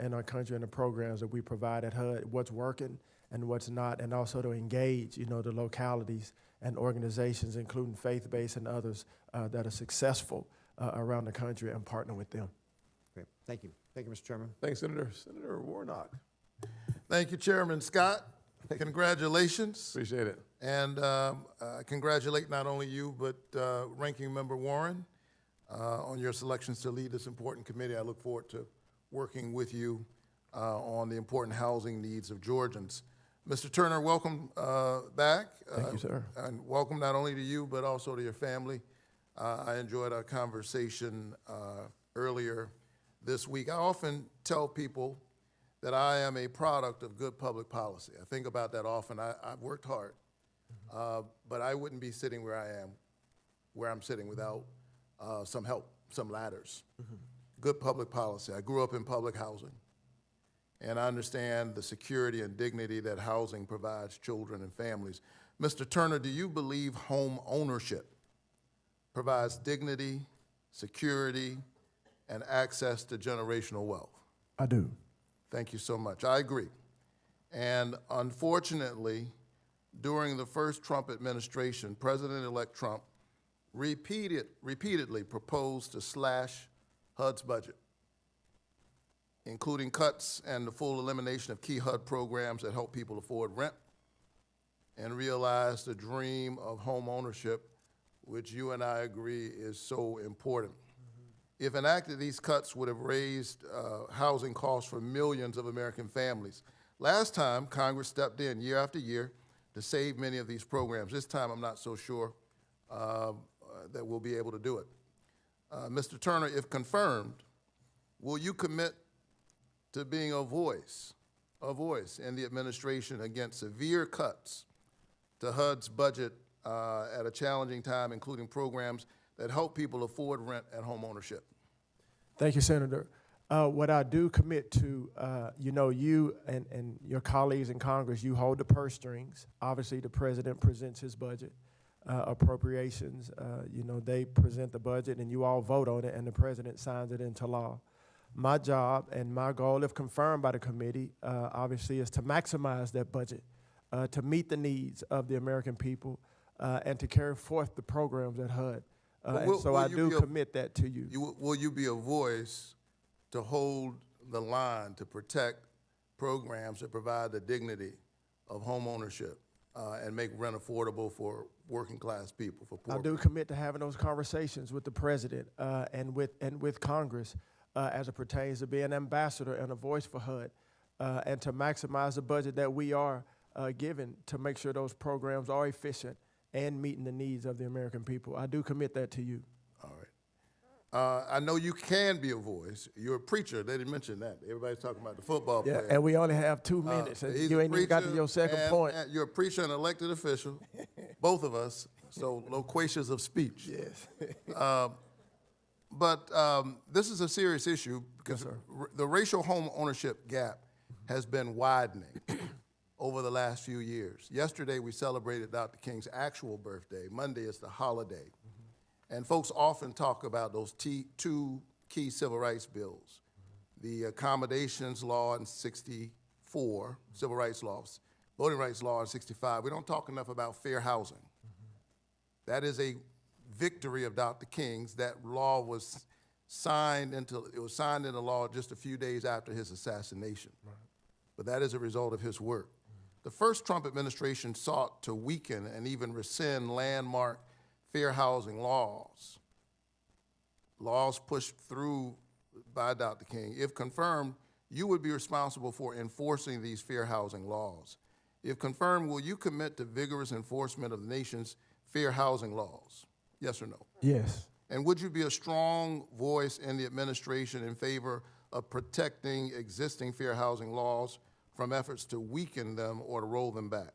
in our country and the programs that we provide at HUD, what's working and what's not, and also to engage, the localities and organizations, including faith-based and others that are successful around the country, and partner with them. Great, thank you. Thank you, Mr. Chairman. Thanks, Senator. Senator Warnock. Thank you, Chairman Scott. Congratulations. Appreciate it. And congratulate not only you, but Ranking Member Warren on your selections to lead this important committee. I look forward to working with you on the important housing needs of Georgians. Mr. Turner, welcome back. Thank you, sir. And welcome not only to you, but also to your family. I enjoyed our conversation earlier this week. I often tell people that I am a product of good public policy. I think about that often. I've worked hard, but I wouldn't be sitting where I am where I'm sitting without some help, some ladders. Good public policy. I grew up in public housing, and I understand the security and dignity that housing provides children and families. Mr. Turner, do you believe home ownership provides dignity, security, and access to generational wealth? I do. Thank you so much. I agree. And unfortunately, during the first Trump administration, President-elect Trump repeatedly proposed to slash HUD's budget, including cuts and the full elimination of key HUD programs that help people afford rent and realize the dream of home ownership, which you and I agree is so important. If enacted, these cuts would have raised housing costs for millions of American families. Last time, Congress stepped in year after year to save many of these programs. This time, I'm not so sure that we'll be able to do it. Mr. Turner, if confirmed, will you commit to being a voice in the administration against severe cuts to HUD's budget at a challenging time, including programs that help people afford rent and home ownership? Thank you, Senator. What I do commit to, you and your colleagues in Congress, you hold the purse strings. Obviously, the president presents his budget, appropriations. They present the budget, and you all vote on it, and the president signs it into law. My job and my goal, if confirmed by the committee, obviously, is to maximize that budget, to meet the needs of the American people, and to carry forth the programs at HUD. So I do commit that to you. Will you be a voice to hold the line to protect programs that provide the dignity of home ownership and make rent affordable for working class people, for poor people? I do commit to having those conversations with the president and with Congress as it pertains to being an ambassador and a voice for HUD and to maximize the budget that we are given to make sure those programs are efficient and meeting the needs of the American people. I do commit that to you. All right. I know you can be a voice. You're a preacher. They didn't mention that. Everybody's talking about the football player. And we only have 2 minutes. And you ain't even got to your second point. And you're a preacher and elected official, both of us, so loquacious of speech. Yes. But this is a serious issue because the racial home ownership gap has been widening over the last few years. Yesterday, we celebrated Dr. King's actual birthday. Monday is the holiday. And folks often talk about those two key civil rights bills, the Accommodations Law in 64, Civil Rights Laws, Voting Rights Law in 65. We don't talk enough about fair housing. That is a victory of Dr. King's. That law was signed into law just a few days after his assassination. Right. But that is a result of his work. The first Trump administration sought to weaken and even rescind landmark fair housing laws pushed through by Dr. King. If confirmed, you would be responsible for enforcing these fair housing laws. If confirmed, will you commit to vigorous enforcement of the nation's fair housing laws? Yes or no? Yes. And would you be a strong voice in the administration in favor of protecting existing fair housing laws from efforts to weaken them or to roll them back?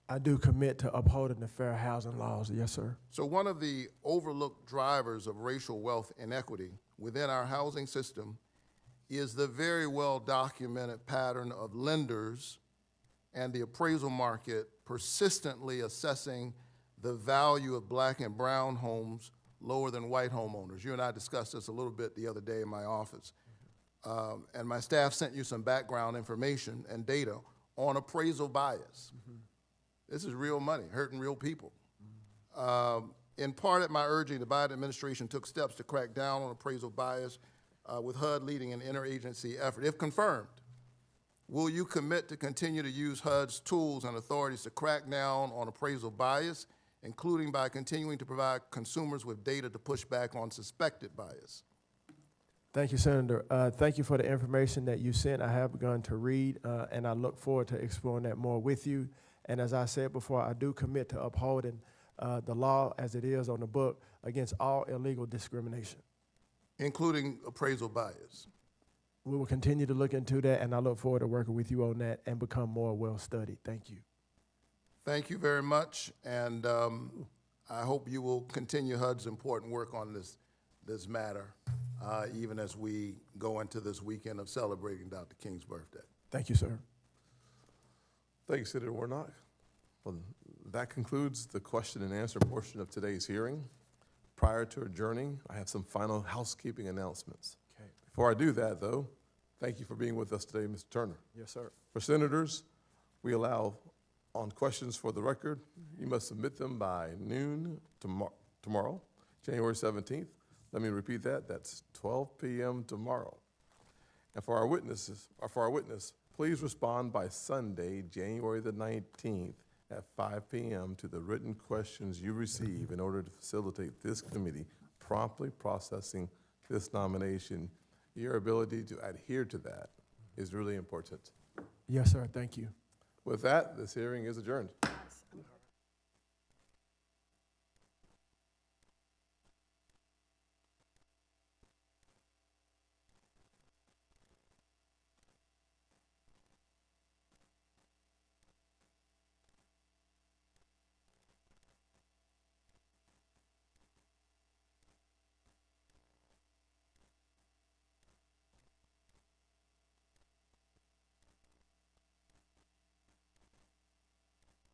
I do commit to upholding the fair housing laws, yes, sir. So one of the overlooked drivers of racial wealth inequity within our housing system is the very well-documented pattern of lenders and the appraisal market persistently assessing the value of black and brown homes lower than white homeowners. You and I discussed this a little bit the other day in my office. And my staff sent you some background information and data on appraisal bias. This is real money, hurting real people. In part at my urging, the Biden administration took steps to crack down on appraisal bias with HUD leading an interagency effort. If confirmed, will you commit to continue to use HUD's tools and authorities to crack down on appraisal bias, including by continuing to provide consumers with data to push back on suspected bias? Thank you, Senator. Thank you for the information that you sent. I have begun to read, and I look forward to exploring that more with you. And as I said before, I do commit to upholding the law as it is on the book against all illegal discrimination. Including appraisal bias. We will continue to look into that, and I look forward to working with you on that and become more well-studied. Thank you. Thank you very much. And I hope you will continue HUD's important work on this matter, even as we go into this weekend of celebrating Dr. King's birthday. Thank you, sir. Thank you, Senator Warnock. Well, that concludes the question and answer portion of today's hearing. Prior to adjourning, I have some final housekeeping announcements. Okay. Before I do that, though, thank you for being with us today, Mr. Turner. Yes, sir. For senators, we allow on questions for the record, you must submit them by noon tomorrow, January 17th. Let me repeat that, that's 12 p.m. tomorrow. And for our witness, please respond by Sunday, January the 19th at 5 p.m. to the written questions you receive in order to facilitate this committee promptly processing this nomination. Your ability to adhere to that is really important. Yes, sir. Thank you. With that, this hearing is adjourned.